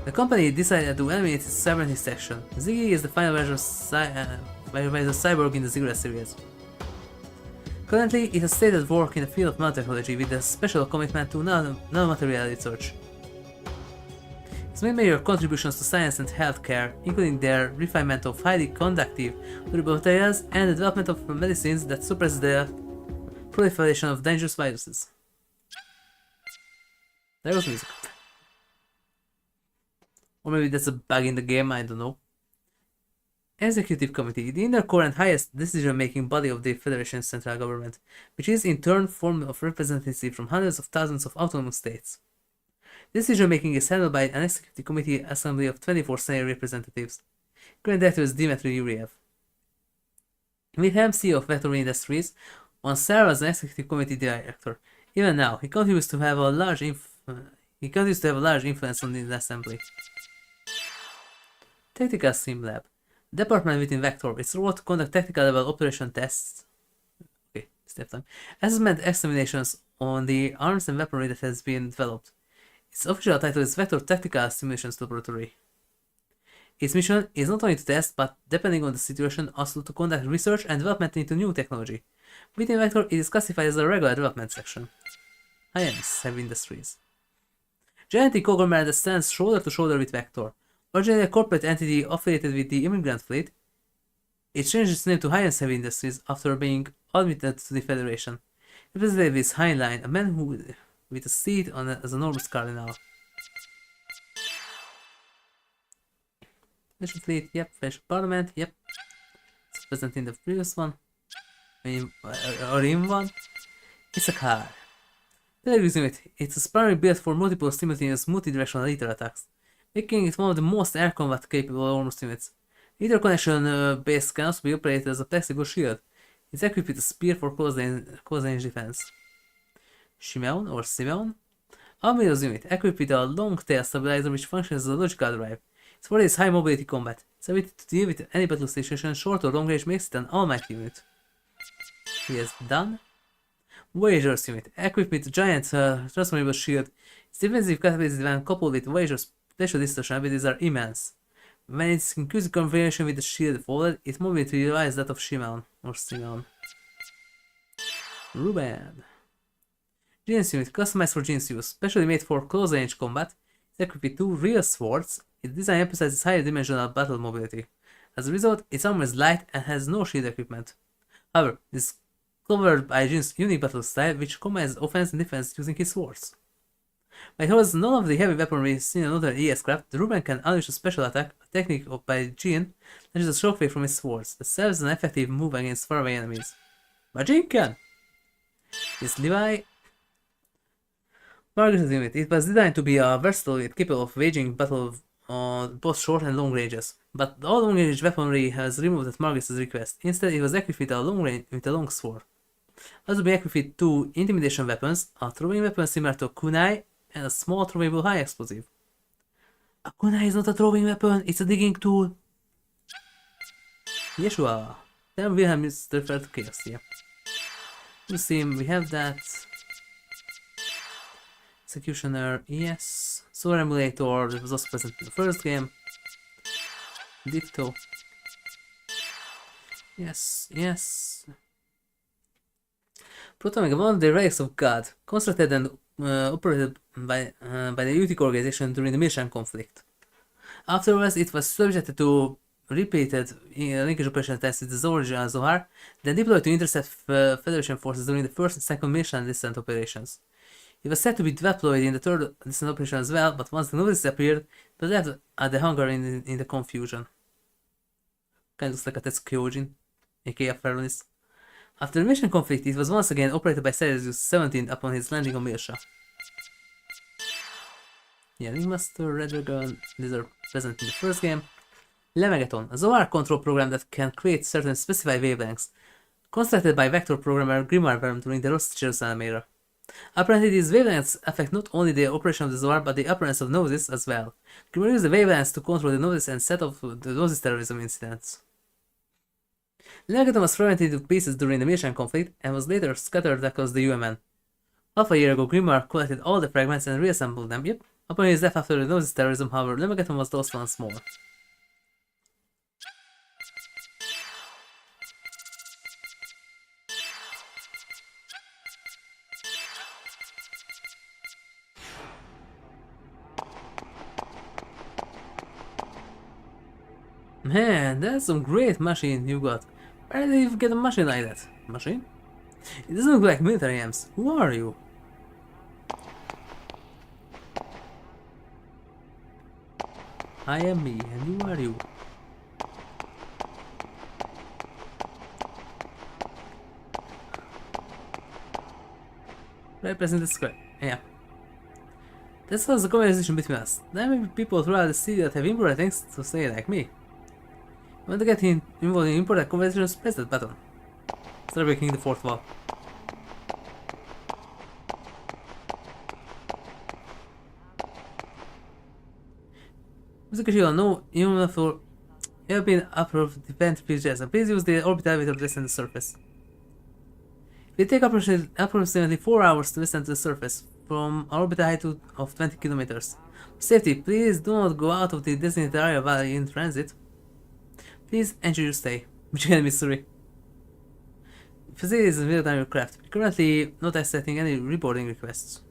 the company decided to eliminate its cybernetic section. Ziggy is the final version of cyborg in the Ziggurat series. Currently, it has stayed at work in the field of nanotechnology with a special commitment to nanomaterial research. Its made major contributions to science and healthcare, including their refinement of highly conductive durable materials and the development of medicines that suppress the proliferation of dangerous viruses. There was music. Or maybe that's a bug in the game, I don't know. Executive Committee, the inner core and highest decision-making body of the Federation's central government, which is in turn formed of representatives from hundreds of thousands of autonomous states. Decision-making is handled by an Executive Committee assembly of 24 senior representatives. Current director is Dmitry Yuriev. With him, CEO of Vector Industries, on serve as an Executive Committee director. Even now, he continues to have a large influence on the assembly. Tactical Sim Lab. Department within Vector. Its role to conduct technical level operation tests. Okay, step time. Assessment examinations on the arms and weaponry that has been developed. Its official title is Vector Tactical Simulations Laboratory. Its mission is not only to test, but depending on the situation, also to conduct research and development into new technology. Within Vector, it is classified as a regular development section. Heavy Industries. Gigantic conglomerate that stands shoulder to shoulder with Vector. Originally a corporate entity affiliated with the immigrant fleet, it changed its name to High Heavy Industries after being admitted to the Federation. Represented with Heinlein, a man who with a seat on as an Ormus cardinal. Federation fleet, yep. Federation parliament, yep. It's present in the previous one. Or in one. It's a car. It's a primarily built for multiple simultaneous multi-directional ether attacks, making it one of the most air combat capable Ormus units. Ether connection base can also be operated as a flexible shield. It's equipped with a spear for close range defense. Shion or Simeon. Almir's unit, equipped with a long tail stabilizer which functions as a logical drive. It's for its high mobility combat. Its ability to deal with any battle situation short or long range makes it an almighty unit. He is done. Voyager's unit, equipped with a giant transformable shield. Its defensive capabilities when coupled with Voyager's special distortion abilities are immense. When it's increased in combination with the shield folded, its mobility rivals that of Shion or Simeon. Ruben. Gene's unit, customized for Gene's use, specially made for close range combat. It's equipped with 2 real swords. Its design emphasizes higher dimensional battle mobility. As a result, its armor is light and has no shield equipment. However, this is covered by Jin's unique battle style, which combines offense and defense using his swords. While he has none of the heavy weaponry seen in other ES craft, the Ruben can unleash a special attack, a technique by Jin, that is a shockwave from his swords, that serves as an effective move against faraway enemies. But Jin can! This Levi. Margulis unit. It was designed to be a versatile unit capable of waging battle on both short and long ranges, but all long range weaponry has removed at Margulis' request. Instead, it was equipped with a long sword. Also being equipped with 2 intimidation weapons, a throwing weapon similar to a kunai, and a small throwable high explosive. A kunai is not a throwing weapon, it's a digging tool. Yeshua. Then Wilhelm is referred to Chaos, yeah. You see, we have that. Executioner, yes. Solar Emulator, that was also present in the first game. Ditto. Yes, yes. Proton, one of the relics of God, constructed and operated by the Utic organization during the Mission conflict. Afterwards, it was subjected to repeated linkage operation tests with the original Zohar, then deployed to intercept Federation forces during the first and second mission distant operations. It was said to be deployed in the third distant operation as well, but once the novices appeared, it was left at the hangar in the confusion. Kind of looks like a Tetsukyojin, aka Ferronis. After the mission conflict, it was once again operated by Cyrus 17 upon his landing on Milsha. Yeah, Ringmaster, Red Dragon, these are present in the first game. Lemegeton, a Zohar control program that can create certain specified wavelengths, constructed by vector programmer Grimarverm during the Lost Jerusalem era. Apparently, these wavelengths affect not only the operation of the Zohar but the appearance of Gnosis as well. Grimar used the wavelengths to control the Gnosis and set off the Gnosis terrorism incidents. Lemegeton was fragmented into pieces during the Mission conflict and was later scattered across the UMN. Half a year ago, Grimar collected all the fragments and reassembled them, yep. Upon his death after the Gnosis terrorism, however, Lemegeton was lost once more. Man, that's some great machine you got. Where did you get a machine like that? Machine? It doesn't look like military amps. Who are you? I am me, and who are you? Represent the square. Yeah. That's how the conversation between us. There may be people throughout the city that have important things to say like me. Want to get involved in important conversations, press that button. Start breaking the fourth wall. Mr. Shion, no human for you have been approved the vent PGS, and please use the orbital elevator to descend the surface. It will take approximately 4 hours to descend to the surface from an orbital height of 20 kilometers. For safety, please do not go out of the designated area while in transit. Please enjoy your stay. Michigan, Missouri. Facility is a military aircraft. We're currently not accepting any reboarding requests.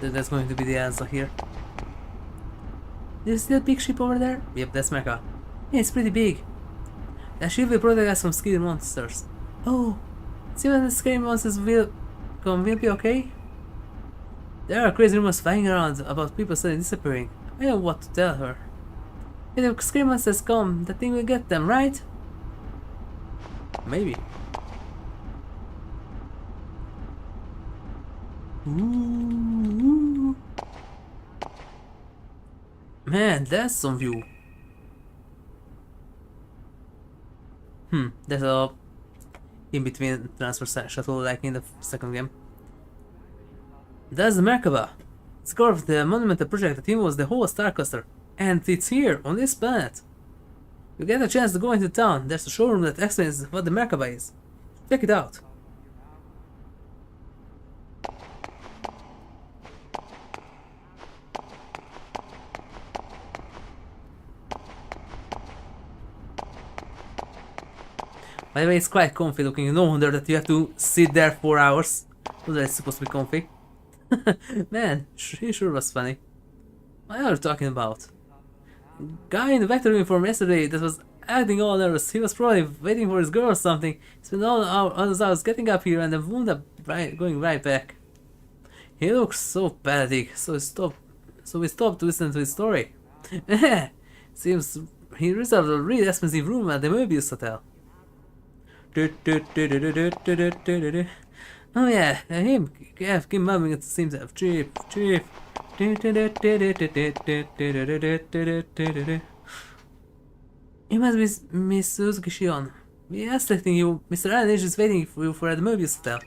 That's going to be the Elsa here. Do you see that big ship over there? Yep, that's Mecha. Yeah, it's pretty big. That ship will protect us from scary monsters. Oh, see when the scary monsters will be okay? There are crazy rumors flying around about people suddenly disappearing. I don't know what to tell her. If the scary monsters come, that thing will get them, right? Maybe. Ooh. Man, that's some view. There's a in-between transfer shuttle like in the second game. That's the Merkaba. It's core of the monumental project that involves the whole star cluster. And it's here, on this planet. You get a chance to go into town. There's a showroom that explains what the Merkaba is. Check it out. By the way, it's quite comfy looking. No wonder that you have to sit there 4 hours. Although it's supposed to be comfy. Man, he sure was funny. What are you talking about? Guy in the vector uniform yesterday that was acting all nervous. He was probably waiting for his girl or something. He spent all those hours getting up here and then wound up going right back. He looks so pathetic. So we stopped to listen to his story. Seems he reserved a really expensive room at the Margulis hotel. Oh yeah, him. Keep moving. It seems to have cheap. You must be Miss Suzuki Shion. We are expecting you. Mr. Allen is waiting for you at the Margulis hotel.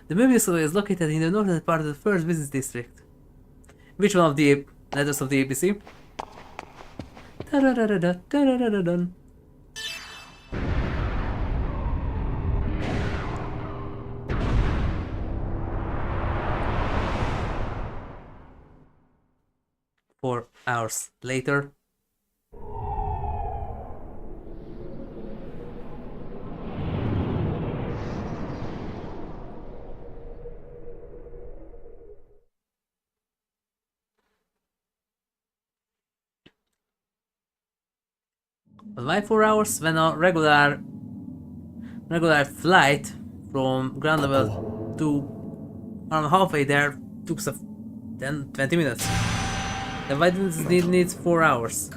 The Margulis hotel is located in the northern part of the first business district. Which one of the letters of the ABC? 4 hours later. But why 4 hours when a regular flight from ground level to around halfway there took 10-20 minutes? Then why didn't it need 4 hours?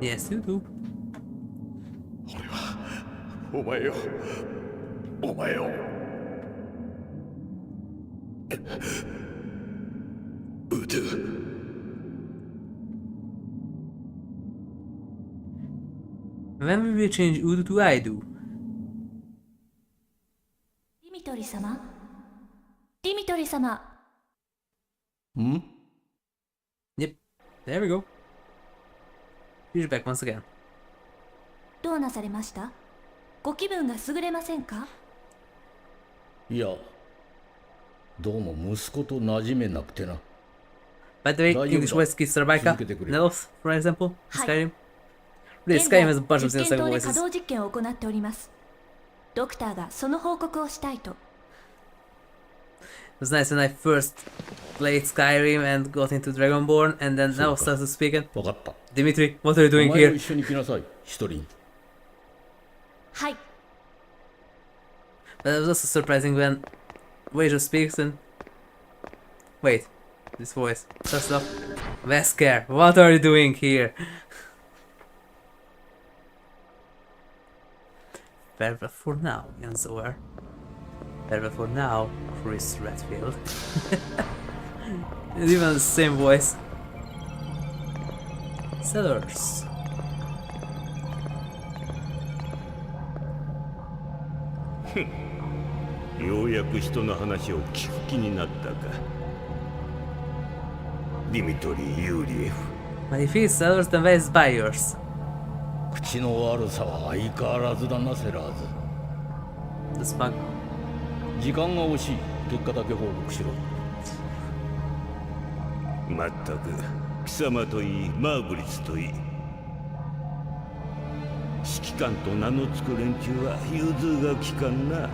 Yes, you do. When will we change Udo to I do? Dimitri-sama? Dimitri-sama! Yep, there we go. He's back once again. どうなされました？ご気分が優れませんか？いや、どうも息子と馴染めなくてな。By the way, English voice kids Sarbaika, Nelos, for example, Skyrim. Really, Skyrim has a bunch of Xenosaga voices. 実験棟で稼働実験を行っております。ドクターがその報告をしたいと。It was nice when I first played Skyrim and got into Dragonborn, and then now started speaking. Dimitri, what are you doing here? 一人。はい。But it was also surprising when Wager speaks and... Wait, this voice. First off, Wesker, what are you doing here? Farewell for now, Yanzoer. Farewell for now, Chris Redfield. It's even the same voice. Sellers. ようやく人の話を聞く気になったか。ディミトリー・ユーリエフ。But if he's sellers, then where is buyers? 口の悪さは相変わらずだな、セラーズ。 The smug. 時間が惜しい。結果だけ報告しろ。まったく貴様といいマーグリスといい、指揮官と名の付く連中は融通が利かんな。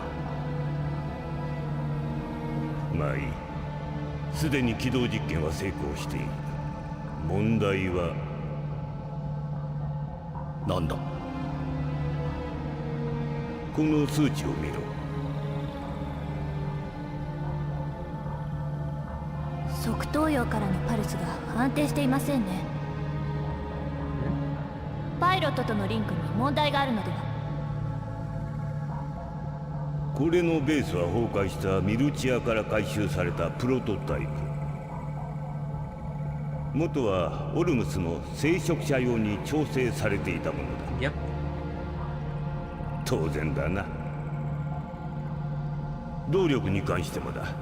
まあいい、すでに起動実験は成功している。問題は何だ。この数値を見ろ。側頭葉からのパルスが安定していませんね。パイロットとのリンクに問題があるのでは。これのベースは崩壊したミルチアから回収されたプロトタイプ。元はオルムスの生殖者用に調整されていたものだ。当然だな。動力に関してもだ。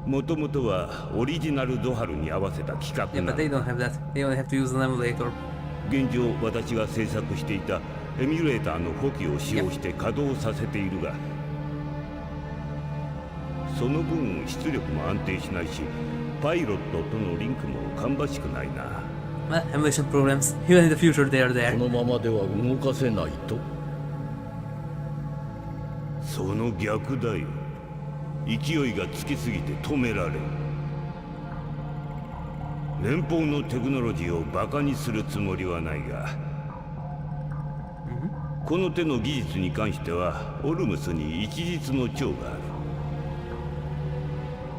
もともとはオリジナルドハルに合わせた規格な。But they don't have that. They only have to use an emulator. 現状私が制作していたエミュレーターの補給を使用して稼働させているが、その分出力も安定しないし、パイロットとのリンクも芳しくないな。Well, emulation programs, even in the future they are there. このままでは動かせないと。その逆だよ。勢いがつきすぎて止められん。連邦のテクノロジーをバカにするつもりはないが、この手の技術に関してはオルムスに一日の長がある。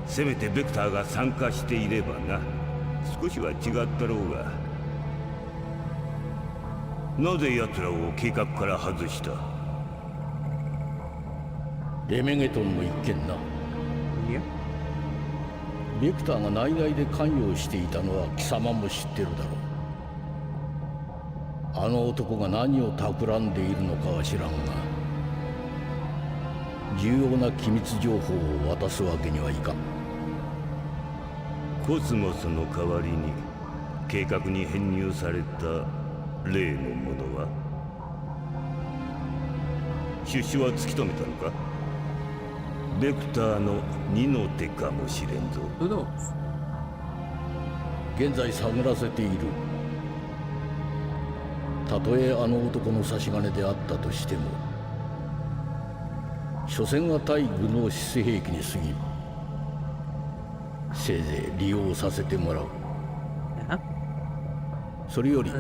せめてベクターが参加していればな。少しは違ったろうが。なぜ奴らを計画から外した？レメゲトンの一件な。ベクターが内々で関与していたのは貴様も知ってるだろう。あの男が何を企んでいるのかは知らんが、重要な機密情報を渡すわけにはいかん。コスモスの代わりに計画に編入された例のものは出資は突き止めたのか？ベクターの2の手かもしれんぞ。現在探らせている。たとえあの男の差し金であったとしても、所詮は対グノーシス兵器に過ぎる。せいぜい利用させてもらう。それより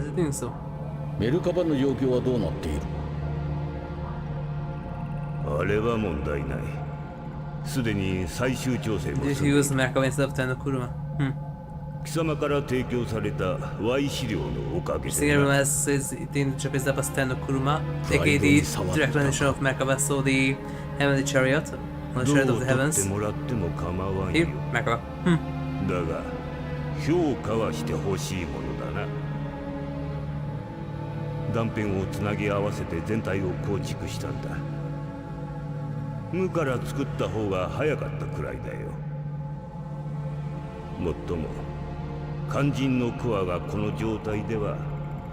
メルカバの状況はどうなっている？あれは問題ない。すでに最終調整も済んでいる。貴様から提供された Y 資料のおかげで。Xenosaga says it didn't Japanese up a stand of Kuruma, aka the direct rendition of Merkaba, so the heavenly chariot on the chariot of the heavens. Here, Merkaba. だが評価はしてほしいものだな。断片をつなぎ合わせて全体を構築したんだ。無から作った方が早かったくらいだよ。もっとも肝心のコアがこの状態では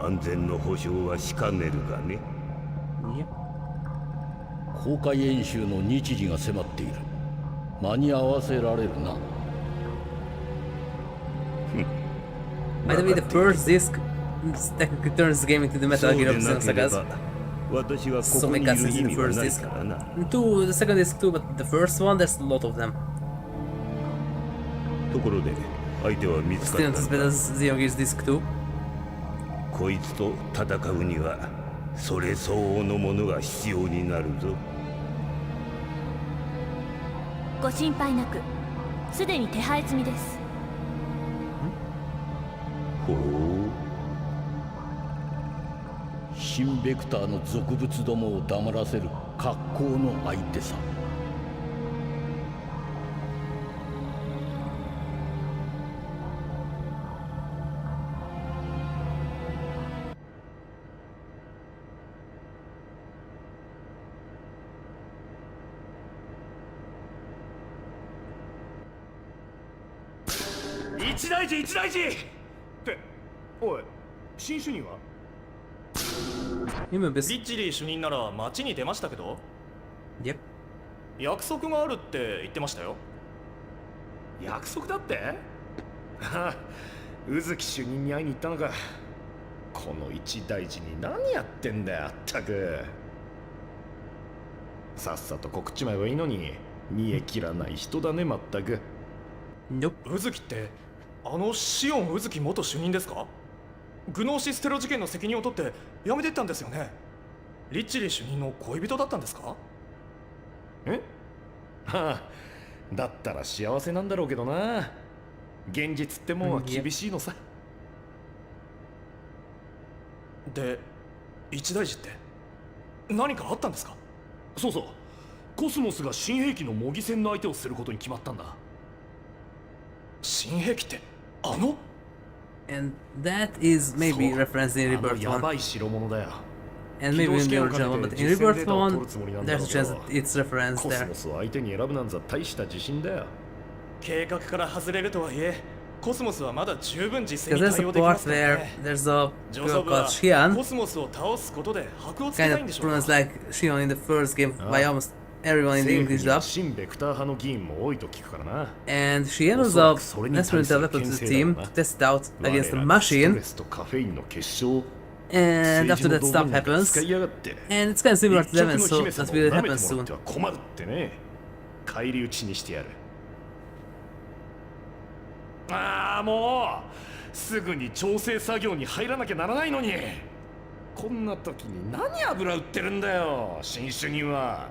安全の保証はしかねるがね。公開演習の日時が迫っている。間に合わせられるな。By the way, the first disc technically turns the game into the Metal Gear of Xenosagas. So many cutscenes in the first disc. Two, the second disc too, but the first one, there's a lot of them. ところで相手は見つかった Still not as bad as Xenogears Disc 2. こいつと戦うにはそれ相応のものが必要になるぞ。ご心配なく、すでに手配済みです。ほう。新ベクターの俗物どもを黙らせる格好の相手さ。一大事一大事って、おい、新主任はリッチリー主任なら街に出ましたけど。Yep。約束があるって言ってましたよ。約束だって？ああ、宇月主任に会いに行ったのか。この一大事に何やってんだよ、ったく。さっさと告っちまえばいいのに、煮え切らない人だね、まったく。宇月ってあのシオン宇月元主任ですか？グノーシステロ事件の責任を取って辞めてったんですよね。リッチリー主任の恋人だったんですか？え？はあ、だったら幸せなんだろうけどな。現実ってもんは厳しいのさ。で、一大事って何かあったんですか？そうそう、コスモスが新兵器の模擬戦の相手をすることに決まったんだ。新兵器ってあの？And that is maybe referenced in Rebirth 1. やばい代物だよ。 And maybe in the original one, but in Rebirth 1, there's a chance that it's referenced コス there. モスを相手に選ぶなんざ大した自信だよ。計画から外れるとはいえ、コスモスはまだ十分実戦 Because に there's 対 a 応できま part すから where ね。 there's a 上 girl 層部 called は Shion, コスモスを倒すことで箔をつけ kind た of いんでしょうか。 pronounced like Shion in the first game by almost everyone in the 政府 English には dub. 新ベクター派の議員も多いと聞くからな。 And Shion was a experimental weapon to the team to test it out against the machine. ストレスとカフェインの結晶。 And after that stuff happens, and it's kind of similar to Devon, so that will happen soon. 困るってね。返り討ちにしてやる。ああ、もうすぐに調整作業に入らなきゃならないのに。こんな時に何油売ってるんだよ、新主任は。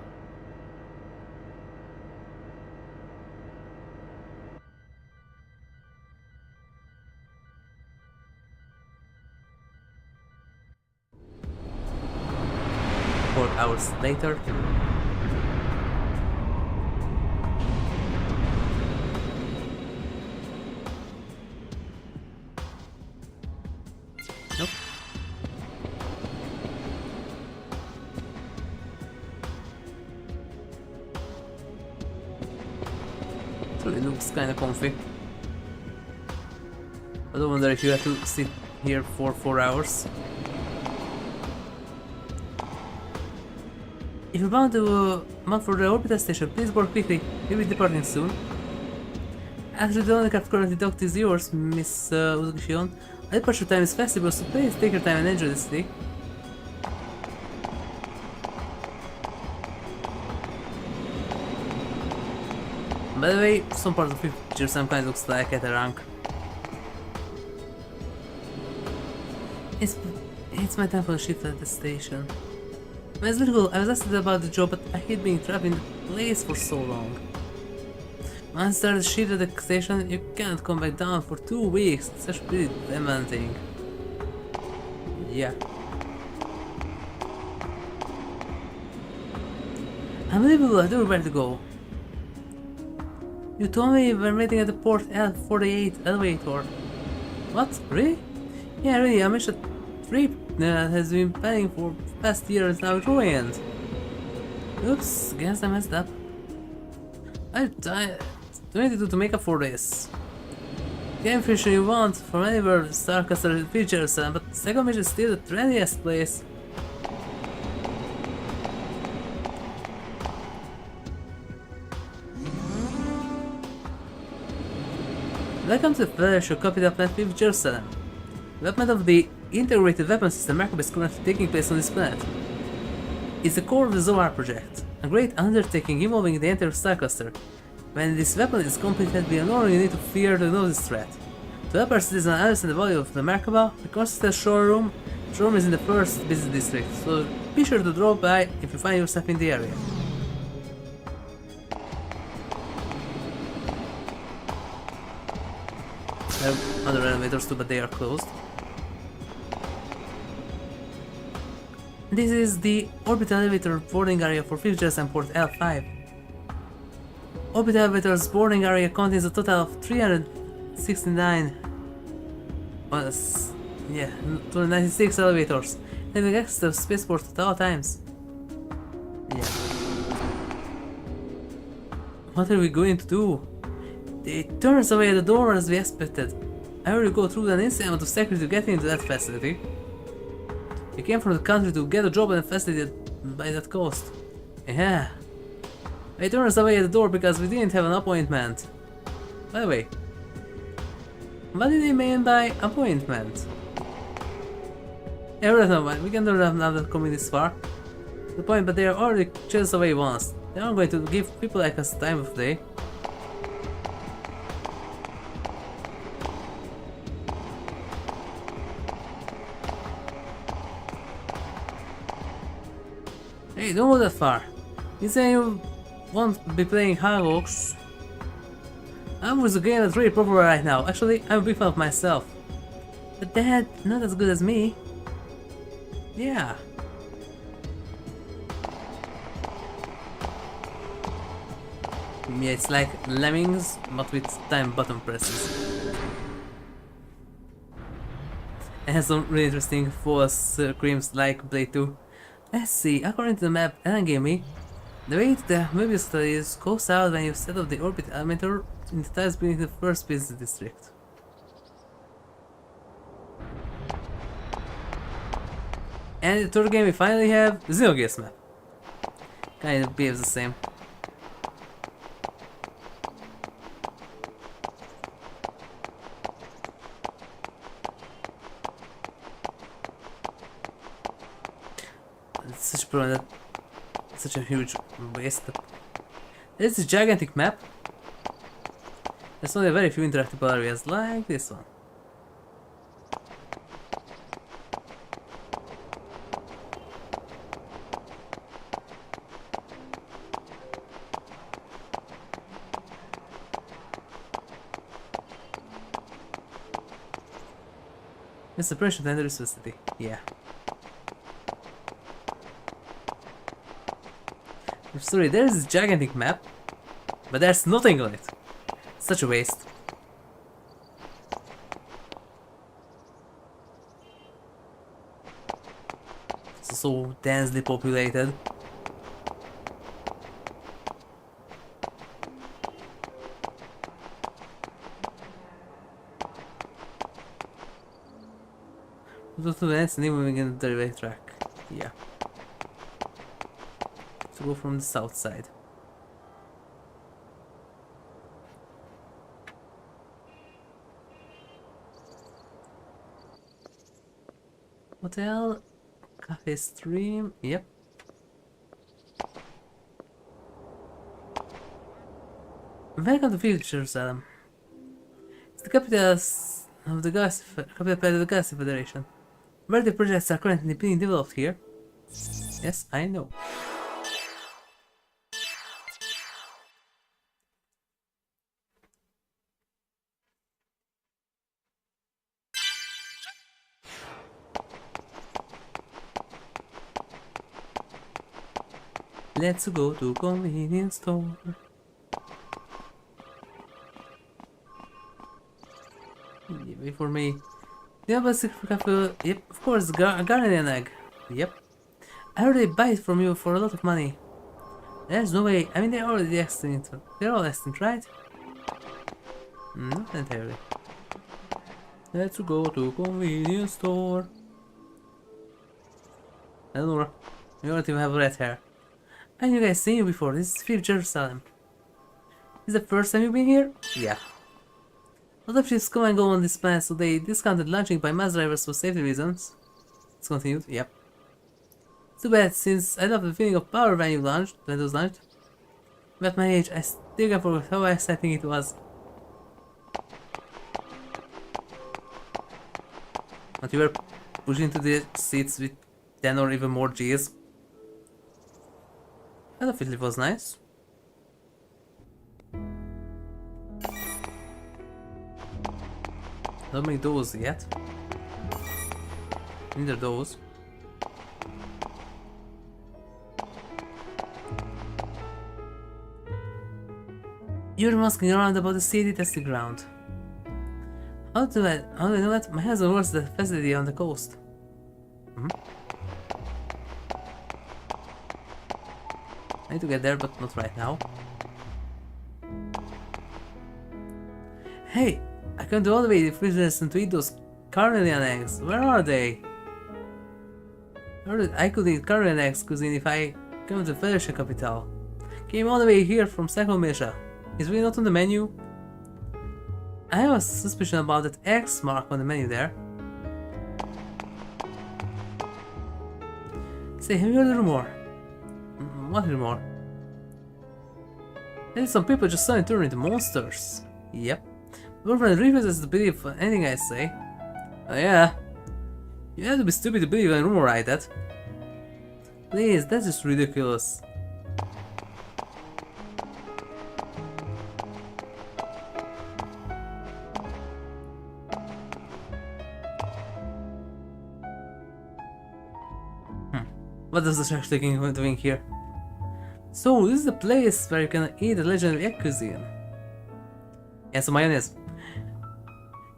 4 hours later. Nope. So it looks kinda comfy. I don't wonder if you have to sit here for 4 hours. If you're bound for the orbital station, please board quickly. We'll be departing soon. Actually, the only craft currently docked is yours, Miss Shion. Our departure time is flexible, so please take your time and enjoy this day. By the way, some part of the picture some kind looks like at a rank. It's my time for a shift at the station. It's very cool. I was asked about the job, but I hate being trapped in the place for so long. Once you start the shift at the station, you can't come back down for 2 weeks. It's actually pretty demanding. Yeah. Unbelievable, I don't know where to go. You told me you were waiting at the port L48 elevator. What? Really? Yeah, really, I missed a trip that has been planning for past year is now ruined. Oops, guess I messed up. I need to make up for this. The information you want from anywhere Starcaster features, but second mission is still the trendiest place. Welcome to the Federation capital planet with Jerusalem. Development of the integrated weapon system Margulis is currently taking place on this planet. It's the core of the Zohar project, a great undertaking involving the entire star cluster. When this weapon is completed, we no longer need to fear the notice threat. To help our citizens understand the value of the Merkaba, the Constant Showroom is in the first business district, so be sure to drop by if you find yourself in the area. There are other elevators too, but they are closed. This is the orbital elevator boarding area for Fugitives and port L5. Orbital elevator's boarding area contains a total of 369 296 elevators, having access to spaceport at all times. Yeah. What are we going to do? It turns away the door as we expected. I already go through an insane amount of security to get into that facility. You came from the country to get a job in a facility by that cost. Yeah. They turned us away at the door because we didn't have an appointment. By the way, what did he mean by appointment? Yeah, right now, we can do that now that coming this far. The point, but they are already chased away once. They aren't going to give people like us time of day. Hey, don't go that far. You say you won't be playing Hogwarts. I'm with a game that's really popular right now. Actually, I'm a big fan of myself. But Dad, not as good as me. Yeah. Yeah, it's like Lemmings, but with time button presses. It has some really interesting false creams like Blade 2. Let's see, according to the map Ellen gave me, the way the Möbius studies goes out when you set up the orbit elevator in the tiles beneath the first business district. And the third game we finally have Xenosaga map. Kind of behaves the same. It's such a problem that such a huge waste. This is a gigantic map. There's only very few interactable areas like this one. It's the pressure to enter this facility. Yeah. I'm sorry, there is this gigantic map, but there's nothing on it. Such a waste. It's so densely populated. That's moving in the right track. Yeah. To go from the south side. Hotel, cafe stream, yep. Welcome to Future Salem. It's the capital of the Galaxy Federation. Where the projects are currently being developed here. Yes, I know. Let's go to convenience store. Wait for me. Yeah, but yep, of course, Guardian egg. Yep. I already buy it from you for a lot of money. There's no way. I mean, they're already extinct. They're all extinct, right? Not entirely. Let's go to convenience store. I don't know. You don't even have red hair. I you guys seen you before. This is Fifth Jerusalem. Is the first time you've been here? Yeah. A lot of ships come and go on this planet, so they discounted launching by mass drivers for safety reasons. It's continued. Yep. Too bad, since I love the feeling of power when it was launched. But at my age, I still can't forget how exciting it was. But you were pushed into the seats with 10 or even more G's. I thought it was nice. Don't make those yet. Neither those. You're masking around about the city testing ground. How do I know that? My husband works at the facility on the coast. I need to get there, but not right now. Hey, I can't do all the way to the refrigerators to eat those carnelian eggs. Where are they? I could eat carnelian eggs cuisine if I come to the Federation capital. Came all the way here from Psychomesia. Is really not on the menu? I have a suspicion about that X mark on the menu there. Say, have you heard the rumor? What rumor? That some people just suddenly turn into monsters. Yep. Boyfriend refuses to believe anything I say. Oh yeah. You have to be stupid to believe in a rumor like that. Please, that's just ridiculous. What is the trash taking doing here? So, this is the place where you can eat the legendary egg cuisine. And some mayonnaise.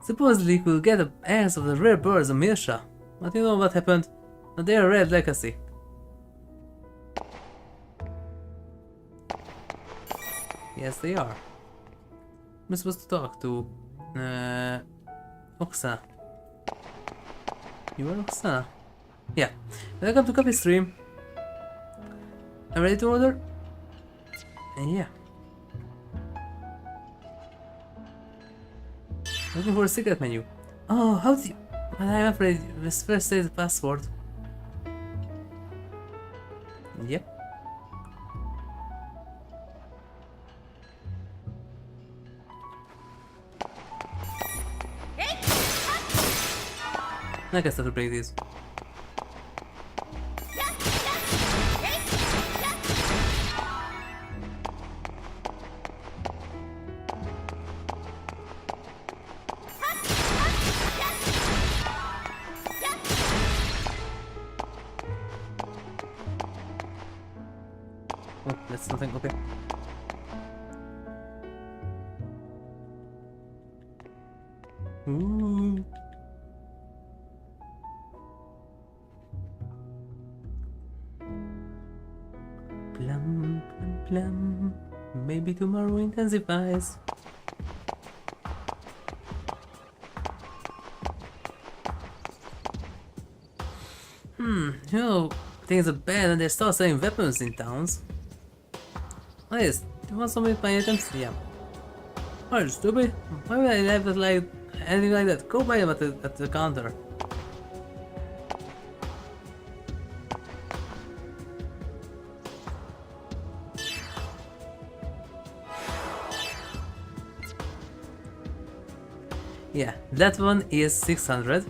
Supposedly you could get the eggs of the rare birds of Mirsha, but you know what happened? They are red legacy. Yes, they are. I'm supposed to talk to Oksana. You are Oksana? Yeah. Welcome to Coffee Stream. I'm ready to order? Yeah. Looking for a secret menu. Oh, how do you... I'm afraid let's first say the password. Yep. I guess I have to break these. Oh, that's nothing, okay. Ooh. Plum, plum, plum. Maybe tomorrow intensifies. You know, things are bad and they start selling weapons in towns. What is? Do you want some of my items? Yeah. Are you stupid? Why would I have it like anything like that? Go buy them at the counter. Yeah, that one is 600.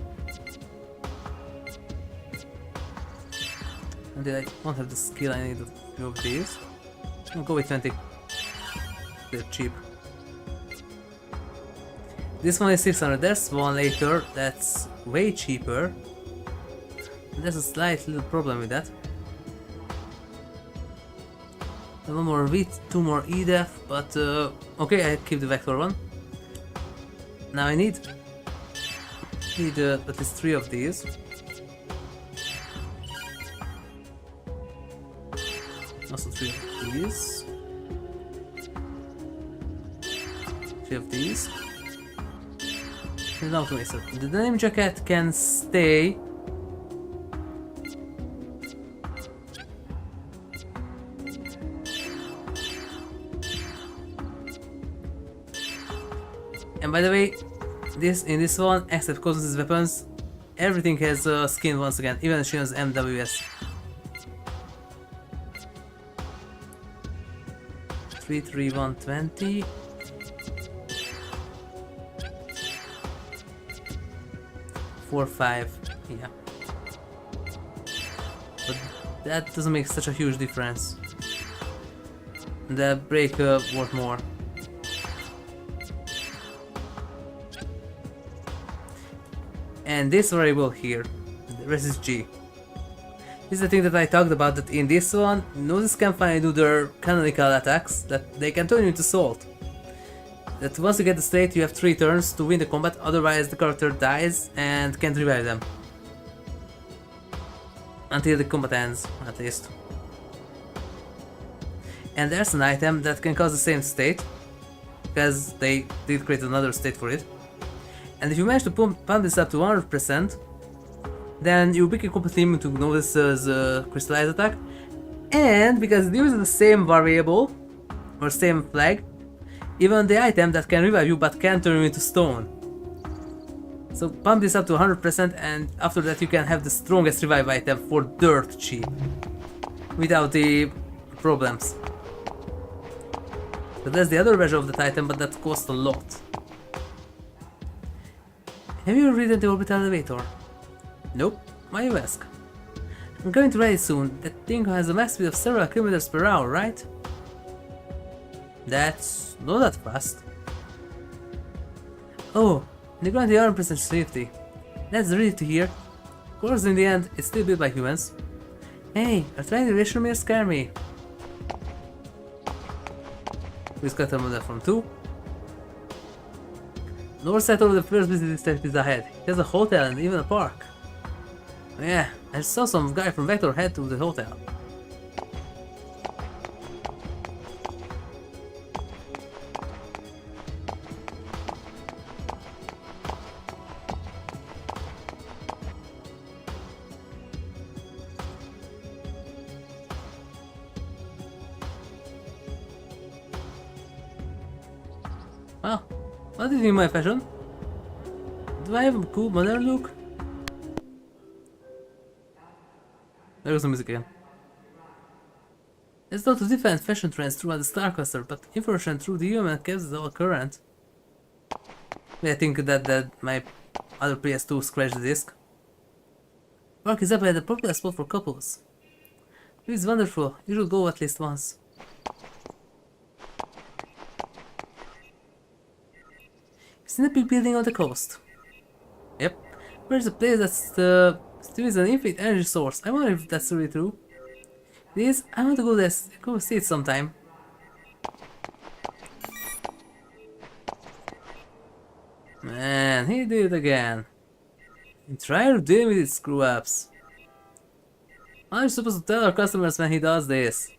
And I don't have the skill I need to do of these. I'll go with 20. They're cheap. This one is 600. There's one later that's way cheaper. And there's a slight little problem with that. One more wheat, two more EDF, but okay, I keep the vector one. Now I need at least 3 of these. Also 3 of these. 3 of these. And automator. The denim jacket can stay. And by the way, in this one, except KOS-MOS weapons, everything has skin once again, even Shion's MWS. 33120. Four, 5, yeah. But that doesn't make such a huge difference. The break worth more. And this variable here, the resist G. This is the thing that I talked about, that in this one, Gnosis can finally do their canonical attacks, that they can turn you into salt. That once you get the state, you have 3 turns to win the combat, otherwise the character dies and can't revive them. Until the combat ends, at least. And there's an item that can cause the same state. because they did create another state for it. And if you manage to pump this up to 100%, then you become completely immune to Gnosis' crystallized attack. And because it uses the same variable, or same flag, even the item that can revive you but can turn you into stone. So pump this up to 100% and after that you can have the strongest revive item for dirt cheap. Without the problems. So that's the other version of that item, but that costs a lot. Have you ridden the orbital elevator? Nope. Why you ask? I'm going to ride it soon. That thing has a max speed of several kilometers per hour, right? That's not that fast. Oh, they grant the 100% safety. That's really to hear. Of course, in the end, it's still built by humans. Hey, are trying to reassure me or scare me? Please cut a model from 2. North side of the first business district is ahead. It has a hotel and even a park. Yeah, I saw some guy from Vector head to the hotel. Well, what is in my fashion? Do I have a cool modern look? There goes the music again. It's not to define fashion trends throughout the Star Cluster, but information through the human keeps it all current. I think that my other PS2 scratched the disc. Park is up at a popular spot for couples. It's wonderful, you should go at least once. It's in a big building on the coast. Yep, there's a place that's still is an infinite energy source. I wonder if that's really true. It is. I want to go there, go see it sometime. Man, he did it again. And try to deal with his screw-ups. I'm supposed to tell our customers when he does this.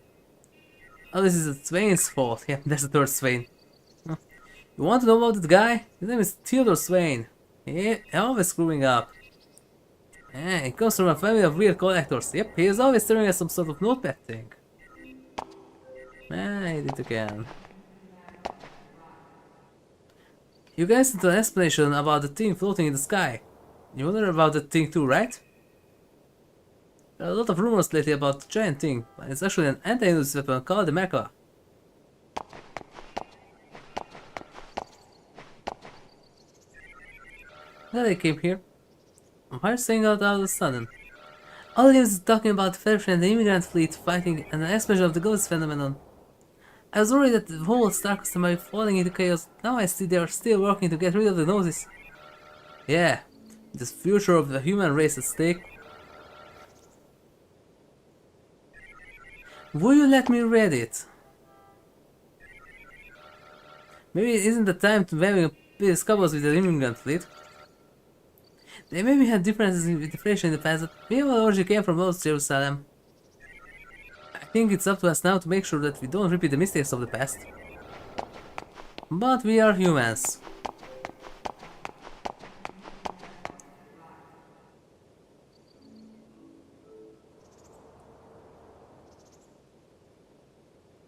Oh, this is Swain's fault. Yeah, there's the third Swain. You want to know about that guy? His name is Theodore Swain. He's always screwing up. Yeah, he comes from a family of weird collectors. Yep, he is always staring at some sort of notepad thing. Ah, he did it again. You guys need an explanation about the thing floating in the sky. You wonder about the thing too, right? There are a lot of rumors lately about the giant thing, but it's actually an anti-Indus weapon called the Mecha. Glad I came here. Why are you saying out all of a sudden? All the news is talking about the Federation and the immigrant fleet fighting and the explosion of the ghost phenomenon. I was worried that the whole Star Cluster might be falling into chaos. Now I see they are still working to get rid of the Gnosis. Yeah, the future of the human race at stake. Will you let me read it? Maybe it isn't the time to having a peace couples with the immigrant fleet. They maybe had differences in inflation in the past, but maybe all origin came from North Jerusalem. I think it's up to us now to make sure that we don't repeat the mistakes of the past. But we are humans.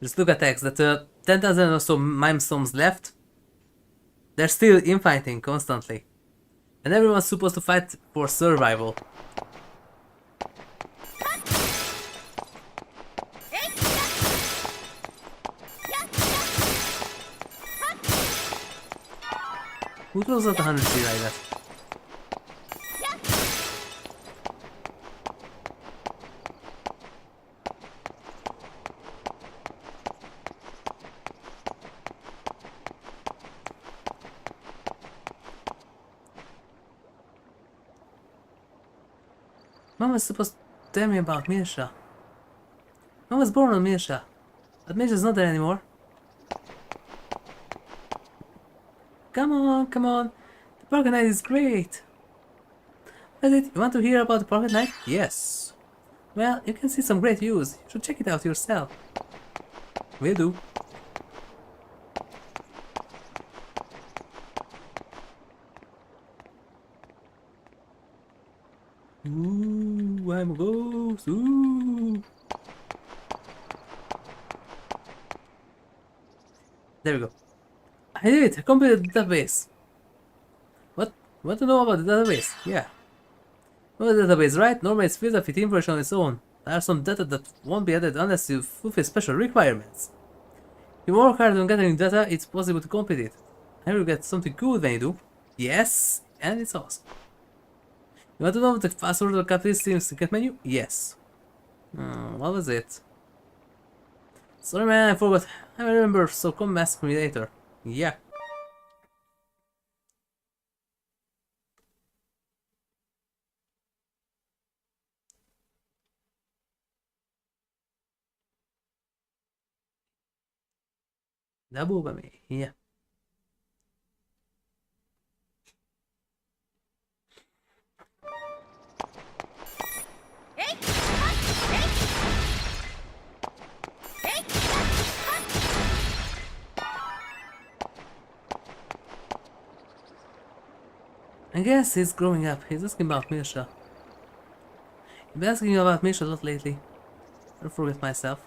Just look at X, that 10,000 or so mime stones left. They're still infighting constantly. And everyone's supposed to fight for survival. Who throws out 100 feet like that? Mom was supposed to tell me about Mirsha. Mom was born on Mirsha, but Mirsha's not there anymore. Come on, come on. The Pocket Night is great. What is it? You want to hear about the Pocket Night? Yes. Well, you can see some great views. You should check it out yourself. Will do. Ooh, I'm a ghost. Ooh. There we go. I did it! I completed the database! What? Want to know about the database? Yeah. Know the database, right? Normally it's filled up with information on its own. There are some data that won't be added unless you fulfill special requirements. If you work hard on gathering data, it's possible to complete it. And you'll get something good when you do. Yes! And it's awesome. You want to know the password of the capitalist team's secret menu? Yes. What was it? Sorry man, I forgot. I remember, so come ask me later. Yeah. Double by me, yeah. I guess he's growing up. He's asking about Misha. I've been asking about Misha a lot lately. I forget myself.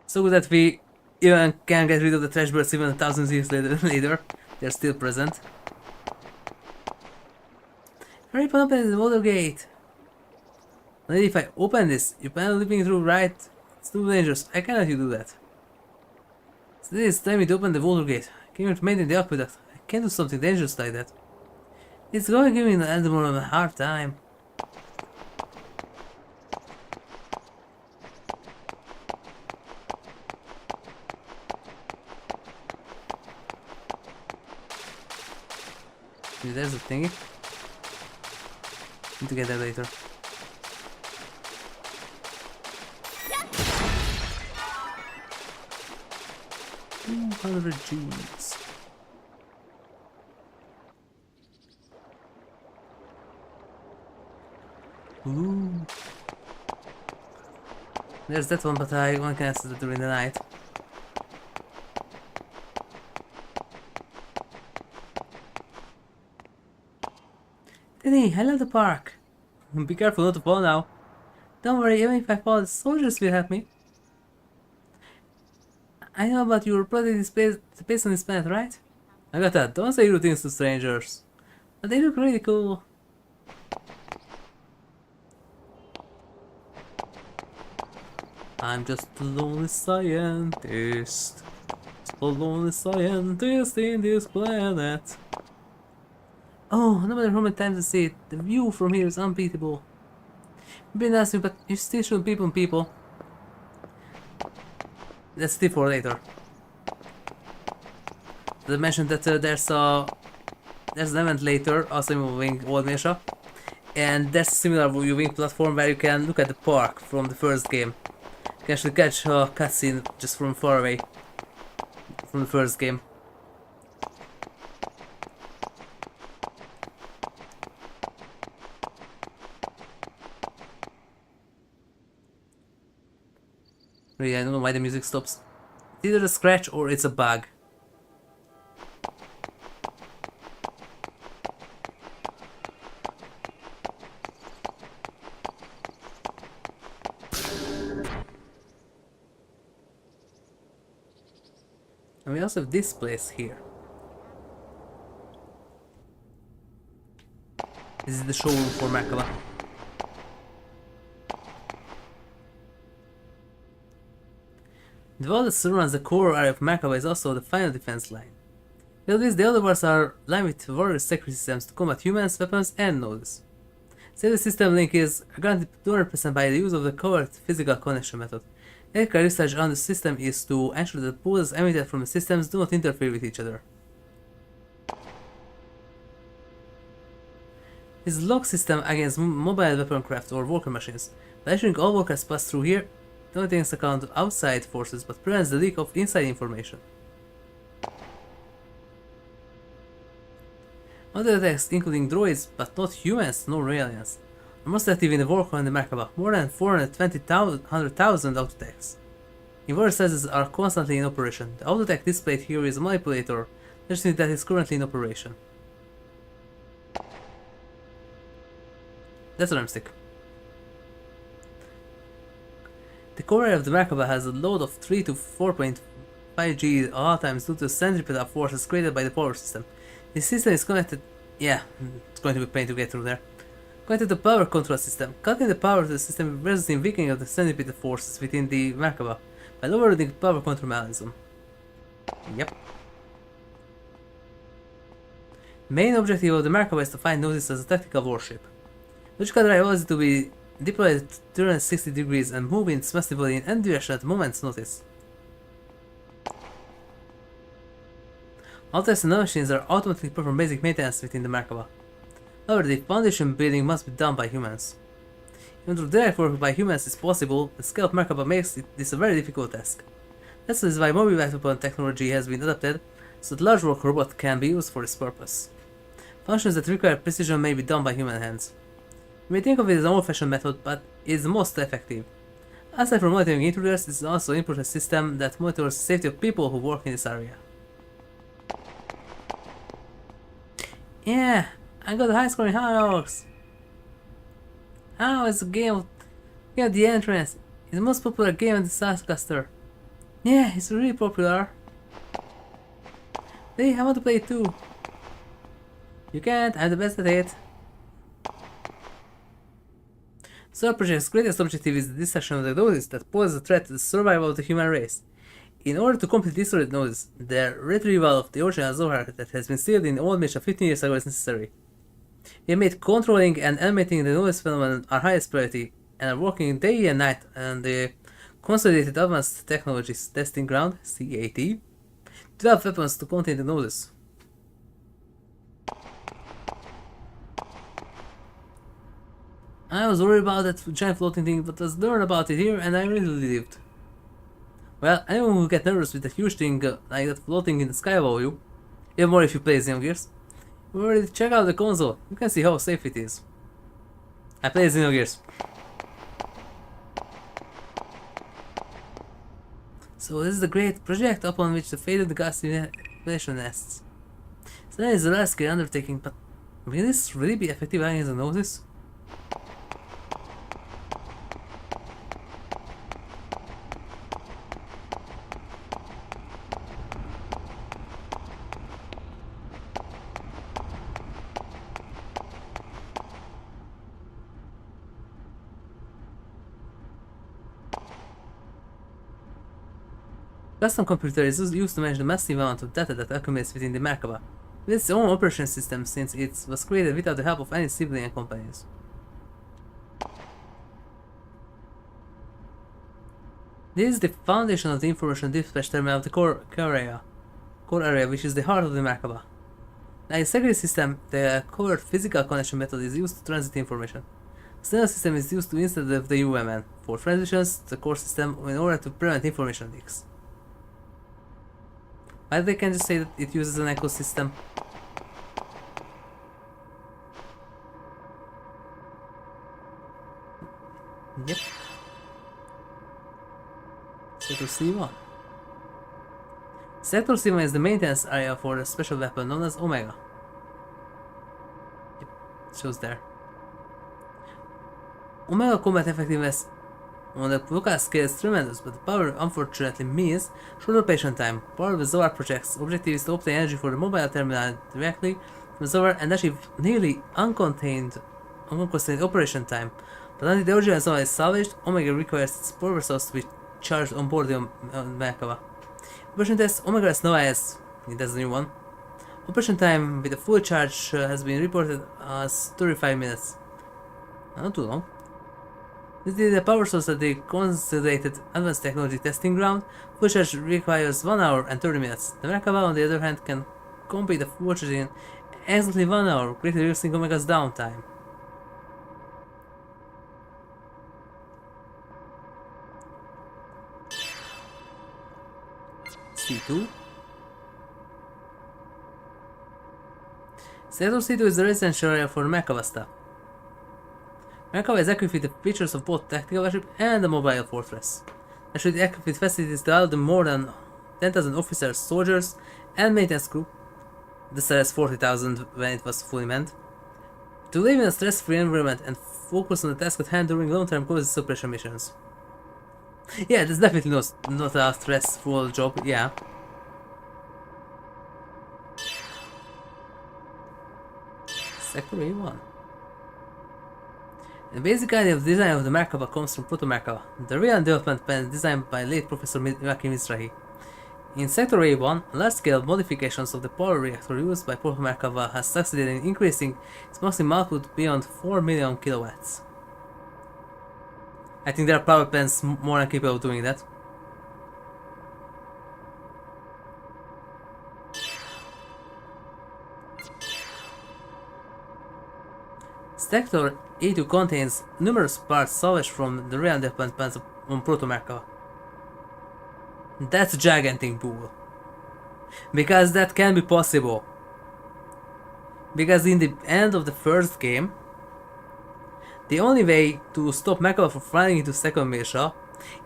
So good that we even can get rid of the trash birds even 1,000 years later. They're still present. Hurry, open the water gate. And if I open this, you plan on leaping through, right? It's too dangerous. I cannot do that. So this time to open the water gate. I came here to maintain the aqueduct. I can't do something dangerous like that. It's going to give me an animal a hard time. There's a thingy. Need to get that later. $200 Gs. Ooh. There's that one, but I only can access it during the night. Hey, I love the park. Be careful not to fall now. Don't worry, even if I fall, the soldiers will help me. I know about you, protecting the space on this planet, right? I got that. Don't say rude things to strangers. But they look really cool. I'm just a lonely scientist. A lonely scientist in this planet. Oh, no matter how many times I see it, the view from here is unbeatable. You've been asking, but you still shoot people on people. That's tip for later. They mentioned that there's an event later, also involving Old Misha, and there's a similar viewing platform where you can look at the park from the first game. You can actually catch a cutscene just from far away from the first game. Really, I don't know why the music stops. It's either a scratch or it's a bug. And we also have this place here. This is the showroom for Makala. The wall that surrounds the core area of Makaba is also the final defense line. With this, the other walls are lined with warrior security systems to combat humans, weapons, and nodes. Say the system link is granted 200% by the use of the covert physical connection method. Electrical research on the system is to ensure that pulses emitted from the systems do not interfere with each other. This is a lock system against mobile weapon craft or worker machines. By ensuring all workers pass through here, not takes account of outside forces but prevents the leak of inside information. Other attacks including droids but not humans nor aliens are most active in the work on the Merkaba, more than 420,000 auto attacks. Inverter sizes are constantly in operation. The auto attack displayed here is a manipulator that is currently in operation. That's what I'm sick. The core area of the Merkaba has a load of 3 to 4.5 G at all times due to the centripetal forces created by the power system. This system is connected. Yeah, it's going to be a pain to get through there. Connected to the power control system. Cutting the power to the system results in weakening of the centripetal forces within the Merkaba by lowering the power control mechanism. Yep. The main objective of the Merkaba is to find Gnosis as a tactical warship. Logical drive allows it to be deployed at 360 degrees and move in massively in any direction at a moment's notice. All tests and machines are automatically perform basic maintenance within the Merkaba. However, the foundation building must be done by humans. Even though direct work by humans is possible, the scale of Merkaba makes this a very difficult task. That is why mobile weapon technology has been adapted so that large work robot can be used for this purpose. Functions that require precision may be done by human hands. You may think of it as an old-fashioned method, but it is the most effective. Aside from monitoring intruders, it is also an important system that monitors the safety of people who work in this area. Yeah, I got a high score in High. How is the game of the entrance? It's the most popular game in the Southcaster. Yeah, it's really popular. Hey, I want to play it too. You can't, I'm the best at it. Solar Project's greatest objective is the destruction of the Gnosis that poses a threat to the survival of the human race. In order to completely destroy the Gnosis, the retrieval of the original Zohar that has been sealed in the old mission 15 years ago is necessary. We have made controlling and eliminating the Gnosis phenomenon our highest priority, and are working day and night on the Consolidated Advanced Technologies Testing Ground, CAT, to develop weapons to contain the Gnosis. I was worried about that giant floating thing, but I learned about it here and I really lived. Well, anyone who gets nervous with a huge thing like that floating in the sky above you, even more if you play Xenogears, you already check out the console, you can see how safe it is. I play Xenogears. So this is the great project upon which the fate of the God's civilization nests. So that is a large scale undertaking, but will this really be effective against the Gnosis? Custom computer is used to manage the massive amount of data that accumulates within the Merkaba, with its own operation system since it was created without the help of any civilian companies. This is the foundation of the information dispatch terminal of the core area, which is the heart of the Merkaba. Like the security system, the covert physical connection method is used to transit information. The signal system is used to instead of the UMN for transitions to the core system in order to prevent information leaks. But they can just say that it uses an ecosystem. Yep. Sector C1. Sector C1 is the maintenance area for the special weapon known as Omega. Yep, it shows there. Omega combat effectiveness on the local scale is tremendous, but the power unfortunately means short operation time. Power of the Zohar project's objective is to obtain energy for the mobile terminal directly from the Zohar and achieve nearly unconstrained operation time. But until the original Zohar is salvaged, Omega requires its power source to be charged on board the Merkaba. Operation test Omega Nova S, that's the new one. Operation time with a full charge has been reported as 35 minutes. Not too long. This is a power source at the concentrated advanced technology testing ground. Full charge requires 1 hour and 30 minutes. The Merkaba, on the other hand, can complete a full charge in exactly 1 hour, greatly reducing Omega's downtime. C2. Sector C2 is the residential area for Merkaba staff. Merkaba is equipped with the features of both tactical warship and a mobile fortress. It should be equipped with facilities to allow them more than 10,000 officers, soldiers, and maintenance crew. This has 40,000 when it was fully manned. To live in a stress-free environment and focus on the task at hand during long-term close suppression missions. Yeah, that's definitely not a stressful job, yeah. Sector A1. The basic idea of the design of the Merkaba comes from Proto-Merkaba, the real development plan designed by late Professor Maki Mizrahi. In Sector A1, large-scale modifications of the power reactor used by Proto-Merkaba has succeeded in increasing its maximum output beyond 4 million kilowatts. I think there are power plants more than capable of doing that. Sector A2 contains numerous parts salvaged from the real development plans on Proto-Merkaba. That's a gigantic bull. Because that can be possible. Because in the end of the first game, the only way to stop Merkaba from flying into second militia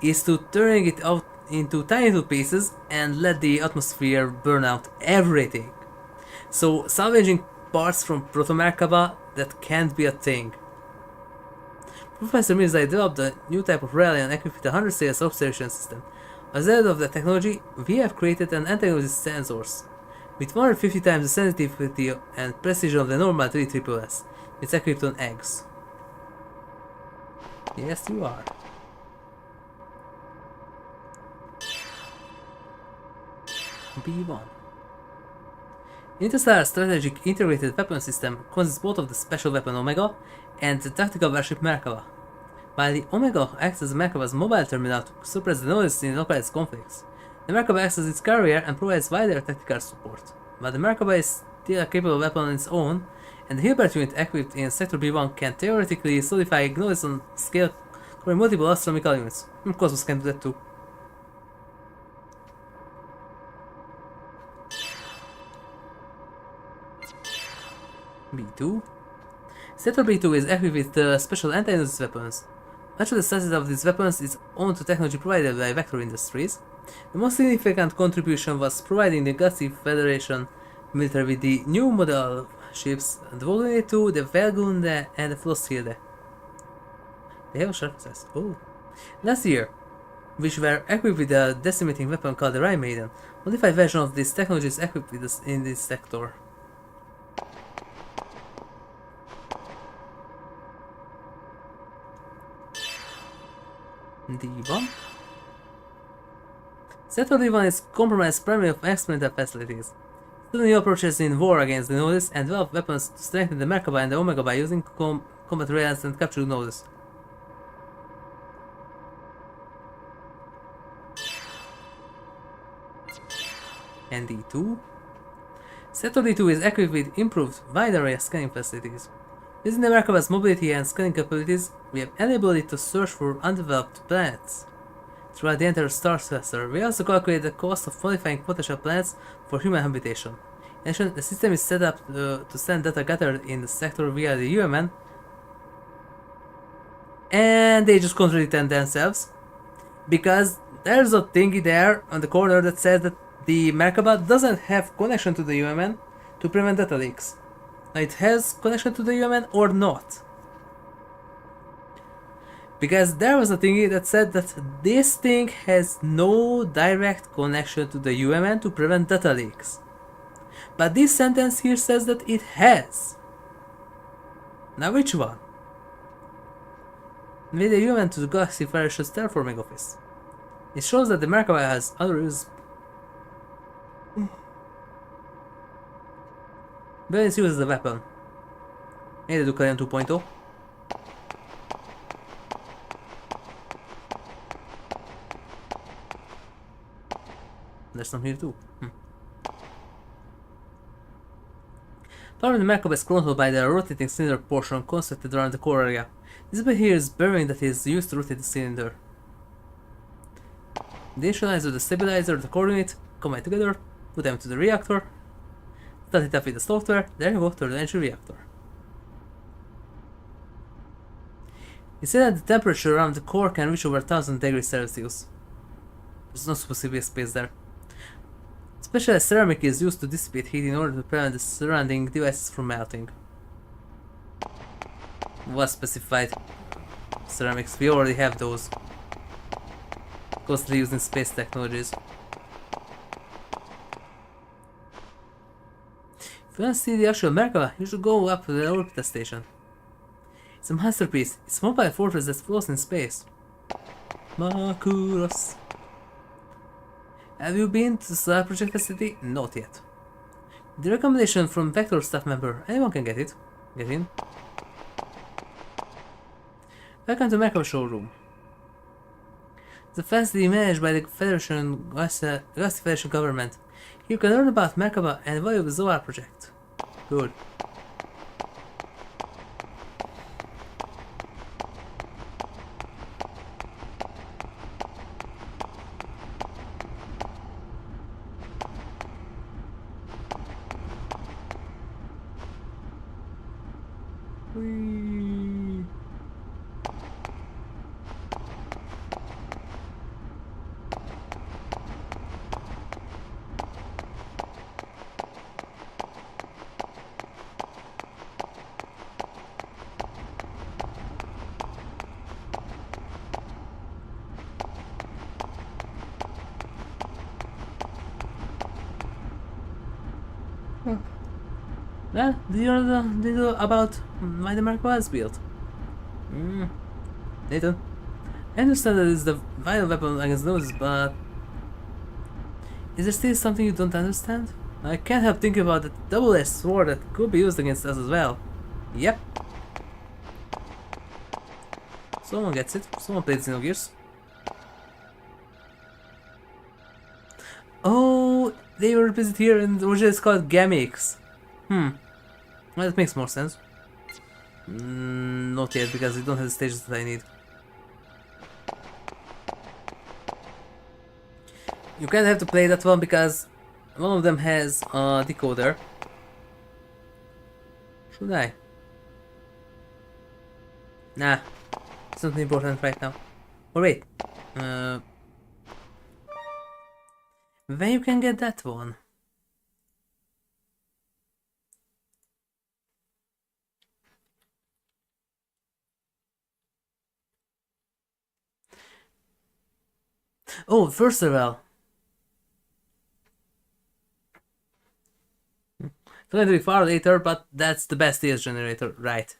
is to turn it out into tiny little pieces and let the atmosphere burn out everything. So salvaging parts from Proto-Merkaba, that can't be a thing. Professor Mirzai developed a new type of rally and equipped with a 100 series observation system. As a result of the technology, we have created an antagonist sensors with 150 times the sensitivity and precision of the normal 3SSS. It's equipped on eggs. Yes, you are. B1. Interstellar Strategic Integrated Weapon System consists both of the special weapon Omega and the tactical warship Merkaba. While the Omega acts as Merkaba's mobile terminal to suppress the noise in localized conflicts, the Merkaba acts as its carrier and provides wider tactical support. But the Merkaba is still a capable weapon on its own, and the Hilbert unit equipped in Sector B1 can theoretically solidify Gnosis on scale covering multiple astronomical units. KOS-MOS can do that too. B2. Sector B2 is equipped with special anti-noise weapons. Much of the success of these weapons is owed to technology provided by Vector Industries. The most significant contribution was providing the Galaxy Federation military with the new model ships, the Volunity 2, the Velgunde, and the Flosshilde. They have a sharp success. Oh. Last year, which were equipped with a decimating weapon called the Rhine Maiden, modified version of this technology is equipped with this in this sector. D1. Sector D1 is compromised primarily of experimental facilities. Student new approaches in war against the Gnosis and develop weapons to strengthen the Merkaba and the Omega by using combat rails and capture Gnosis. And D2. Sector D2 is equipped with improved wide area scanning facilities. Using the Merkaba's mobility and scanning capabilities, we have enabled it to search for undeveloped planets throughout the entire star cluster. We also calculate the cost of modifying potential planets for human habitation. In addition, the system is set up to send data gathered in the sector via the UMN, and they just contradict themselves, because there's a thingy there on the corner that says that the Merkaba doesn't have connection to the UMN to prevent data leaks. It has connection to the UMN or not. Because there was a thingy that said that this thing has no direct connection to the UMN to prevent data leaks. But this sentence here says that it has. Now which one? With the UMN to the Galaxy Federation's terraforming office. It shows that the Merkaba has other uses. But it's used as a weapon. Maybe do Kalian 2.0. there's some here too. Part of the Merkaba is controlled by the rotating cylinder portion constructed around the core area. This bit here is bearing that is used to rotate the cylinder. The initializer, the stabilizer, the coordinate, combine together, put them to the reactor, start it up with the software, there you go, to the entry reactor. It said that the temperature around the core can reach over 1000 degrees Celsius. There's not supposed to be a space there. Specialized ceramic is used to dissipate heat in order to prevent the surrounding devices from melting. Was specified. Ceramics, we already have those. Constantly used in space technologies. If you want to see the actual Merkaba, you should go up to the orbiter station. It's a masterpiece. It's a mobile fortress that floats in space. Margulis. Have you been to the Star Project facility? Not yet. The recommendation from Vector staff member. Anyone can get it. Get in. Welcome to Merkaba showroom. The facility managed by the Federation Galaxy Federation government. You can learn about Merkaba and the value of the Zoar project. Good. Well, do you know about why the Merkaba was built? Nathan. I understand that it's the vital weapon against those, but is there still something you don't understand? I can't help thinking about the double-edged sword that could be used against us as well. Yep. Someone gets it. Someone played Xenogears. Oh, they were represented here and originally it's called Gamix. Well, that makes more sense. Not yet, because we don't have the stages that I need. You kind of have to play that one because one of them has a decoder. Should I? Nah, it's not important right now. Oh wait, when you can get that one? Oh, first of all. It's going to be far later, but that's the best DS generator, right?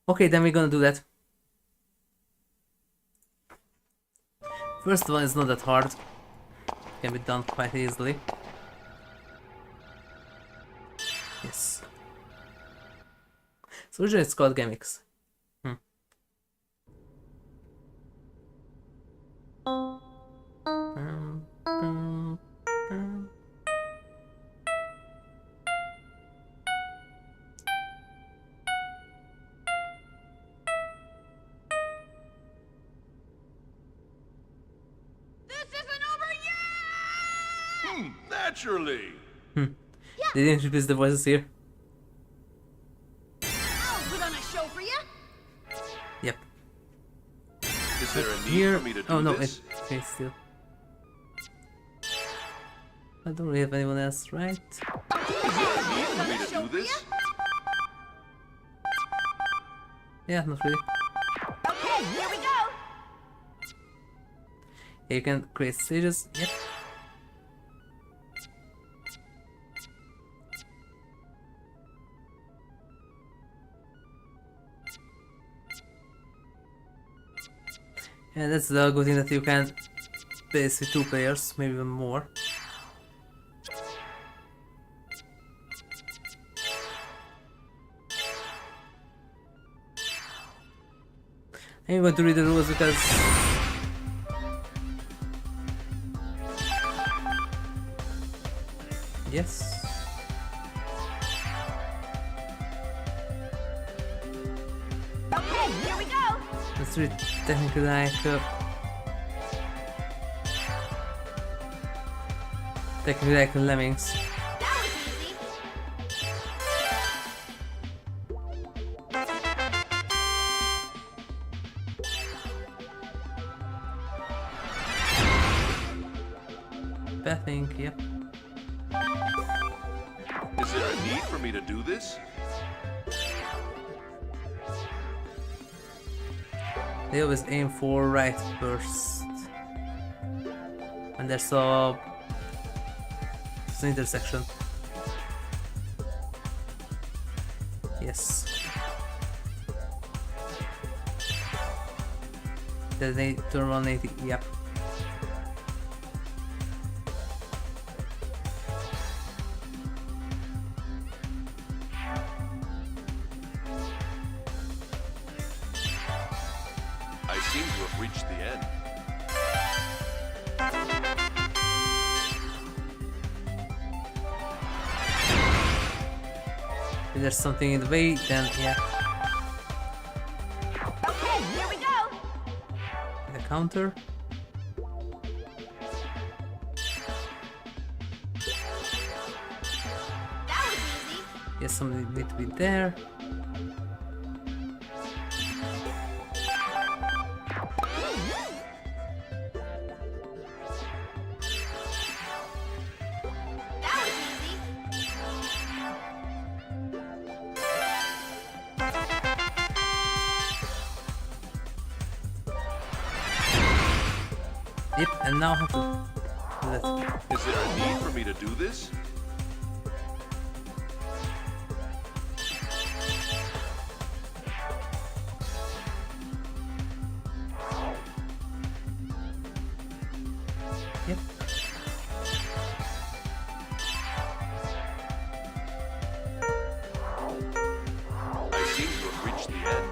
Okay, then we're gonna do that. First one is not that hard. Can be done quite easily. Yes. So originally it's called Gamix. Naturally. They didn't introduce the voices here. I'll put on a show for you. Yep. Is there a need Here, for me to do oh no, this? it's still. I don't really have anyone else, right? Is there a need for me to do this? Yeah, not really. Okay, here we go. Yeah, you can create stages. Yep. And that's the good thing that you can play with 2 players, maybe even more. I'm going to read the rules because Yes. Okay, here we go. That's really technically like lemmings. I think, yep. Is there a need for me to do this? They always aim for right first. And there's an intersection. Yes. Then they turn 180, yep. I seem to have reached the end. If there's something in the way, then yeah. Okay, here we go. The counter. That was easy. Yes, somebody need to be there. That was easy. Yep, and now I have to do that. Is there a need for me to do this? Yep. I seem to have reached the end.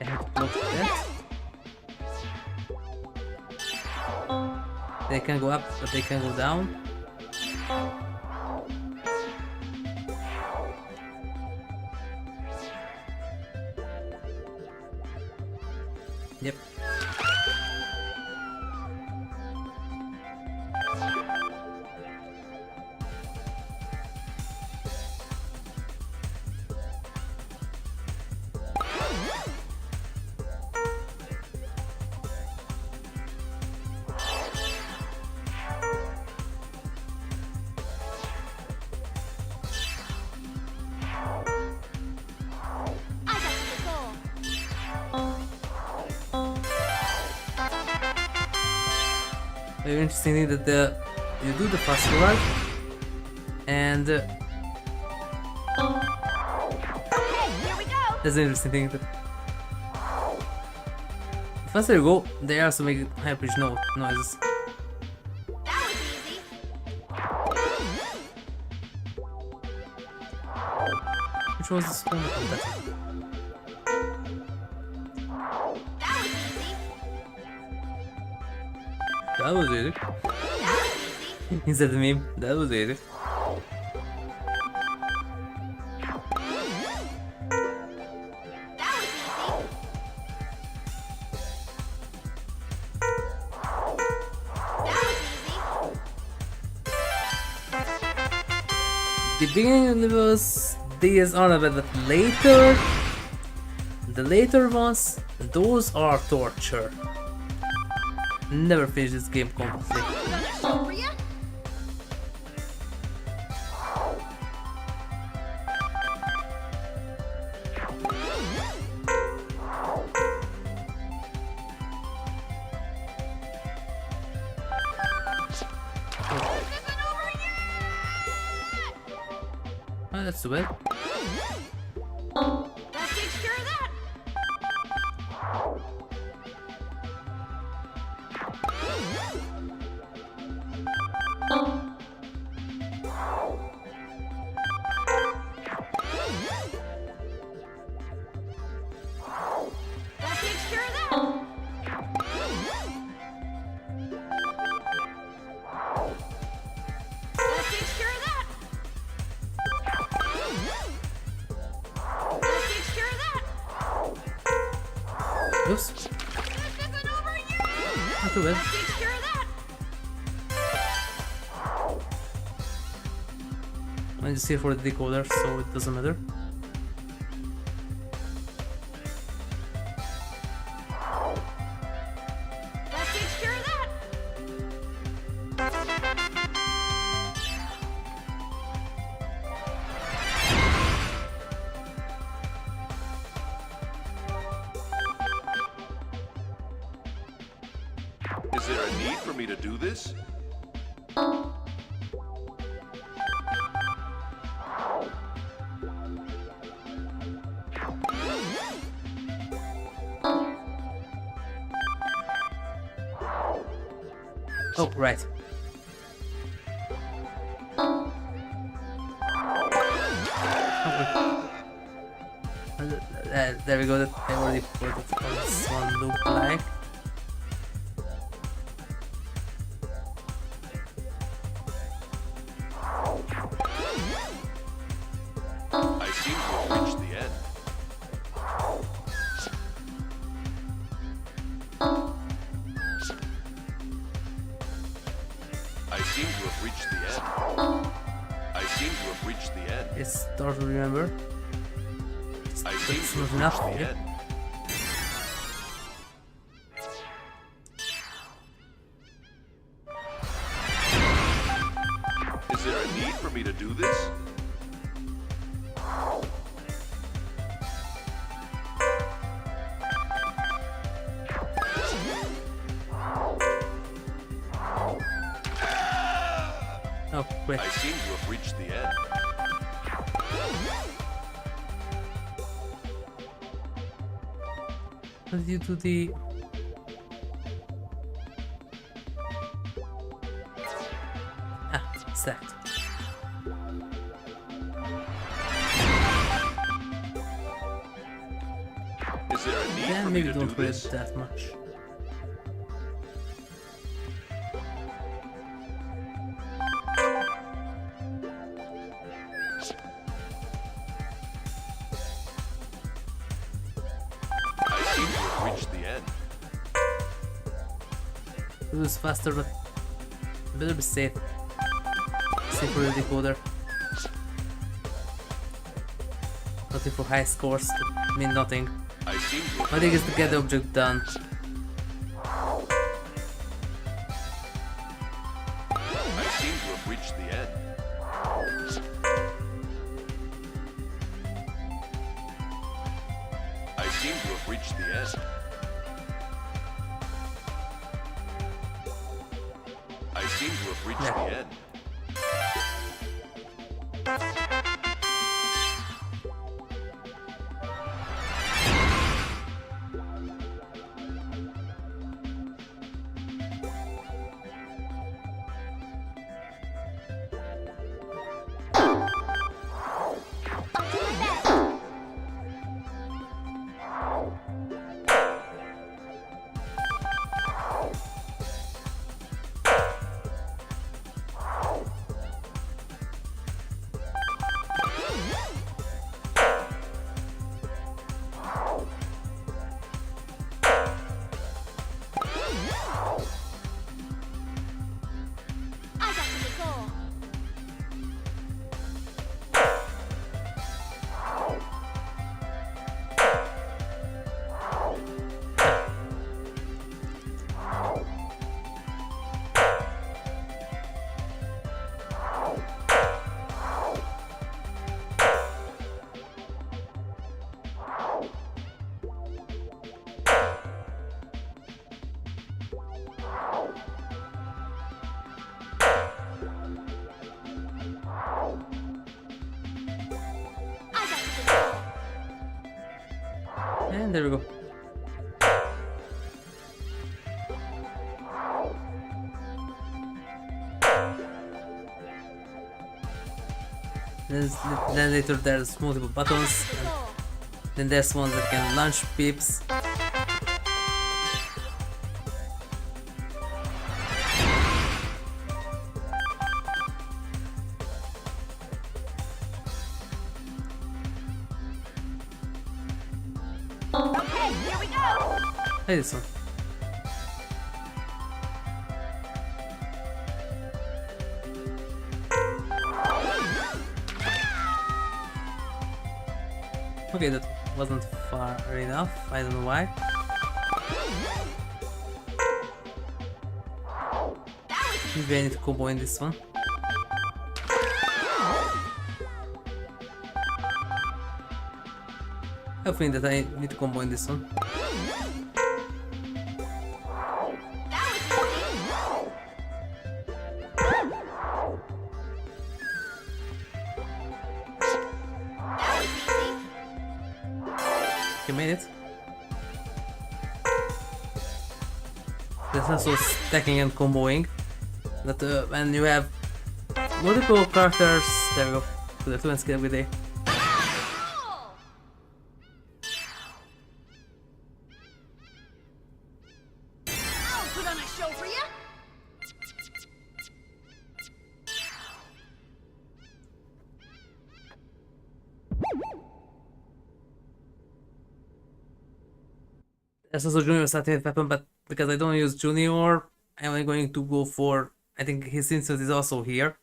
I have to block that. They can go up, but they can go down. Yep. I got the goal. Very interesting that you do the fast forward and Okay, here we go. that's an interesting thing. That the faster you go, they also make high pitch noises. That was easy. Which was the spawn of that? That was easy. That was it. That was easy. Instead of meme, that was it. That was easy. That was easy. The beginning levels, these are a bit, but later, the later ones, those are torture. Never finish this game completely. Gonna show for ya? Oh, that's too bad. That takes care of that. Oops. Not too bad. I'm just here for the decoder, so it doesn't matter. Is there a need for me to do this? Oh, right. There we go, that I already put it on this one loop like. I seem to have reached the end. I seem to have reached the end. I seem to have reached the end. It's hard to remember. I seem It's to not have enough. reached the Yeah. end. Is there a need for me to do this? Oh, wait. I seem to have reached the end. How did you do the... Ah, it's that. Is there a need Yeah, for me maybe to do don't read this? that much. I seem to have reached the end. It was faster, but better be safe. Safe for the decoder. Nothing for high scores to mean nothing. I seem to have My thing is to get the object done. I seem to have reached the end. I seem to have reached the end. I seem to have reached the end. And there we go. Then later there's multiple buttons, and then there's one that can launch pips. Okay, here we go. Try this one. Okay, that wasn't far enough. I don't know why. Maybe I need to combo in this one. I think that I need to combo in this one. You made it. There's also stacking and comboing. That when you have multiple characters, there we go. To the 2 and skill every day. There's also Junior's ultimate weapon, but because I don't use Junior, I'm only going to go for, I think his insult is also here.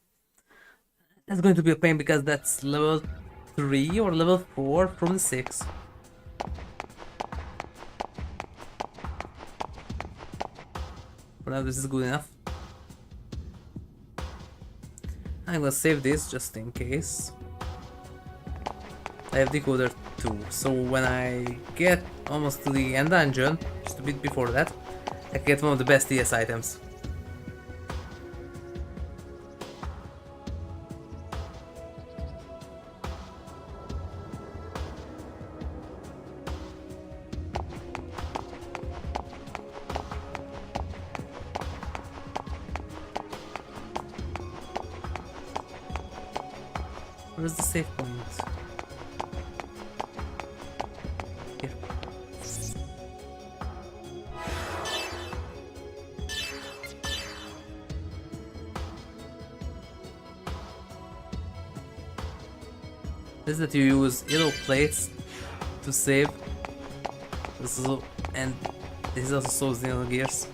That's going to be a pain because that's level 3 or level 4 from the 6. For now this is good enough. I'm gonna save this just in case. I have decoder 2, so when I get almost to the end dungeon, just a bit before that, I get one of the best ES items. Where's the save point? Here. This is that you use yellow plates to save. This is and this is also so Xenogears.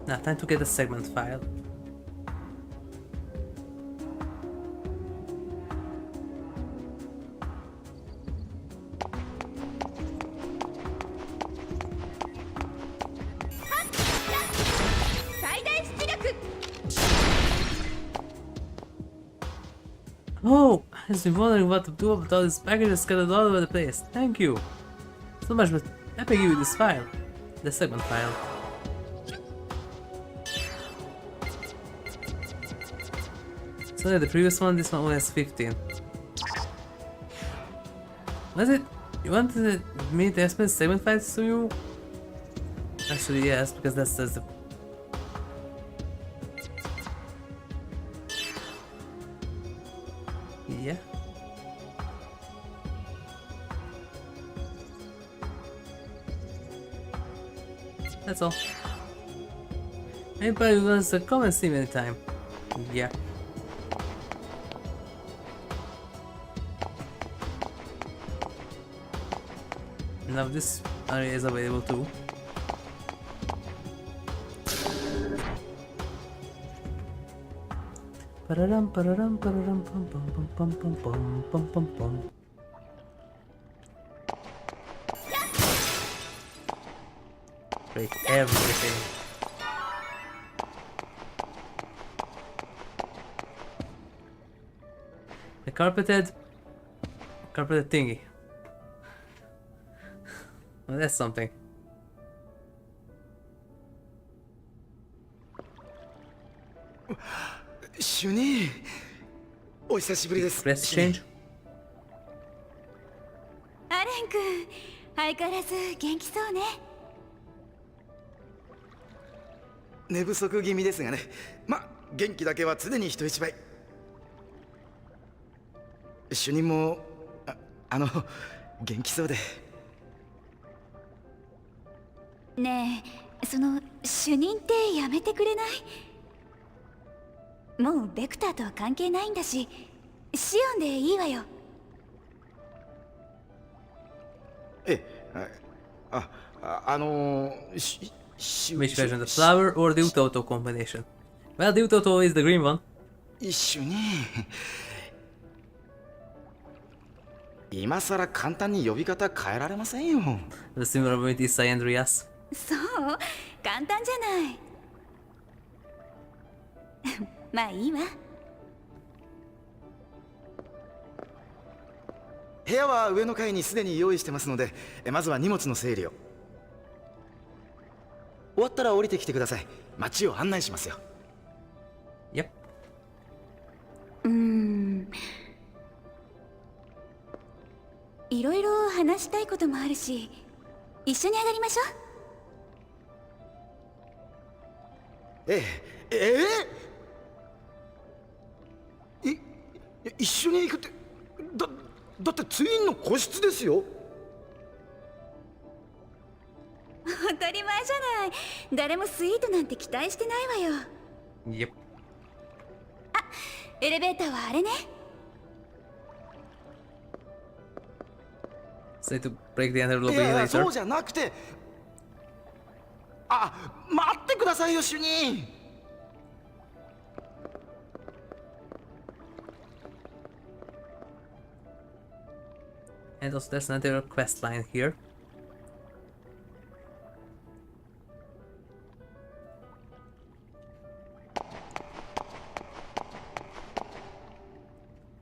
Now time to get a segment file. Oh, I've been wondering what to do about all these packages scattered all over the place. Thank you so much, but let me give you this file, the segment file. So the previous one, this one only has 15. Was it? You wanted me to explain segment files to you? Actually yes, because that's the... Yeah. That's all. Anybody who wants to come and see me anytime. Yeah. Now this area is available too. Pararam pararam pararam pum pum pum pum pum pum pum pum pum. Break everything. The carpeted thingy. Well, that's something. Shion, お久しぶりです。Press change. アレン君、相変わらず元気そうね。寝不足気味ですがね。ま、元気だけは常に人一倍。主任も元気そうで。ねえ、その主任ってやめてくれない？もうベクターとは関係ないんだし、シオンでいいわよ。Which version? The flower or the Utoto combination? Well, the Utoto is the green one. 一緒に今さら簡単に呼び方変えられませんよ。 The similar with Issa and Rias. そう、簡単じゃない。まあいいわ。部屋は上の階にすでに用意してますので、まずは荷物の整理を。終わったら降りてきてください。街を案内しますよ。Yep. いろいろ話したいこともあるし、一緒に上がりましょう。一緒に行くって、だってツインの個室ですよ。当たり前じゃない。誰もスイートなんて期待してないわよ。Yep. あ、エレベーターはあれね。Say to break the ender lobby いや later. そうじゃなくて、待ってくださいよ主任。And also there's another quest line here.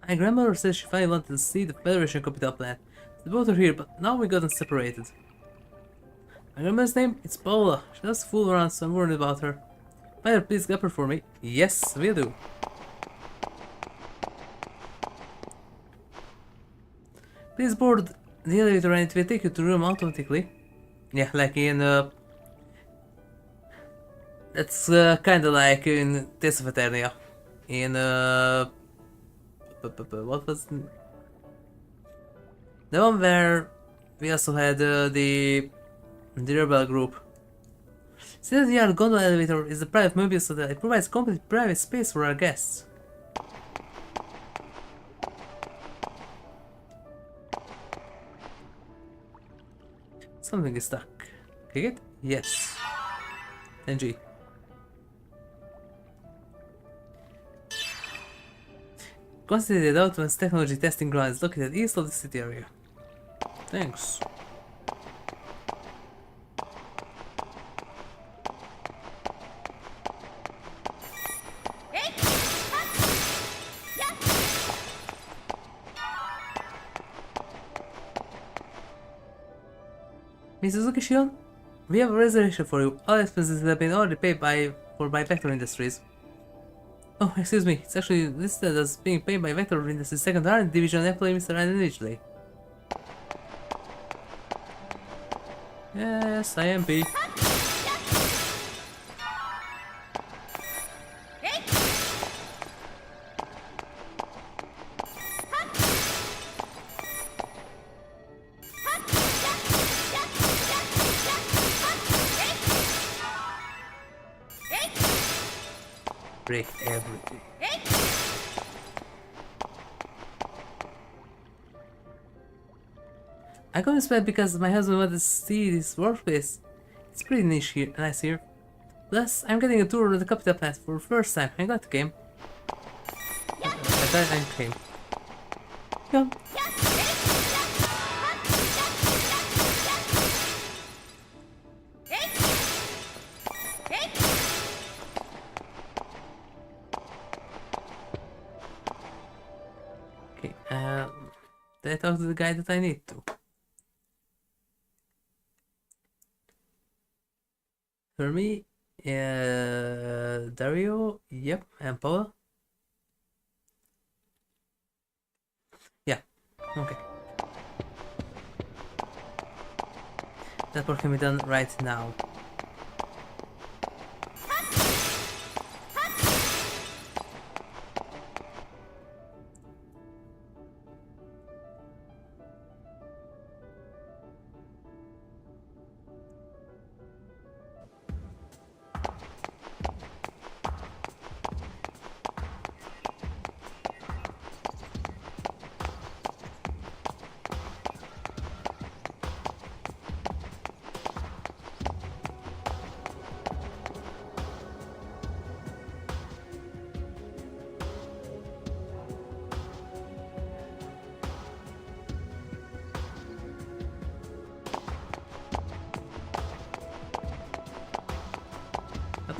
My grandmother says she finally wanted to see the Federation capital planet. The both are here, but now we got them separated. My grandmother's name? It's Paula. She does fool around, so I'm worried about her. Father, please grab her for me. Yes, will do. Please board the elevator and it will take you to the room automatically. Yeah, like in that's kinda like in Tales of Eternia. In what was the one where we also had the Rebel group. Since the gondola elevator is a private mobile so that it provides complete private space for our guests. Something is stuck. Click it? Yes. NG. Consider the Advanced Technology Testing Ground is located east of the city area. Thanks. Miss Suzuki Shion, we have a reservation for you. All expenses have been already paid by Vector Industries. Oh, excuse me, it's actually listed as being paid by Vector Industries' second R&D division employee Mr. Ryan Ridgely. Yes, I am P. Break everything. I got this bed because my husband wanted to see this workplace. It's pretty nice here. Plus, I'm getting a tour of the capital planet for the first time. I'm glad to came. I came. Yeah. Did I talk to the guy that I need to? For me, Dario, yep, and Paula. Yeah, okay. That work can be done right now.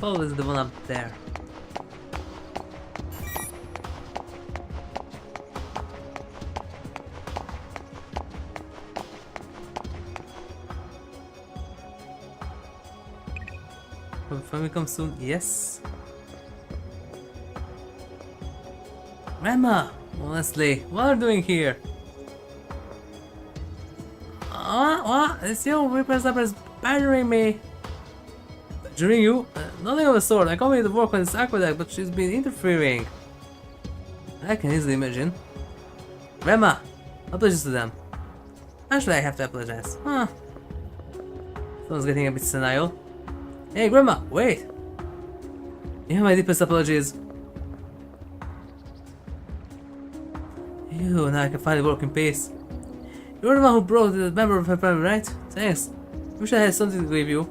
always the one up there. Will Family come soon? Yes. Grandma! Honestly, what are you doing here? What? It's you, Reaper's Upper is badgering me. Badgering you? Nothing of the sort. I come here to work on this aqueduct, but she's been interfering. I can easily imagine. Grandma! Apologies to them. Actually, I have to apologize. Huh. Someone's getting a bit senile. Hey, Grandma, wait! You have my deepest apologies. Now I can finally work in peace. You're the one who brought the member of her family, right? Thanks. Wish I had something to give you.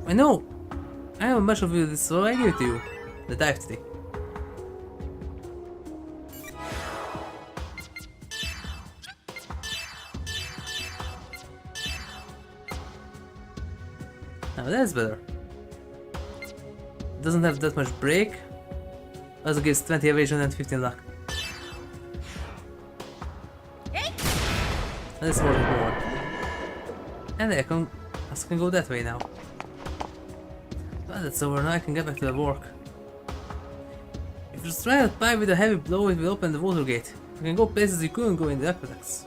I know. I have much of this, so I give it to you. The dynasty. Now that's better. Doesn't have that much break. Also gives 20 evasion and 15 luck. That's more. And I can go that way now. Well, that's over. Now I can get back to the work. If you strike that pipe with a heavy blow, it will open the water gate. You can go places you couldn't go in the aqueducts.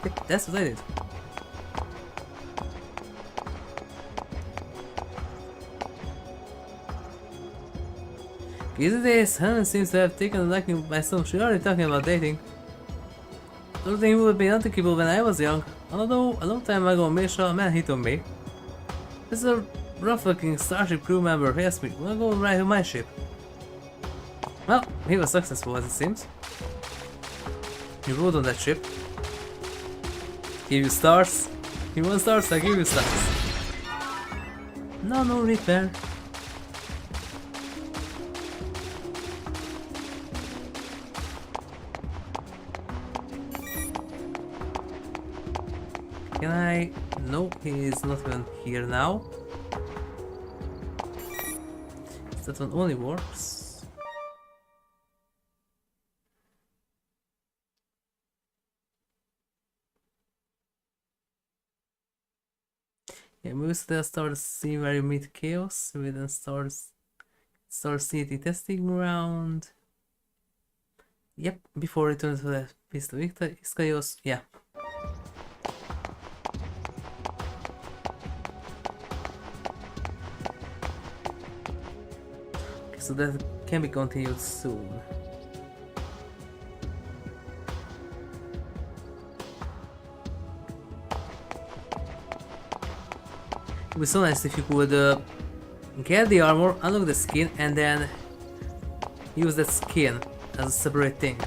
Yep, that's what I did. These days, Helen seems to have taken a liking by some. She's already talking about dating. I don't think it would have been unthinkable when I was young. Although, a long time ago, Misha, a man hit on me. This is a rough-looking starship crew member who asked me, wanna go ride on my ship? Well, he was successful as it seems. He rode on that ship. Give you stars. He wants stars, I give you stars. No repair. Can I? No, he is not even here now. That one only works. Yeah, we still start to see where you meet Chaos. We then start seeing testing around. Yep, before return to the Beast of Chaos. Yeah. So that can be continued soon. It would be so nice if you could get the armor, unlock the skin, and then use that skin as a separate thing.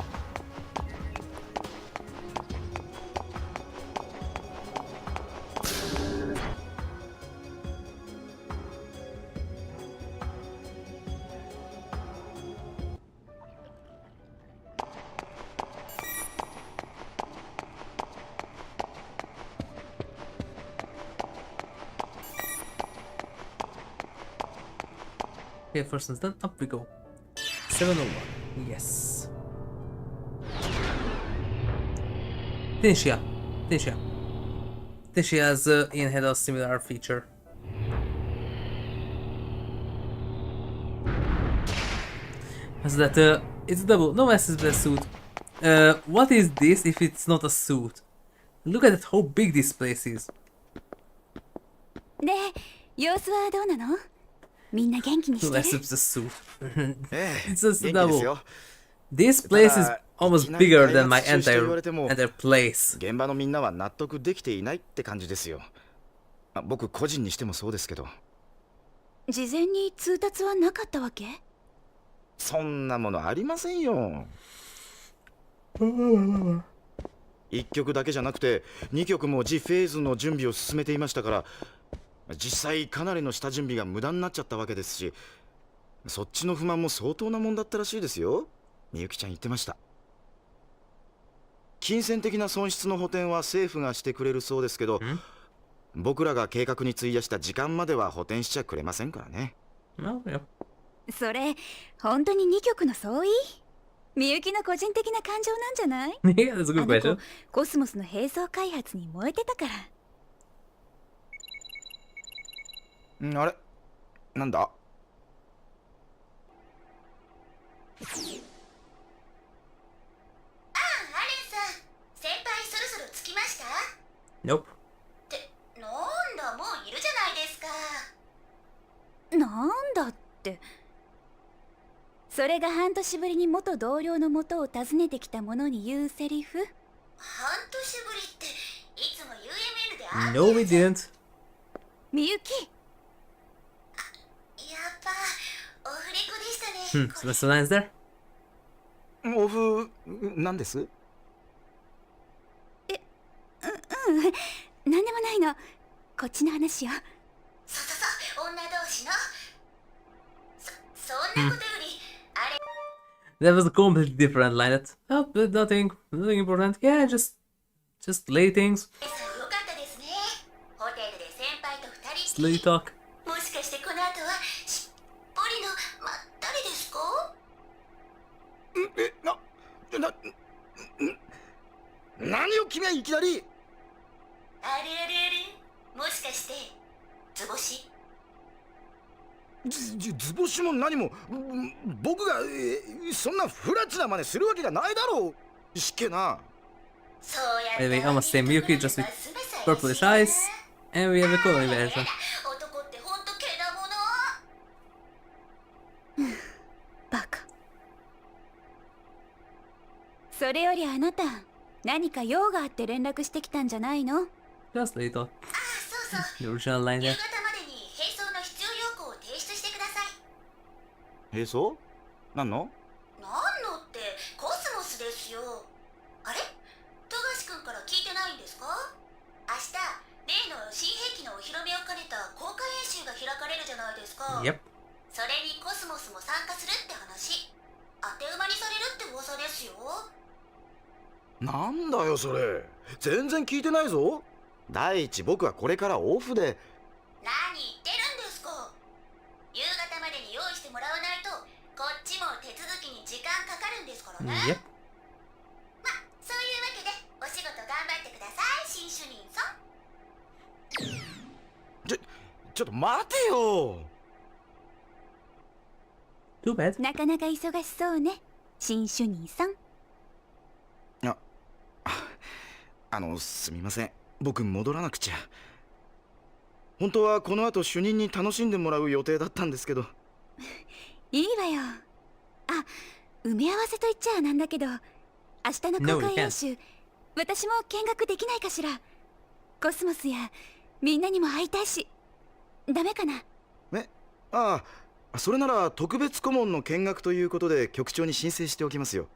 Okay, first one's done. Up we go. 701. Yes. Tinshia. Tinshia's in had a similar feature. So that it's double. No mess is the suit. What is this if it's not a suit? Look at how big this place is. で、様子はどうなの？みんな元気にしてる？ It's just a double. This place is almost bigger than my entire place. 現場のみんなは納得できていないって感じですよ。僕個人にしてもそうですけど。事前に通達はなかったわけ？そんなものありませんよ。1曲だけじゃなくて2曲も次フェーズの準備を進めていましたから、実際かなりの下準備が無駄になっちゃったわけですし、そっちの不満も相当なもんだったらしいですよ。みゆきちゃん言ってました。金銭的な損失の補填は政府がしてくれるそうですけど、僕らが計画に費やした時間までは補填しちゃくれませんからね。Oh, yeah. それ本当に2曲の相違？みゆきの個人的な感情なんじゃない？ Yeah, that's a good あの question. 子コスモスの並走開発に燃えてたから。あれなんだ？あ、アレンさん、先輩そろそろ着きました？ Nope. ってなんだ、もういるじゃないですか。なんだって。それが半年ぶりに元同僚の元を訪ねてきた者に言うセリフ？半年ぶりっていつも UML で会う No, we didn't. みゆき。やっぱオフレコでしたね。So that's the lines there? オフなんです？うん、なんでもないの。こっちの話よ。そう、女同士の。そんなことより、あれ。That was a completely different line. That, oh, but nothing important. Yeah, just lay things. よかったですね。ホテルで先輩と二人。 Just lay talk. もしかしてこの後はしっぽりのまったりですか？何を君はいきなり？あれあれあれ、もしかして図星？図星も何も僕がそんなフラチな真似するわけがないだろう。しっけな。 By the way, almost same Miyuki, just with purplish eyes, and we have a colony version. 男ってほんとけだもの。バカ。それよりあなた、何か用があって連絡してきたんじゃないの？ Just lay talk. そう。 The original line 夕 there. 方までに並走の必要要項を提出してください。並走？何の？なんのってコスモスですよ。あれ？富樫君から聞いてないんですか？明日、例の新兵器のお披露目を兼ねた公開演習が開かれるじゃないですか。 Yep. それにコスモスも参加するって話。当て馬にされるって噂ですよ。なんだよそれ。全然聞いてないぞ。第一僕はこれからオフで。何言ってるんですか？夕方までに用意してもらわないとこっちも手続きに時間かかるんですからね。 Yep. ま、そういうわけでお仕事頑張ってください、新主任さん。ちょっと待てよ。 Too bad. なかなか忙しそうね、新主任さん。すみません。僕戻らなくちゃ。本当はこの後主任に楽しんでもらう予定だったんですけど。いいわよ。あ、埋め合わせと言っちゃなんだけど、明日の公開演習、私も見学できないかしら。コスモスやみんなにも会いたいし。ダメかな？ああ、それなら特別顧問の見学ということで局長に申請しておきますよ。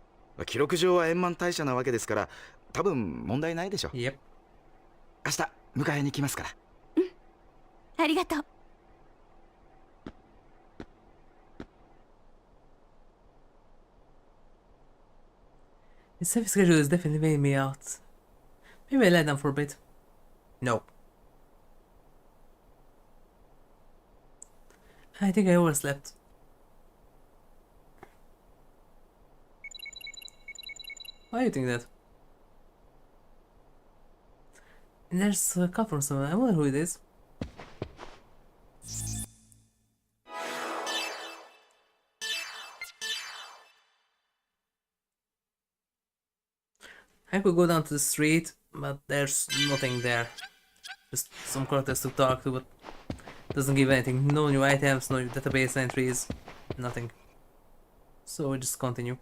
記録上は円満退社なわけですから多分問題ないでしょ。Yep. 明日迎えに来ますから。ありがとう。The safe schedule is definitely weighing me out. Maybe I lie down for a bit. No. I think I overslept. Why do you think that? And there's a call from someone. I wonder who it is. I could go down to the street, but there's nothing there. Just some characters to talk to, but doesn't give anything. No new items, no new database entries, nothing. So we just continue.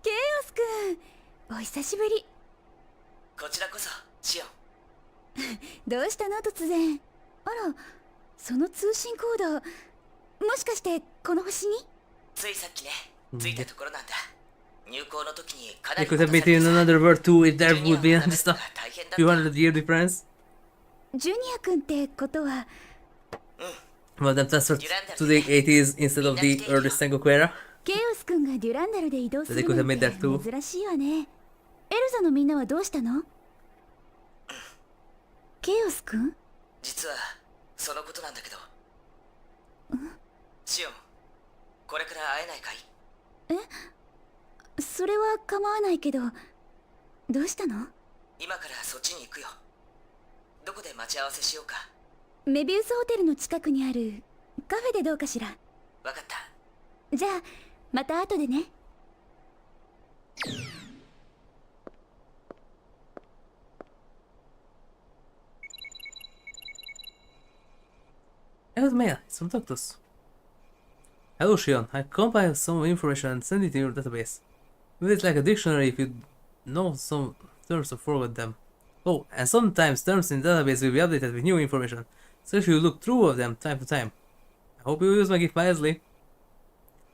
ケイオスくん、お久しぶり。こちらこそ、シオン。どうしたの突然。あら、その通信コード、もしかしてこの星に？ついさっきね、着いたところなんだ。入港の時にかな They り could have made it in another world too if there would be just a few hundred year difference. ジュニア君ってことは、Well, them transferred to the 80s instead of the early Sengoku era. ケイオス君がデュランダルで移動するのって珍しいわね。エルザのみんなはどうしたの？ケイオスくん？実はそのことなんだけど。シオン、これから会えないかい？え？それは構わないけど、どうしたの？今からそっちに行くよ。どこで待ち合わせしようか？メビウスホテルの近くにあるカフェでどうかしら？わかった。じゃあまた後でね。Elsa mail, it's from Doctus. Hello Shion, I compiled some information and send it to your database. Use it like a dictionary if you know some terms or forgot them. Oh, and sometimes terms in the database will be updated with new information, so if you look through of them time to time. I hope you use my gift wisely.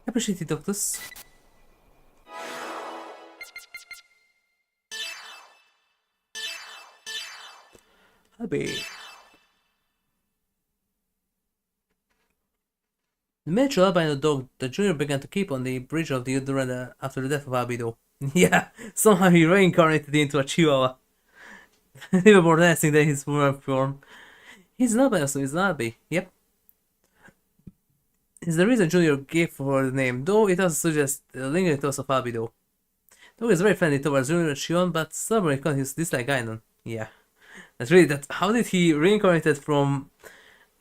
Appreciate it, Doctus. Happy. The miniature albino dog that Junior began to keep on the bridge of the Duranda after the death of Abido. Yeah, somehow he reincarnated into a chihuahua. Even more lasting than his former form. He's an albino, so he's an albi. Yep. It's the reason Junior gave for the name, though it also suggests the lingering thoughts of Abido. Dog is very friendly towards Junior and Shion, but stubbornly continues to dislike Gainon. Yeah. That's really that. How did he reincarnated from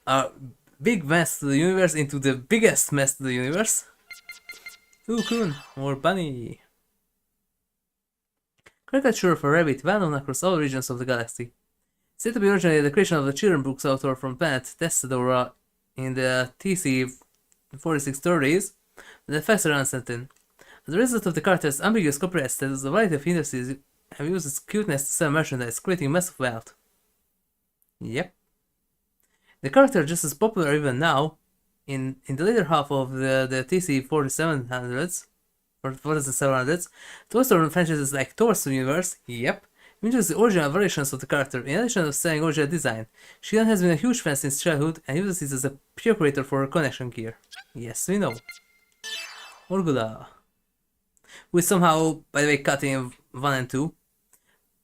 a big mess to the universe into the biggest mess to the universe? Kun or Bunny. Caricature of a rabbit, well known across all regions of the galaxy. Said to be originally the creation of the children books author from planet Testadora in the TC 4630s, the effects are uncertain. As a result of the character's ambiguous copyright status, a variety of industries have used its cuteness to sell merchandise, creating massive wealth. Yep. The character is just as popular even now, in the later half of the TC 4700s, or 4700s, towards franchises like Towards the Universe, yep, introduced the original variations of the character, in addition to selling original design. Shion has been a huge fan since childhood, and uses it as a procurator for her connection gear. Yes, we know. Orgula. Who is somehow, by the way, cut in 1 and 2.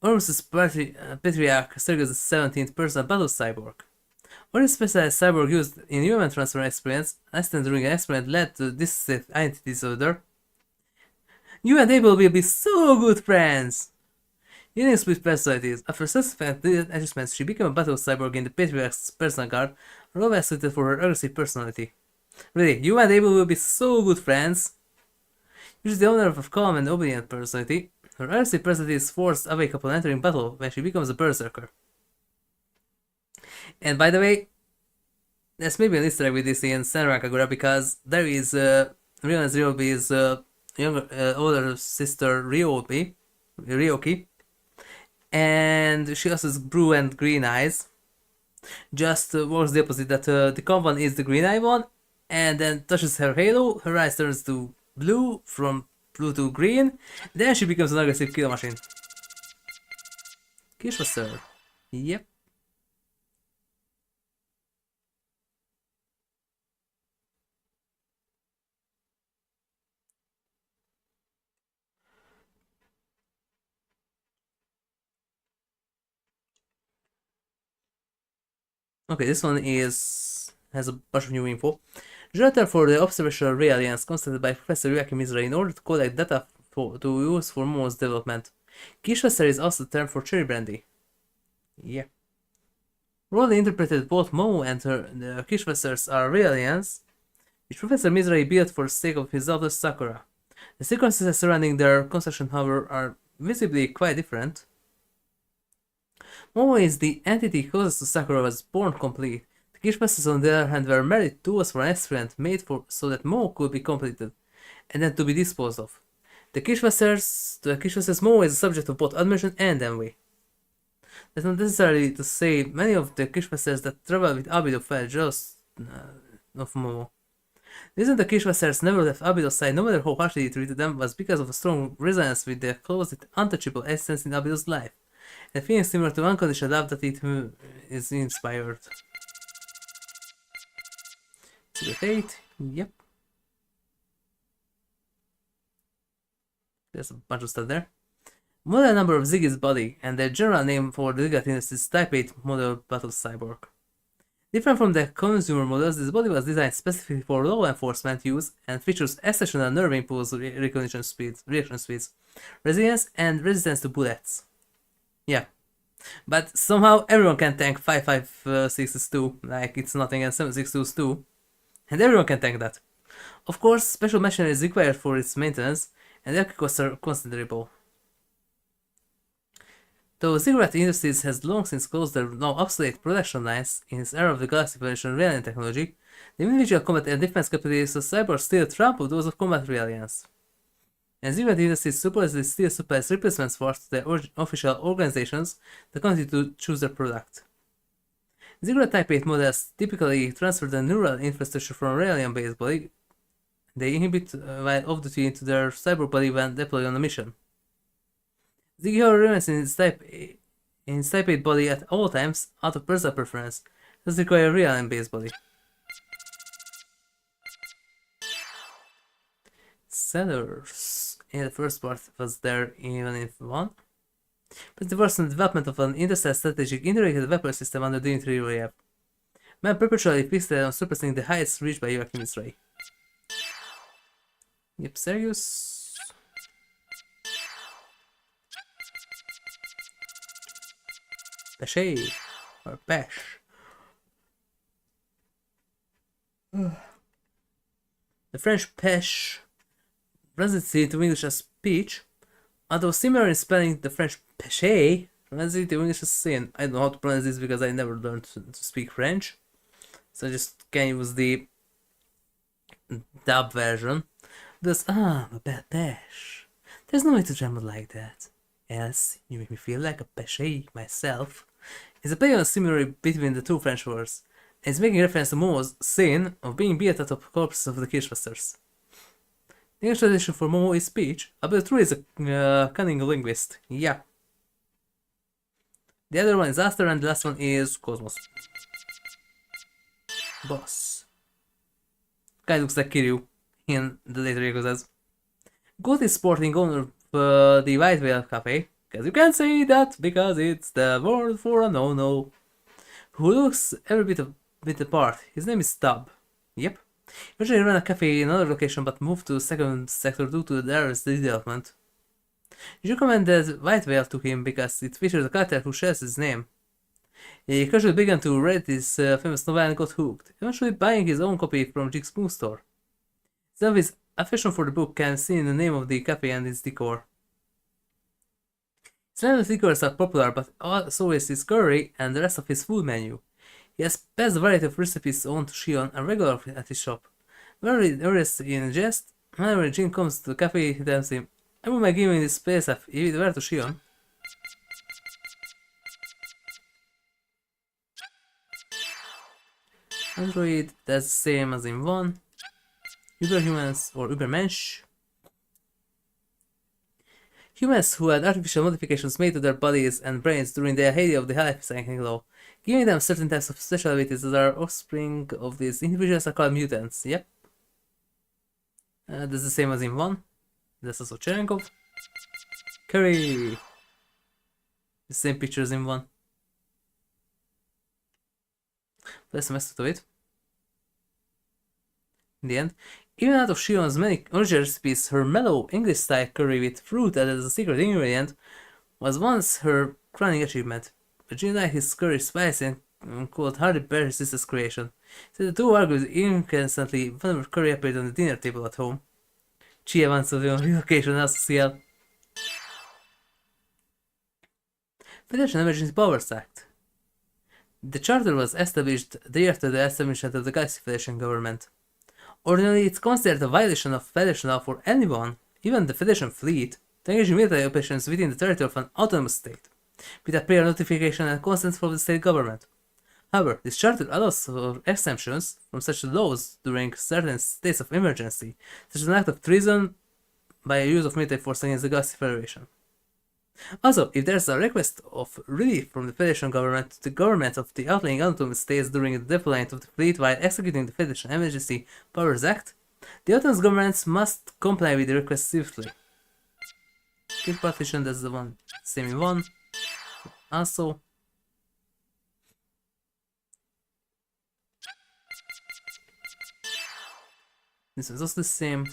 Ormus' patriarch Sergis the 17th personal battle cyborg. One specialized cyborg used in human transfer experience, accident during an experiment led to dissociative identity disorder. You and Abel will be so good friends! Using split personalities, after subsequent adjustments, she became a battle cyborg in the patriarch's personal guard, well suited for her aggressive personality. Really, you and Abel will be so good friends! She's the owner of a calm and obedient personality. Her aggressive personality is forced awake upon entering battle when she becomes a berserker. And by the way, there's maybe an Easter egg with this in Senran Kagura, because there is Rion and Ryobi's younger, older sister Ryoki, and she also has blue and green eyes. Just works the opposite, that the calm one is the green eye one, and then touches her halo, her eyes turns to blue, from blue to green, then she becomes an aggressive kill machine. Kishwaser. Yep. Okay, this one has a bunch of new info. Generator for the observational ray alliance constructed by Professor Yuaki Mizura in order to collect data to use for Momo's development. Kishwaser is also the term for cherry brandy. Yeah. Broadly interpreted, both Momo and the Kishwasers are ray alliance, which Professor Mizura built for the sake of his daughter Sakura. The circumstances surrounding their construction, however, are visibly quite different. Momo is the entity closest to Sakura was born complete. The Kishwasers, on the other hand, were married tools for an experiment made so that Momo could be completed, and then to be disposed of. To the Kishwasers, Momo is the subject of both admiration and envy. That's not necessarily to say many of the Kishwasers that travel with Abido felt jealous of Momo. The reason the Kishwasers never left Abido's side, no matter how harshly he treated them, was because of a strong resonance with the close, untouchable essence in Abido's life, and a feeling similar to unconditional love that it is inspired. Secret 8, yep. There's a bunch of stuff there. Model number of Ziggy's body, and the general name for the Ziggurat Industries Type 8 model battle cyborg. Different from the consumer models, this body was designed specifically for law enforcement use and features exceptional nerve impulse reaction speeds, resilience, and resistance to bullets. Yeah. But somehow everyone can tank 5.56 like it's nothing, and 7.62 too. And everyone can tank that. Of course, special machinery is required for its maintenance, and their costs are considerable. Though Ziggurat Industries has long since closed their now obsolete production lines in its era of the Galaxy Federation reality technology, the individual combat and defense capabilities of Cyber still trample those of Combat Alliance. And Ziggurat Industries supposedly still supplies replacement parts to the official organizations that continue to choose their product. Ziggurat Type 8 models typically transfer the neural infrastructure from Raelian-based body. They inhibit while off-duty into their cyber body when deployed on a mission. Ziggy remains in its Type 8 body at all times out of personal preference, does require a Raelian-based body. Sellers in the first part was there even if one. But the first development of an industrial strategic integrated weapon system under Dimitri Royev. Man perpetually fixated on surpassing the heights reached by Joachim's Ray. Yep, serious. Peshe or Pesh. The French Pesh translates into English as peach, although similar in spelling, the French Peshe translates into English as sin. I don't know how to pronounce this because I never learned to speak French, so I just can use the dub version. Thus, a bad pesh. There's no way to tremble like that. Else, you make me feel like a Peshe myself. It's a play on similarity between the two French words, and it's making reference to Momo's sin of being beat out of corpses of the Kirschwasters. The English translation for Momo is speech, but True is a cunning linguist. Yeah. The other one is Aster, and the last one is KOS-MOS. Boss. Guy looks like Kiryu in the later Yakuzas. Goat is sporting owner of the White Whale Cafe, because you can't say that because it's the word for a no-no. Who looks every bit apart. His name is Stubb. Yep. Usually ran a cafe in another location but moved to second sector due to the area's development. You recommended White Whale to him because it features a character who shares his name. He casually began to read his famous novel and got hooked, eventually buying his own copy from Jig's Book Store. Some of his affection for the book can be seen in the name of the cafe and its decor. His line of liquors are popular, but so is his curry and the rest of his food menu. He has passed a variety of recipes on to Shion and regular at his shop. Very interested in jest, whenever Jin comes to the cafe, he tells him, "I will be giving this place if you were to Shion." Android, that's the same as in 1. Uberhumans or Ubermensch. Humans who had artificial modifications made to their bodies and brains during the heyday of the life cycling law, giving them certain types of special abilities that are offspring of these individuals are called mutants. Yep. That's the same as in 1. That's also Cherenkov. Curry. The same pictures in 1. That's the rest of it. In the end, even out of Shion's many original recipes, her mellow English-style curry with fruit added as a secret ingredient was once her crowning achievement. But Jin liked his curry spicy and could hardly bear his sister's creation, so the two argued incessantly whenever curry appeared on the dinner table at home. Chia wants on relocation as CL. Federation Emergency Powers Act. The charter was established the year after the establishment of the Galaxy Federation government. Ordinarily, it's considered a violation of Federation law for anyone, even the Federation fleet, to engage in military operations within the territory of an autonomous state, without prior notification and consent from the state government. However, this charter allows for exemptions from such laws during certain states of emergency, such as an act of treason by a use of military force against the Galaxy Federation. Also, if there is a request of relief from the Federation government to the government of the outlying autonomous states during the deployment of the fleet while executing the Federation Emergency Powers Act, the autonomous governments must comply with the request swiftly. Kid partition, that's the one, same in 1. Also. This is also the same.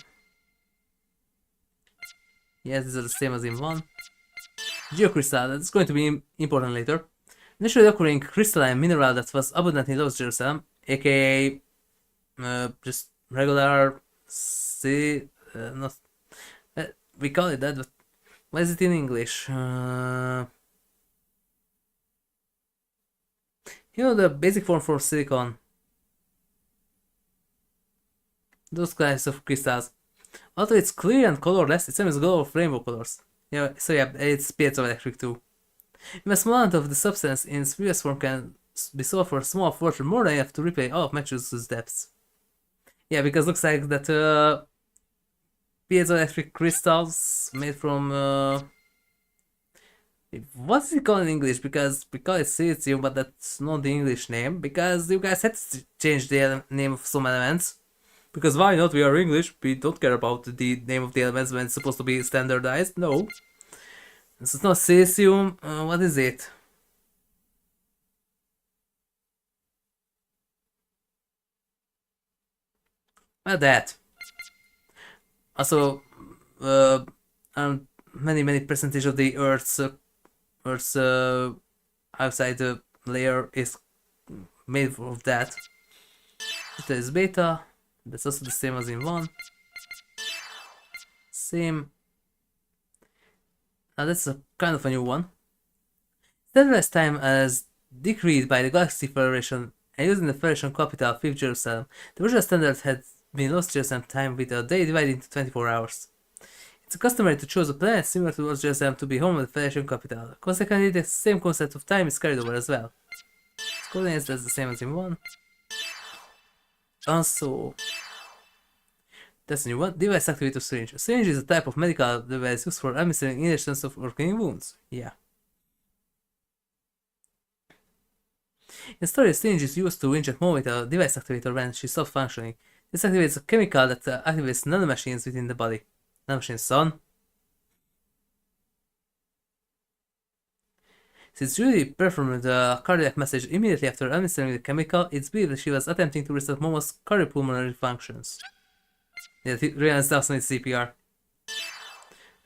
Yes, these are the same as in 1. Geocrystal, that's going to be important later. Naturally occurring crystalline mineral that was abundant in Los Jerusalem, aka just regular not we call it that, but what is it in English? You know, the basic form for silicon. Those kinds of crystals. Although it's clear and colorless, it emits glow of rainbow colors. Yeah, so yeah, it's piezoelectric too. If a small amount of the substance in its purest form can be sold for a small fortune, more than enough to repay all of Matthew's debts. Yeah, because looks like that piezoelectric crystals made from what's it called in English? Because we call it silicium, but that's not the English name. Because you guys had to change the name of some elements. Because why not? We are English. We don't care about the name of the elements when it's supposed to be standardized. No. This is not silicium. What is it? Well, that. Also, many percentage of the Earth's outside the layer is made of that. There is beta. That's also the same as in 1. Same. Now that's a kind of a new one. Standardized time as decreed by the Galaxy Federation and using the Federation capital 5th Jerusalem. The original standard had been Los Jerusalem time with a day divided into 24 hours. It's customary to choose a planet similar to Los Jerusalem to be home of the Federation capital. Consequently, the same concept of time is carried over as well. Its coordinates, that's the same as in 1. Also, that's a new one. Device activator syringe. A syringe is a type of medical device used for administering injections of working wounds. Yeah. In story, a syringe is used to inject more with a device activator when she stops functioning. This activates a chemical that activates nanomachines within the body. Nanomachines, son. Since Judy performed a cardiac massage immediately after administering the chemical, it's believed that she was attempting to restore Momo's cardiopulmonary functions. Yeah, Rihanna also needs CPR.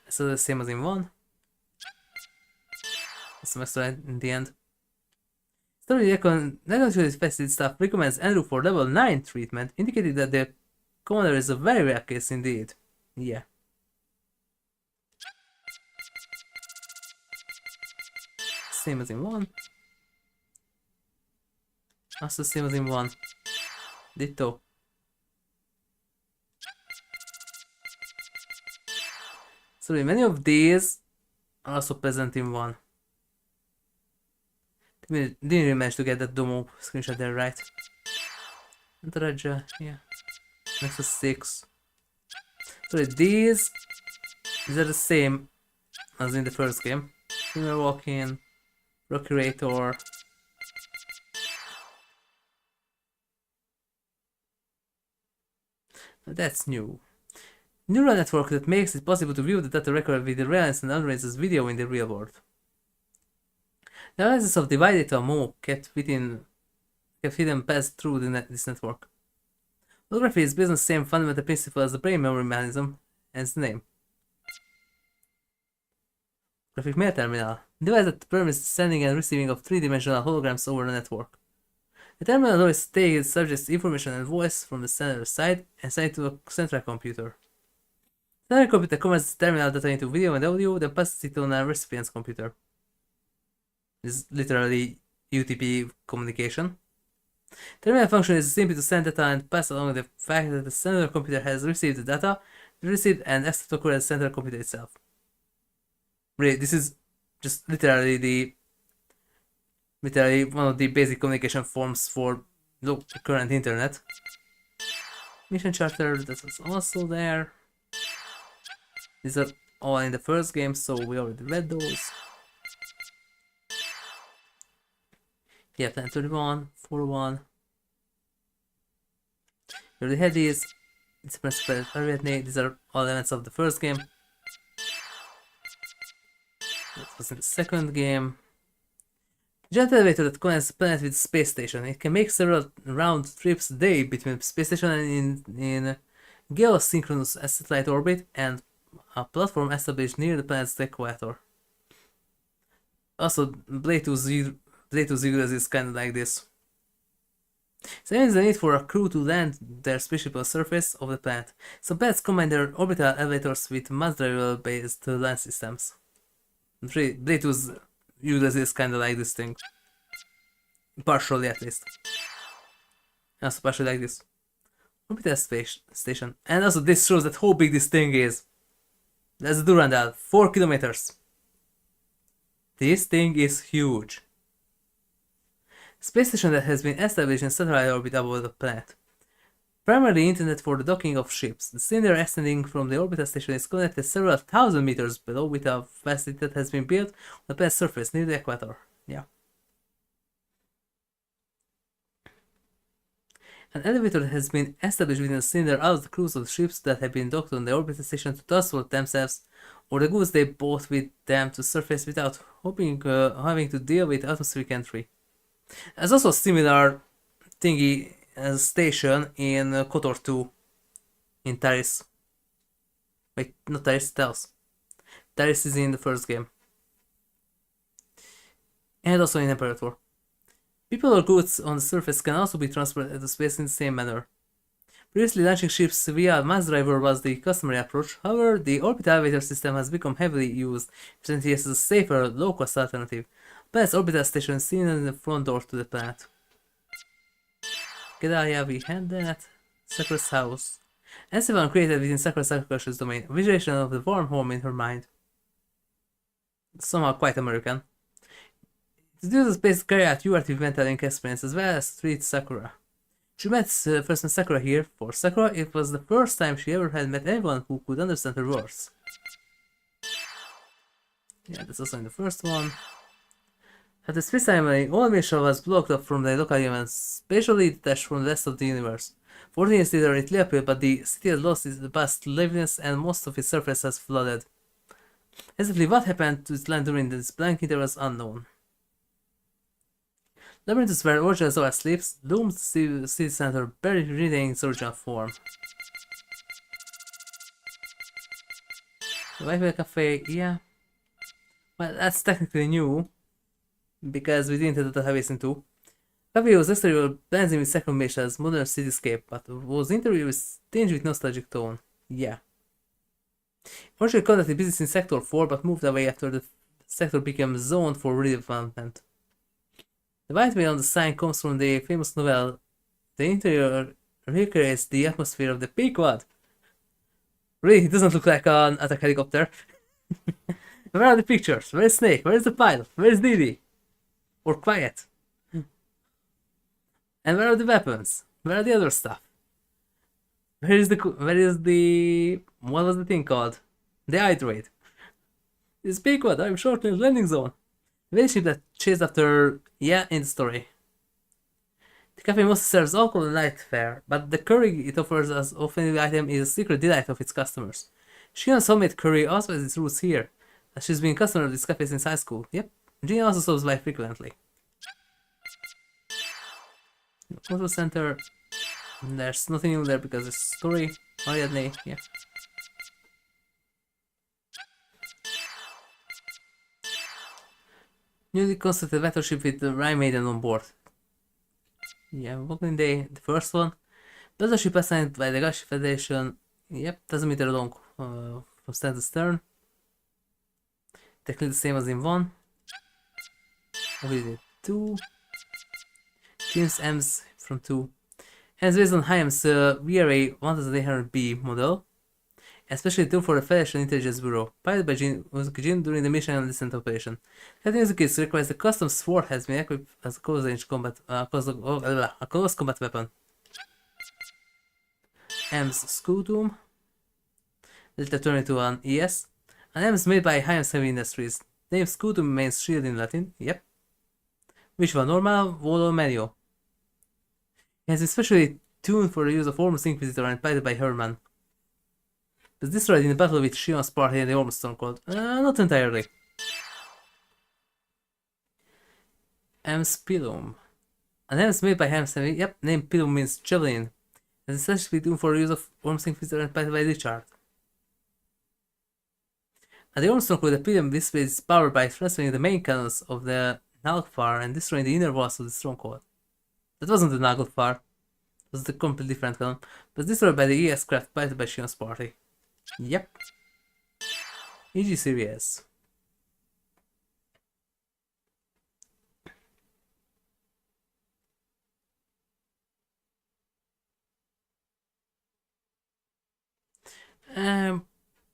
So the same as in 1. Some extra in the end. Story Negotiated Facility staff recommends Andrew for level 9 treatment, indicating that the commander is a very rare case indeed. Yeah. Same as in 1. Also same as in 1. Ditto. So many of these are also present in 1. Didn't even manage to get that Domo screenshot there right. Antaradja, yeah. Next to 6. So these are the same as in the first game. Female walk-in, procurator. That's new. Neural network that makes it possible to view the data record with the realize and analyzes video in the real world. The analysis of divided data Mo kept hidden passed through this network. Holography is based on the same fundamental principle as the brain memory mechanism, hence the name. Graphic mail terminal. Device that permits the sending and receiving of three-dimensional holograms over the network. The terminal always takes subject's information and voice from the sender side and sends it to a central computer. The central computer converts the terminal data into video and audio, then passes it on a recipient's computer. This is literally UTP communication. Terminal function is simply to send data and pass along the fact that the central computer has received the data, received and access to the central computer itself. Really, this is just literally one of the basic communication forms for the current internet. Mission charter, that was also there. These are all in the first game, so we already read those. Yeah, Plan 31, 41. We already had these. It's these are all elements of the first game. was in the second game. Jet elevator that connects the planet with the space station. It can make several round trips a day between the space station and in geosynchronous satellite orbit and a platform established near the planet's equator. Also, Blade 2 Xiguras is kind of like this. So there is the need for a crew to land their spaceship on the surface of the planet. Some planets combine their orbital elevators with mass driver based land systems. Blade 2 Xiguras is kind of like this thing. Partially at least. Also partially like this. Orbital space station. And also this shows that how big this thing is. That's Durandal, 4 kilometers. This thing is huge. Space station that has been established in satellite orbit above the planet. Primarily intended for the docking of ships, the cylinder extending from the orbital station is connected several thousand meters below with a facility that has been built on the planet's surface near the equator. Yeah. An elevator that has been established within the cylinder allows the crews of the ships that have been docked on the orbital station to transport themselves or the goods they brought with them to surface without having to deal with atmospheric entry. There's also a similar thingy station in KOTOR 2 in Taris. Wait, not Taris, Taos. Taris is in the first game. And also in Imperator. People or goods on the surface can also be transported to space in the same manner. Previously, launching ships via mass driver was the customary approach. However, the orbital elevator system has become heavily used, presenting it as a safer, low-cost alternative. Planet's orbital station is seen in the front door to the planet. Gedaya, we had that. Sakura's house. S7 created within Sakura's domain, a visualization of the warm home in her mind. Somehow quite American. To do the space carry out curative mental experience as well as treat Sakura. She first met Sakura here. For Sakura, it was the first time she ever had met anyone who could understand her words. Yeah, that's also in the first one. At the space ceremony, all mission was blocked up from the local events, spatially detached from the rest of the universe. 14 years later, it reappeared, but the city has lost its past liveliness and most of its surface has flooded. Exactly what happened to its land during this blank interval is unknown. Labyrinth is where original Zora sleeps, doomed city center, buried retaining its original form. The Wi-Fi cafe, yeah. Well, that's technically new, because we didn't have database in 2. Cafe was exterior blending with second mesh as modern cityscape, but was interior tinged with nostalgic tone. Yeah. Originally conducted business in Sector 4, but moved away after the sector became zoned for redevelopment. The white mail on the sign comes from the famous novel. The interior recreates the atmosphere of the Pequod. Really, it doesn't look like an attack helicopter. Where are the pictures? Where is Snake? Where is the pilot? Where is Didi? Or Quiet? And where are the weapons? Where are the other stuff? Where is the what was the thing called? The hydrate. It's Pequod, I'm short in the landing zone. The ship that chased after in the story. The cafe mostly serves alcohol and light fare, but the curry it offers as offensive item is a secret delight of its customers. Shion's homemade curry also has its roots here, as she's been a customer of this cafe since high school. Yep, Jean also stops by frequently. Photo center. There's nothing new there because it's story. Ariadne, yeah. Newly constructed battleship with the Rhine Maiden on board. Yeah, Walking Day, the first one. Battleship assigned by the Gashi Federation. Yep, doesn't meter long from stern to stern. Technically the same as in 1. Obviously 2. James M's from 2. And it's based on Haim's VRA 1800B model. Especially tool for the Federation Intelligence Bureau, piloted by Jin during the mission and descent operation. Having as a case requires the custom sword has been equipped as a close range combat, a close combat weapon. M's Scutum. Later turned into an ES. An M is made by Haim's Heavy Industries. The name Scutum means shield in Latin, yep. Which one, normal, volo, manual. It has been specially tuned for the use of Ormus Inquisitor and piloted by Herman. Was destroyed in the battle with Shion's party and the Ormus Storm Cold. Not entirely. Ems Pilum. An Ems made by Ems, yep, name Pilum means javelin. And it's especially doomed for use of Ormus Inquisitor and painted by Richard. And the Ormstrong with the Pilum displays its power by transferring the main cannons of the Naglfar and destroying the inner walls of the stronghold. That wasn't the Naglfar. It was the completely different cannon, but destroyed by the ES craft piloted by Shion's party. Yep. EG series.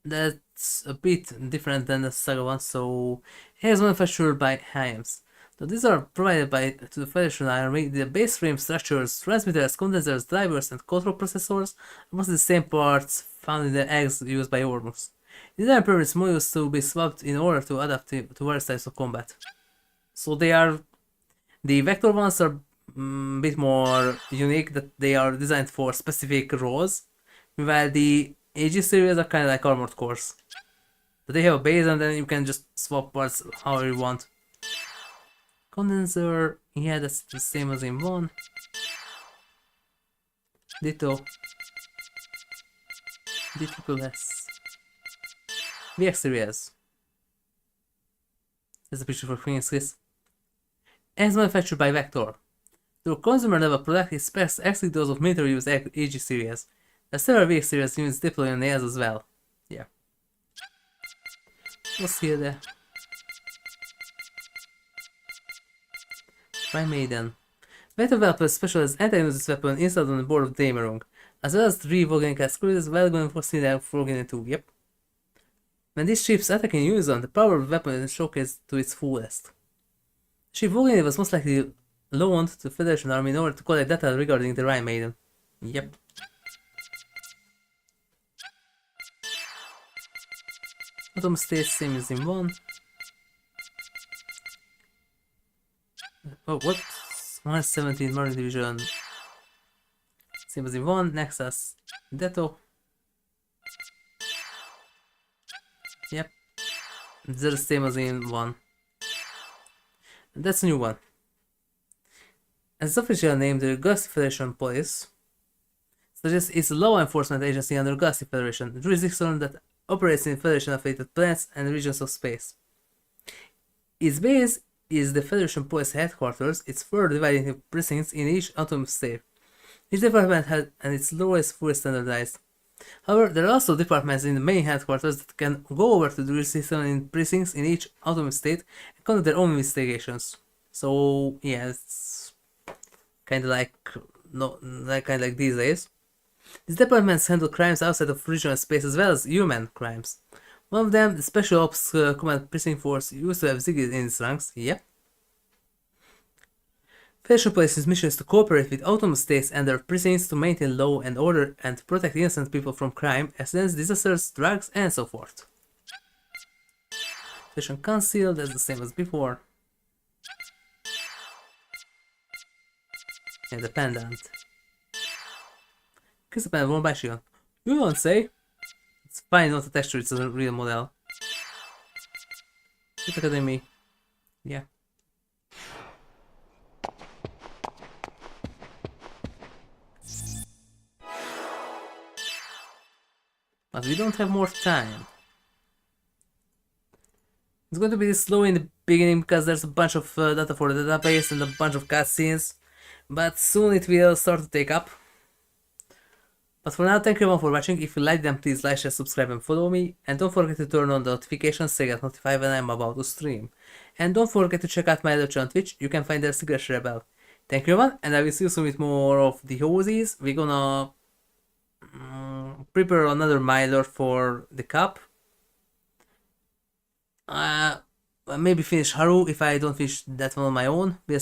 That's a bit different than the Saga one, so here's manufactured by Hyams. So these are provided to the Federation Army. The base frame structures, transmitters, condensers, drivers, and control processors are mostly the same parts found in the eggs used by Ormus. Design permits modules to be swapped in order to adapt to various types of combat. So the Vector ones are a bit more unique, that they are designed for specific roles, while the AG series are kind of like armored cores. But they have a base and then you can just swap parts however you want. Condenser, yeah, that's the same as in 1. Ditto. D-triple-S. VX series. There's a picture for Queen's Kiss. As manufactured by Vector. The consumer level product is specs extra dose of military use AG series. There are several VX series units deployed on AS as well. Yeah. What's here there? Prime Maiden. Vector developed a specialized anti-Gnosis weapon installed on the board of Damerung, as well as 3 Volcanic Screws well going for Sinai Volcanic 2, yep. When these ships attack in unison, the power of the weapon is showcased to its fullest. Ship Volcanic was most likely loaned to the Federation Army in order to collect data regarding the Rhine Maiden. Yep. Atom State, same as in 1. Oh, what? 117 Marine Division. Same as in 1. Nexus. Detto. Yep. They're the same as in 1. That's a new one. As its official name, the Galaxy Federation Police suggests it's a law enforcement agency under Galaxy Federation, a jurisdiction that operates in Federation-affiliated planets and regions of space. Its base is the Federation Police headquarters. It's further divided into precincts in each autonomous state. Each department has and its law is fully standardized. However, there are also departments in the main headquarters that can go over to the jurisdiction in precincts in each autonomous state and conduct their own investigations. So yeah, it's kind of like these days. These departments handle crimes outside of regional space as well as human crimes. One of them, the Special Ops Command Precinct Force, used to have Ziggy in its ranks, yep. Federation Police's mission is to cooperate with autonomous states and their precincts to maintain law and order and to protect innocent people from crime, accidents, disasters, drugs, and so forth. Federation Council, that's the same as before. Independent. Crystal panel worn by Shion. You don't say. It's fine, not a texture, it's a real model. Youth Academy. Yeah. But we don't have more time. It's going to be slow in the beginning because there's a bunch of data for the database and a bunch of cutscenes. But soon it will start to take up. But for now, thank you everyone for watching. If you like them, please like, share, subscribe and follow me. And don't forget to turn on the notifications so you get notified when I'm about to stream. And don't forget to check out my other channel on Twitch. You can find there HigurashiRebel. Thank you everyone, and I will see you soon with more of the hoses. We're gonna prepare another miler for the cup. Maybe finish Haru if I don't finish that one on my own. We'll